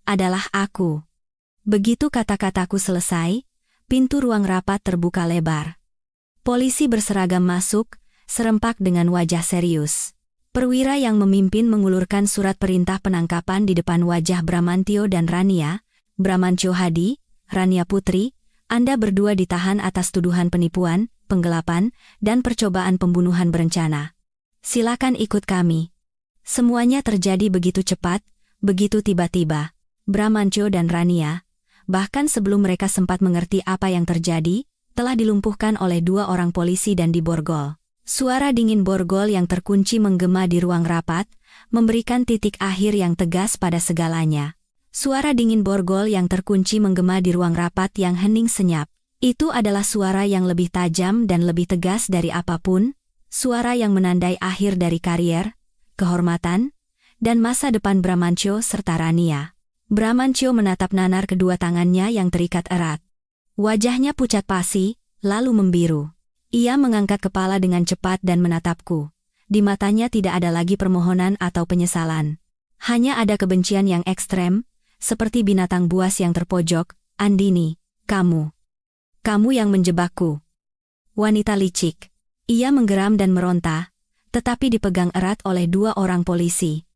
adalah aku. Begitu kata-kataku selesai, pintu ruang rapat terbuka lebar. Polisi berseragam masuk, serempak dengan wajah serius. Perwira yang memimpin mengulurkan surat perintah penangkapan di depan wajah Bramantio dan Rania. Bramantio Hadi, Rania Putri, Anda berdua ditahan atas tuduhan penipuan, penggelapan, dan percobaan pembunuhan berencana. Silakan ikut kami. Semuanya terjadi begitu cepat, begitu tiba-tiba. Bramantio dan Rania, bahkan sebelum mereka sempat mengerti apa yang terjadi, telah dilumpuhkan oleh dua orang polisi dan diborgol. Suara dingin borgol yang terkunci menggema di ruang rapat, memberikan titik akhir yang tegas pada segalanya. Suara dingin borgol yang terkunci menggema di ruang rapat yang hening senyap. Itu adalah suara yang lebih tajam dan lebih tegas dari apapun, suara yang menandai akhir dari karier, kehormatan, dan masa depan Bramantio serta Rania. Bramantio menatap nanar kedua tangannya yang terikat erat. Wajahnya pucat pasi, lalu membiru. Ia mengangkat kepala dengan cepat dan menatapku. Di matanya tidak ada lagi permohonan atau penyesalan. Hanya ada kebencian yang ekstrem, seperti binatang buas yang terpojok. Andini, kamu. Kamu yang menjebakku. Wanita licik. Ia menggeram dan meronta, tetapi dipegang erat oleh 2 orang polisi.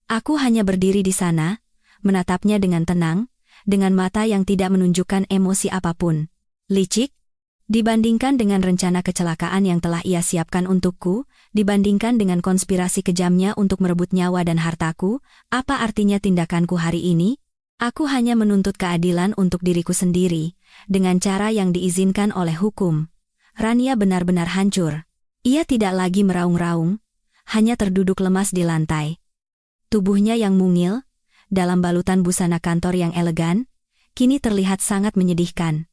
Aku hanya berdiri di sana, menatapnya dengan tenang, dengan mata yang tidak menunjukkan emosi apapun. Licik? Dibandingkan dengan rencana kecelakaan yang telah ia siapkan untukku, dibandingkan dengan konspirasi kejamnya untuk merebut nyawa dan hartaku, apa artinya tindakanku hari ini? Aku hanya menuntut keadilan untuk diriku sendiri, dengan cara yang diizinkan oleh hukum. Rania benar-benar hancur. Ia tidak lagi meraung-raung, hanya terduduk lemas di lantai. Tubuhnya yang mungil, dalam balutan busana kantor yang elegan, kini terlihat sangat menyedihkan.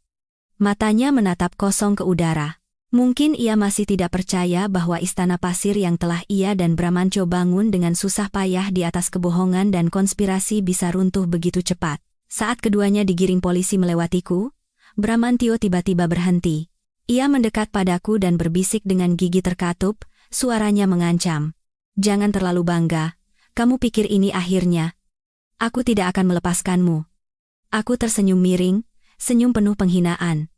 Matanya menatap kosong ke udara. Mungkin ia masih tidak percaya bahwa istana pasir yang telah ia dan Bramantyo bangun dengan susah payah di atas kebohongan dan konspirasi bisa runtuh begitu cepat. Saat keduanya digiring polisi melewatiku, Bramantyo tiba-tiba berhenti. Ia mendekat padaku dan berbisik dengan gigi terkatup, suaranya mengancam. "Jangan terlalu bangga. Kamu pikir ini akhirnya? Aku tidak akan melepaskanmu." Aku tersenyum miring, senyum penuh penghinaan.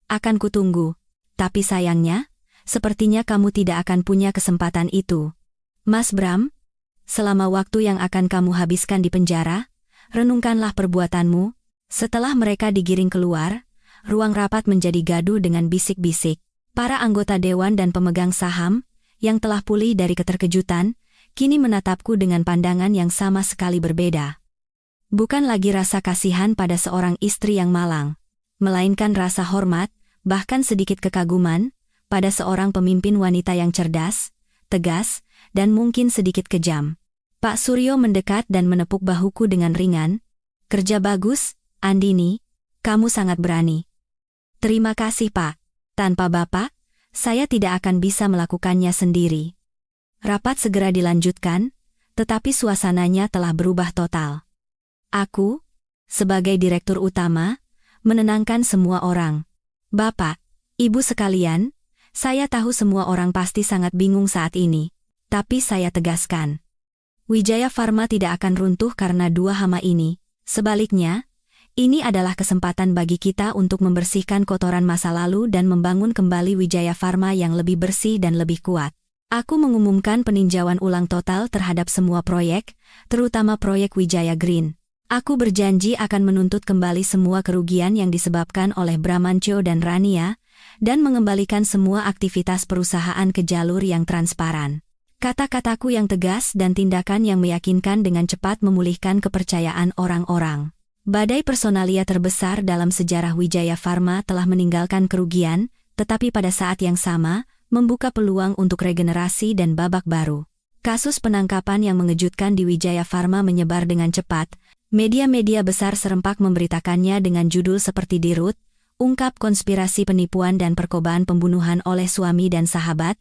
"Akan kutunggu. Tapi sayangnya, sepertinya kamu tidak akan punya kesempatan itu. Mas Bram, selama waktu yang akan kamu habiskan di penjara, renungkanlah perbuatanmu." Setelah mereka digiring keluar, ruang rapat menjadi gaduh dengan bisik-bisik. Para anggota dewan dan pemegang saham, yang telah pulih dari keterkejutan, kini menatapku dengan pandangan yang sama sekali berbeda. Bukan lagi rasa kasihan pada seorang istri yang malang, melainkan rasa hormat, bahkan sedikit kekaguman, pada seorang pemimpin wanita yang cerdas, tegas, dan mungkin sedikit kejam. Pak Suryo mendekat dan menepuk bahuku dengan ringan. "Kerja bagus, Andini. Kamu sangat berani." "Terima kasih, Pak. Tanpa Bapak, saya tidak akan bisa melakukannya sendiri." Rapat segera dilanjutkan, tetapi suasananya telah berubah total. Aku, sebagai direktur utama, menenangkan semua orang. "Bapak, Ibu sekalian, saya tahu semua orang pasti sangat bingung saat ini. Tapi saya tegaskan, Wijaya Pharma tidak akan runtuh karena 2 hama ini. Sebaliknya, ini adalah kesempatan bagi kita untuk membersihkan kotoran masa lalu dan membangun kembali Wijaya Pharma yang lebih bersih dan lebih kuat. Aku mengumumkan peninjauan ulang total terhadap semua proyek, terutama proyek Wijaya Green. Aku berjanji akan menuntut kembali semua kerugian yang disebabkan oleh Bramantyo dan Rania, dan mengembalikan semua aktivitas perusahaan ke jalur yang transparan." Kata-kataku yang tegas dan tindakan yang meyakinkan dengan cepat memulihkan kepercayaan orang-orang. Badai personalia terbesar dalam sejarah Wijaya Pharma telah meninggalkan kerugian, tetapi pada saat yang sama, membuka peluang untuk regenerasi dan babak baru. Kasus penangkapan yang mengejutkan di Wijaya Pharma menyebar dengan cepat. Media-media besar serempak memberitakannya dengan judul seperti di Rut, ungkap konspirasi penipuan dan percobaan pembunuhan oleh suami dan sahabat,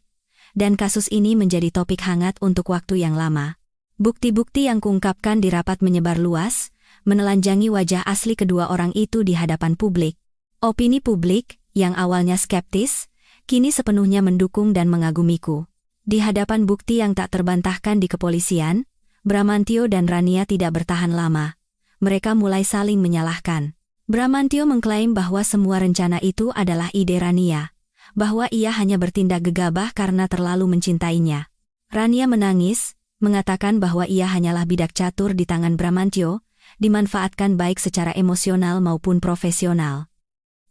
dan kasus ini menjadi topik hangat untuk waktu yang lama. Bukti-bukti yang kuungkapkan di rapat menyebar luas, menelanjangi wajah asli kedua orang itu di hadapan publik. Opini publik, yang awalnya skeptis, kini sepenuhnya mendukung dan mengagumiku. Di hadapan bukti yang tak terbantahkan di kepolisian, Bramantyo dan Rania tidak bertahan lama. Mereka mulai saling menyalahkan. Bramantyo mengklaim bahwa semua rencana itu adalah ide Rania, bahwa ia hanya bertindak gegabah karena terlalu mencintainya. Rania menangis, mengatakan bahwa ia hanyalah bidak catur di tangan Bramantyo, dimanfaatkan baik secara emosional maupun profesional.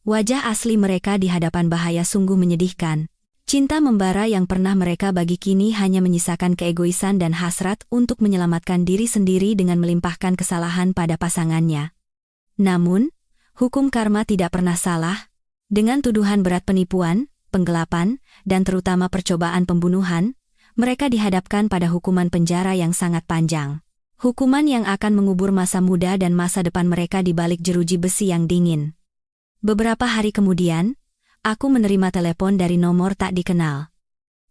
Wajah asli mereka di hadapan bahaya sungguh menyedihkan. Cinta membara yang pernah mereka bagi kini hanya menyisakan keegoisan dan hasrat untuk menyelamatkan diri sendiri dengan melimpahkan kesalahan pada pasangannya. Namun, hukum karma tidak pernah salah. Dengan tuduhan berat penipuan, penggelapan, dan terutama percobaan pembunuhan, mereka dihadapkan pada hukuman penjara yang sangat panjang. Hukuman yang akan mengubur masa muda dan masa depan mereka di balik jeruji besi yang dingin. Beberapa hari kemudian, aku menerima telepon dari nomor tak dikenal.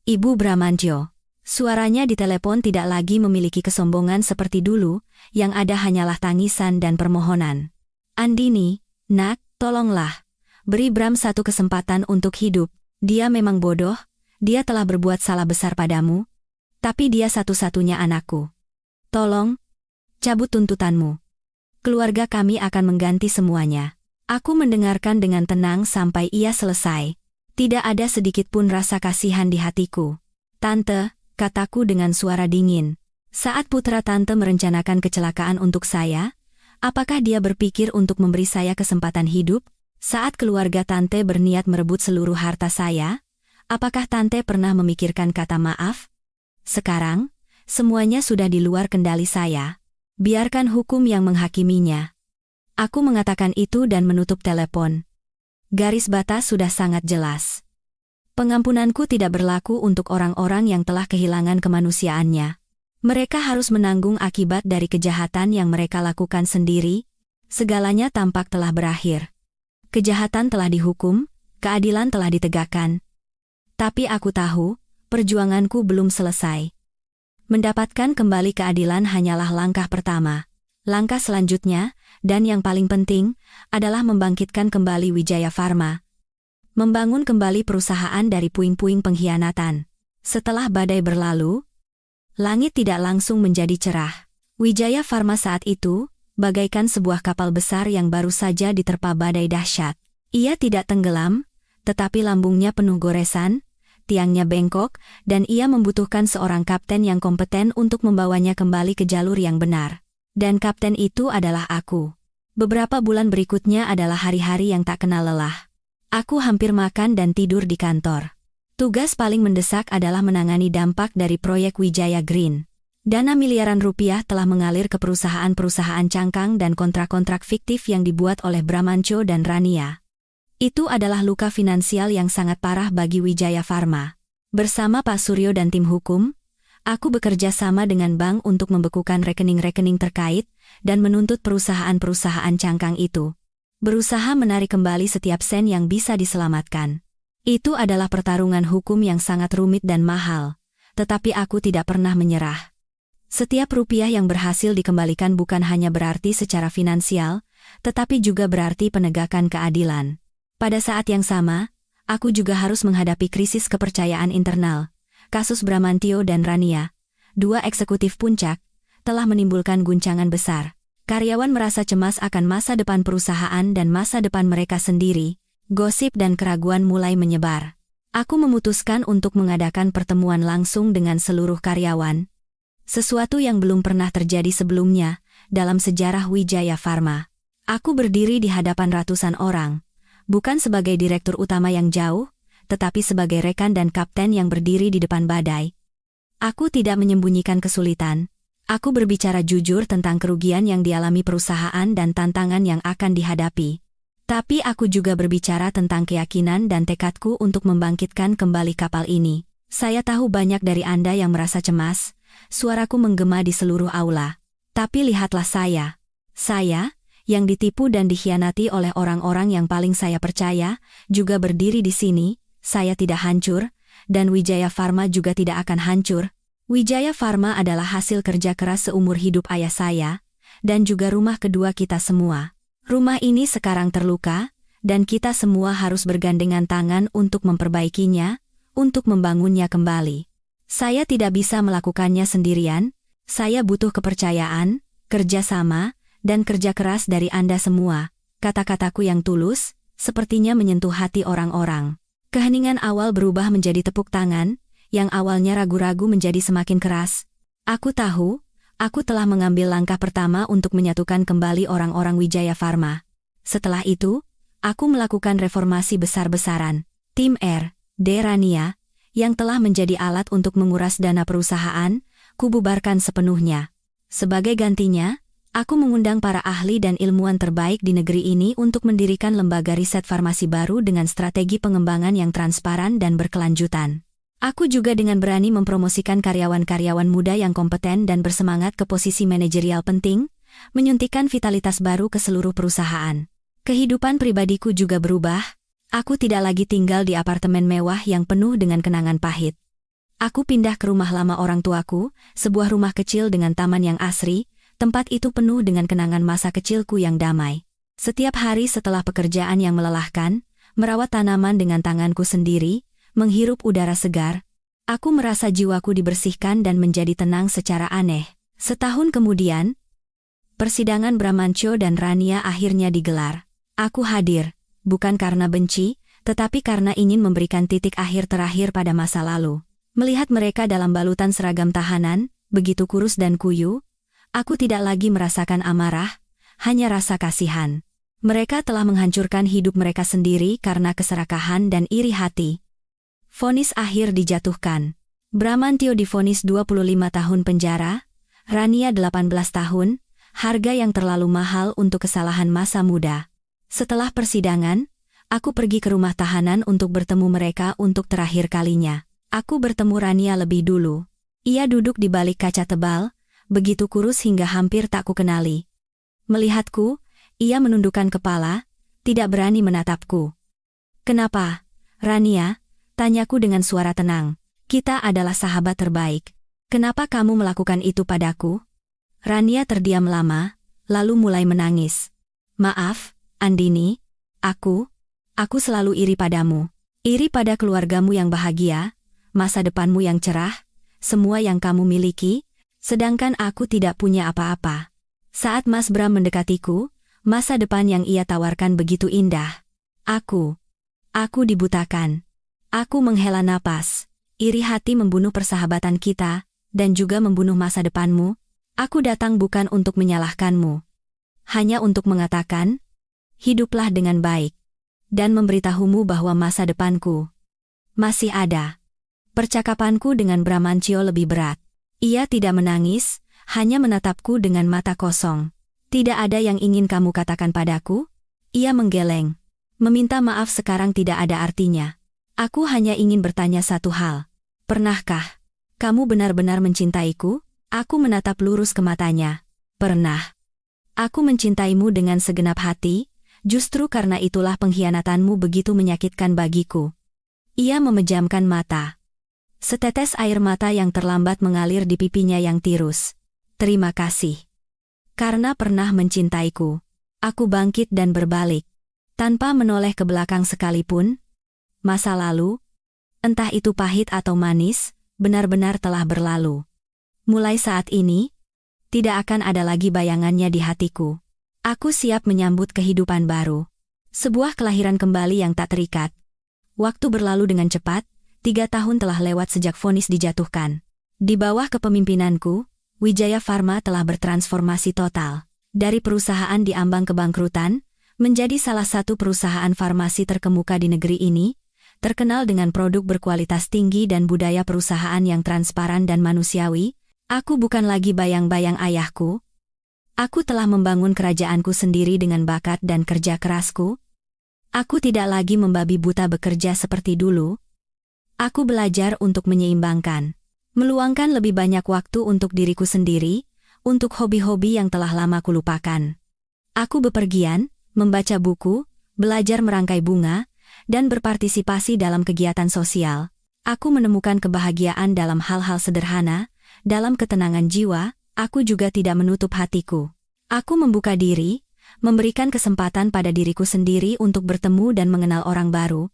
"Ibu Bramantyo." Suaranya di telepon tidak lagi memiliki kesombongan seperti dulu, yang ada hanyalah tangisan dan permohonan. "Andini, nak, tolonglah. Beri Bram satu kesempatan untuk hidup. Dia memang bodoh, dia telah berbuat salah besar padamu. Tapi dia satu-satunya anakku. Tolong, cabut tuntutanmu. Keluarga kami akan mengganti semuanya." Aku mendengarkan dengan tenang sampai ia selesai. Tidak ada sedikit pun rasa kasihan di hatiku. "Tante, kataku dengan suara dingin. Saat putra tante merencanakan kecelakaan untuk saya, apakah dia berpikir untuk memberi saya kesempatan hidup? Saat keluarga tante berniat merebut seluruh harta saya, apakah tante pernah memikirkan kata maaf? Sekarang, semuanya sudah di luar kendali saya. Biarkan hukum yang menghakiminya. Aku mengatakan itu dan menutup telepon. Garis batas sudah sangat jelas. Pengampunanku tidak berlaku untuk orang-orang yang telah kehilangan kemanusiaannya. Mereka harus menanggung akibat dari kejahatan yang mereka lakukan sendiri. Segalanya tampak telah berakhir. Kejahatan telah dihukum, keadilan telah ditegakkan. Tapi aku tahu, perjuanganku belum selesai. Mendapatkan kembali keadilan hanyalah langkah pertama. Langkah selanjutnya, dan yang paling penting, adalah membangkitkan kembali Wijaya Pharma. Membangun kembali perusahaan dari puing-puing pengkhianatan. Setelah badai berlalu, langit tidak langsung menjadi cerah. Wijaya Pharma saat itu, bagaikan sebuah kapal besar yang baru saja diterpa badai dahsyat. Ia tidak tenggelam, tetapi lambungnya penuh goresan, tiangnya bengkok, dan ia membutuhkan seorang kapten yang kompeten untuk membawanya kembali ke jalur yang benar. Dan kapten itu adalah aku. Beberapa bulan berikutnya adalah hari-hari yang tak kenal lelah. Aku hampir makan dan tidur di kantor. Tugas paling mendesak adalah menangani dampak dari proyek Wijaya Green. Dana miliaran rupiah telah mengalir ke perusahaan-perusahaan cangkang dan kontrak-kontrak fiktif yang dibuat oleh Bramantyo dan Rania. Itu adalah luka finansial yang sangat parah bagi Wijaya Pharma. Bersama Pak Suryo dan tim hukum, aku bekerja sama dengan bank untuk membekukan rekening-rekening terkait dan menuntut perusahaan-perusahaan cangkang itu. Berusaha menarik kembali setiap sen yang bisa diselamatkan. Itu adalah pertarungan hukum yang sangat rumit dan mahal, tetapi aku tidak pernah menyerah. Setiap rupiah yang berhasil dikembalikan bukan hanya berarti secara finansial, tetapi juga berarti penegakan keadilan. Pada saat yang sama, aku juga harus menghadapi krisis kepercayaan internal. Kasus Bramantyo dan Rania, dua eksekutif puncak, telah menimbulkan guncangan besar. Karyawan merasa cemas akan masa depan perusahaan dan masa depan mereka sendiri. Gosip dan keraguan mulai menyebar. Aku memutuskan untuk mengadakan pertemuan langsung dengan seluruh karyawan. Sesuatu yang belum pernah terjadi sebelumnya dalam sejarah Wijaya Pharma. Aku berdiri di hadapan ratusan orang, bukan sebagai direktur utama yang jauh, tetapi sebagai rekan dan kapten yang berdiri di depan badai. Aku tidak menyembunyikan kesulitan. Aku berbicara jujur tentang kerugian yang dialami perusahaan dan tantangan yang akan dihadapi. Tapi aku juga berbicara tentang keyakinan dan tekadku untuk membangkitkan kembali kapal ini. Saya tahu banyak dari Anda yang merasa cemas, suaraku menggema di seluruh aula. Tapi lihatlah saya. Saya, yang ditipu dan dikhianati oleh orang-orang yang paling saya percaya, juga berdiri di sini. Saya tidak hancur, dan Wijaya Pharma juga tidak akan hancur. Wijaya Pharma adalah hasil kerja keras seumur hidup ayah saya, dan juga rumah kedua kita semua. Rumah ini sekarang terluka, dan kita semua harus bergandengan tangan untuk memperbaikinya, untuk membangunnya kembali. Saya tidak bisa melakukannya sendirian, saya butuh kepercayaan, kerjasama, dan kerja keras dari Anda semua. Kata-kataku yang tulus, sepertinya menyentuh hati orang-orang. Keheningan awal berubah menjadi tepuk tangan, yang awalnya ragu-ragu menjadi semakin keras. Aku tahu, aku telah mengambil langkah pertama untuk menyatukan kembali orang-orang Wijaya Pharma. Setelah itu, aku melakukan reformasi besar-besaran. Tim R.D. Rania, yang telah menjadi alat untuk menguras dana perusahaan, kububarkan sepenuhnya. Sebagai gantinya, aku mengundang para ahli dan ilmuwan terbaik di negeri ini untuk mendirikan lembaga riset farmasi baru dengan strategi pengembangan yang transparan dan berkelanjutan. Aku juga dengan berani mempromosikan karyawan-karyawan muda yang kompeten dan bersemangat ke posisi manajerial penting, menyuntikkan vitalitas baru ke seluruh perusahaan. Kehidupan pribadiku juga berubah. Aku tidak lagi tinggal di apartemen mewah yang penuh dengan kenangan pahit. Aku pindah ke rumah lama orang tuaku, sebuah rumah kecil dengan taman yang asri. Tempat itu penuh dengan kenangan masa kecilku yang damai. Setiap hari setelah pekerjaan yang melelahkan, merawat tanaman dengan tanganku sendiri, menghirup udara segar, aku merasa jiwaku dibersihkan dan menjadi tenang secara aneh. Setahun kemudian, persidangan Bramantyo dan Rania akhirnya digelar. Aku hadir, bukan karena benci, tetapi karena ingin memberikan titik akhir terakhir pada masa lalu. Melihat mereka dalam balutan seragam tahanan, begitu kurus dan kuyu, aku tidak lagi merasakan amarah, hanya rasa kasihan. Mereka telah menghancurkan hidup mereka sendiri karena keserakahan dan iri hati. Vonis akhir dijatuhkan. Bramantio divonis 25 tahun penjara, Rania 18 tahun, harga yang terlalu mahal untuk kesalahan masa muda. Setelah persidangan, aku pergi ke rumah tahanan untuk bertemu mereka untuk terakhir kalinya. Aku bertemu Rania lebih dulu. Ia duduk di balik kaca tebal, begitu kurus hingga hampir tak kukenali. Melihatku, ia menundukkan kepala, tidak berani menatapku. "Kenapa, Rania?" tanyaku dengan suara tenang. "Kita adalah sahabat terbaik. Kenapa kamu melakukan itu padaku?" Rania terdiam lama, lalu mulai menangis. "Maaf, Andini, aku selalu iri padamu. Iri pada keluargamu yang bahagia, masa depanmu yang cerah, semua yang kamu miliki, sedangkan aku tidak punya apa-apa." Saat Mas Bram mendekatiku, masa depan yang ia tawarkan begitu indah. Aku dibutakan. Aku menghela napas. Iri hati membunuh persahabatan kita, dan juga membunuh masa depanmu. Aku datang bukan untuk menyalahkanmu. Hanya untuk mengatakan, hiduplah dengan baik. Dan memberitahumu bahwa masa depanku masih ada. Percakapanku dengan Bramantio lebih berat. Ia tidak menangis, hanya menatapku dengan mata kosong. "Tidak ada yang ingin kamu katakan padaku?" Ia menggeleng. "Meminta maaf sekarang tidak ada artinya. Aku hanya ingin bertanya satu hal. Pernahkah kamu benar-benar mencintaiku?" Aku menatap lurus ke matanya. "Pernah. Aku mencintaimu dengan segenap hati, justru karena itulah pengkhianatanmu begitu menyakitkan bagiku." Ia memejamkan mata. Setetes air mata yang terlambat mengalir di pipinya yang tirus. "Terima kasih. Karena pernah mencintaiku." Aku bangkit dan berbalik. Tanpa menoleh ke belakang sekalipun. Masa lalu, entah itu pahit atau manis, benar-benar telah berlalu. Mulai saat ini, tidak akan ada lagi bayangannya di hatiku. Aku siap menyambut kehidupan baru. Sebuah kelahiran kembali yang tak terikat. Waktu berlalu dengan cepat, 3 tahun telah lewat sejak vonis dijatuhkan. Di bawah kepemimpinanku, Wijaya Pharma telah bertransformasi total. Dari perusahaan di ambang kebangkrutan, menjadi salah satu perusahaan farmasi terkemuka di negeri ini, terkenal dengan produk berkualitas tinggi dan budaya perusahaan yang transparan dan manusiawi. Aku bukan lagi bayang-bayang ayahku. Aku telah membangun kerajaanku sendiri dengan bakat dan kerja kerasku. Aku tidak lagi membabi buta bekerja seperti dulu. Aku belajar untuk menyeimbangkan, meluangkan lebih banyak waktu untuk diriku sendiri, untuk hobi-hobi yang telah lama kulupakan. Aku bepergian, membaca buku, belajar merangkai bunga, dan berpartisipasi dalam kegiatan sosial. Aku menemukan kebahagiaan dalam hal-hal sederhana, dalam ketenangan jiwa. Aku juga tidak menutup hatiku. Aku membuka diri, memberikan kesempatan pada diriku sendiri untuk bertemu dan mengenal orang baru.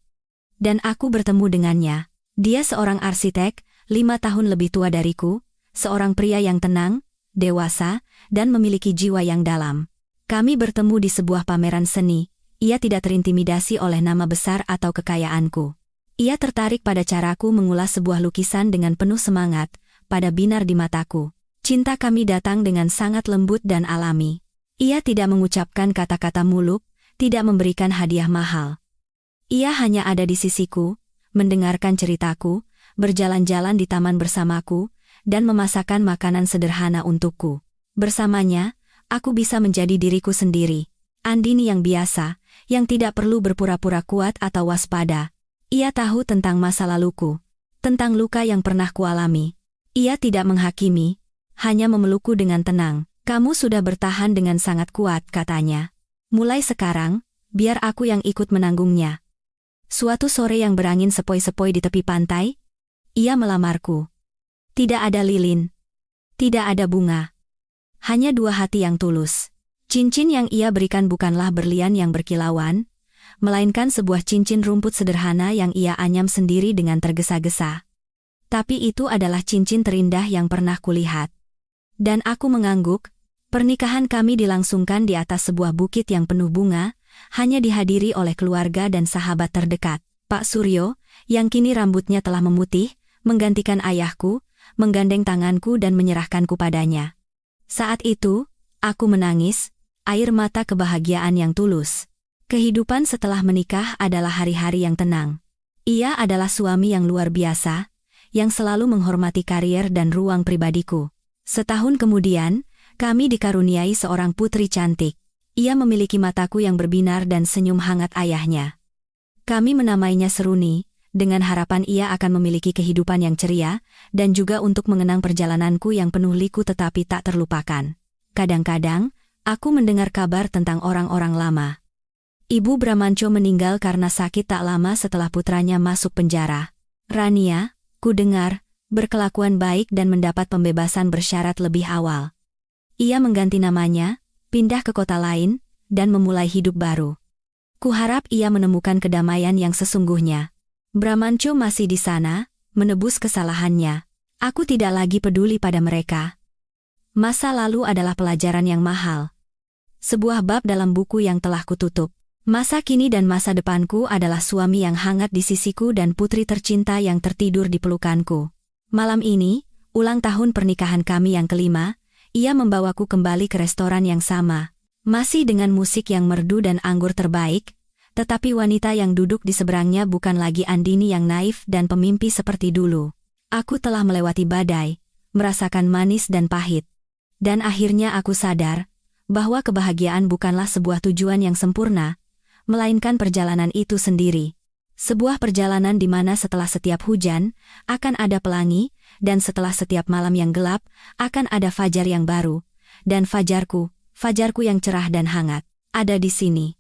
Dan aku bertemu dengannya. Dia seorang arsitek, 5 tahun lebih tua dariku, seorang pria yang tenang, dewasa, dan memiliki jiwa yang dalam. Kami bertemu di sebuah pameran seni. Ia tidak terintimidasi oleh nama besar atau kekayaanku. Ia tertarik pada caraku mengulas sebuah lukisan dengan penuh semangat, pada binar di mataku. Cinta kami datang dengan sangat lembut dan alami. Ia tidak mengucapkan kata-kata muluk, tidak memberikan hadiah mahal. Ia hanya ada di sisiku, mendengarkan ceritaku, berjalan-jalan di taman bersamaku, dan memasakkan makanan sederhana untukku. Bersamanya, aku bisa menjadi diriku sendiri. Andini yang biasa, yang tidak perlu berpura-pura kuat atau waspada. Ia tahu tentang masa laluku, tentang luka yang pernah kualami. Ia tidak menghakimi, hanya memelukku dengan tenang. "Kamu sudah bertahan dengan sangat kuat," katanya. "Mulai sekarang, biar aku yang ikut menanggungnya." Suatu sore yang berangin sepoi-sepoi di tepi pantai, ia melamarku. Tidak ada lilin, tidak ada bunga. Hanya 2 hati yang tulus. Cincin yang ia berikan bukanlah berlian yang berkilauan, melainkan sebuah cincin rumput sederhana yang ia anyam sendiri dengan tergesa-gesa. Tapi itu adalah cincin terindah yang pernah kulihat. Dan aku mengangguk. Pernikahan kami dilangsungkan di atas sebuah bukit yang penuh bunga, hanya dihadiri oleh keluarga dan sahabat terdekat. Pak Suryo, yang kini rambutnya telah memutih, menggantikan ayahku, menggandeng tanganku dan menyerahkanku padanya. Saat itu, aku menangis, air mata kebahagiaan yang tulus. Kehidupan setelah menikah adalah hari-hari yang tenang. Ia adalah suami yang luar biasa, yang selalu menghormati karier dan ruang pribadiku. Setahun kemudian, kami dikaruniai seorang putri cantik. Ia memiliki mataku yang berbinar dan senyum hangat ayahnya. Kami menamainya Seruni, dengan harapan ia akan memiliki kehidupan yang ceria, dan juga untuk mengenang perjalananku yang penuh liku tetapi tak terlupakan. Kadang-kadang, aku mendengar kabar tentang orang-orang lama. Ibu Bramanco meninggal karena sakit tak lama setelah putranya masuk penjara. Rania, ku dengar, berkelakuan baik dan mendapat pembebasan bersyarat lebih awal. Ia mengganti namanya, pindah ke kota lain, dan memulai hidup baru. Kuharap ia menemukan kedamaian yang sesungguhnya. Bramanco masih di sana, menebus kesalahannya. Aku tidak lagi peduli pada mereka. Masa lalu adalah pelajaran yang mahal. Sebuah bab dalam buku yang telah kututup. Masa kini dan masa depanku adalah suami yang hangat di sisiku dan putri tercinta yang tertidur di pelukanku. Malam ini, ulang tahun pernikahan kami yang kelima, ia membawaku kembali ke restoran yang sama. Masih dengan musik yang merdu dan anggur terbaik, tetapi wanita yang duduk di seberangnya bukan lagi Andini yang naif dan pemimpi seperti dulu. Aku telah melewati badai, merasakan manis dan pahit. Dan akhirnya aku sadar, bahwa kebahagiaan bukanlah sebuah tujuan yang sempurna, melainkan perjalanan itu sendiri. Sebuah perjalanan di mana setelah setiap hujan, akan ada pelangi, dan setelah setiap malam yang gelap, akan ada fajar yang baru. Dan fajarku yang cerah dan hangat, ada di sini.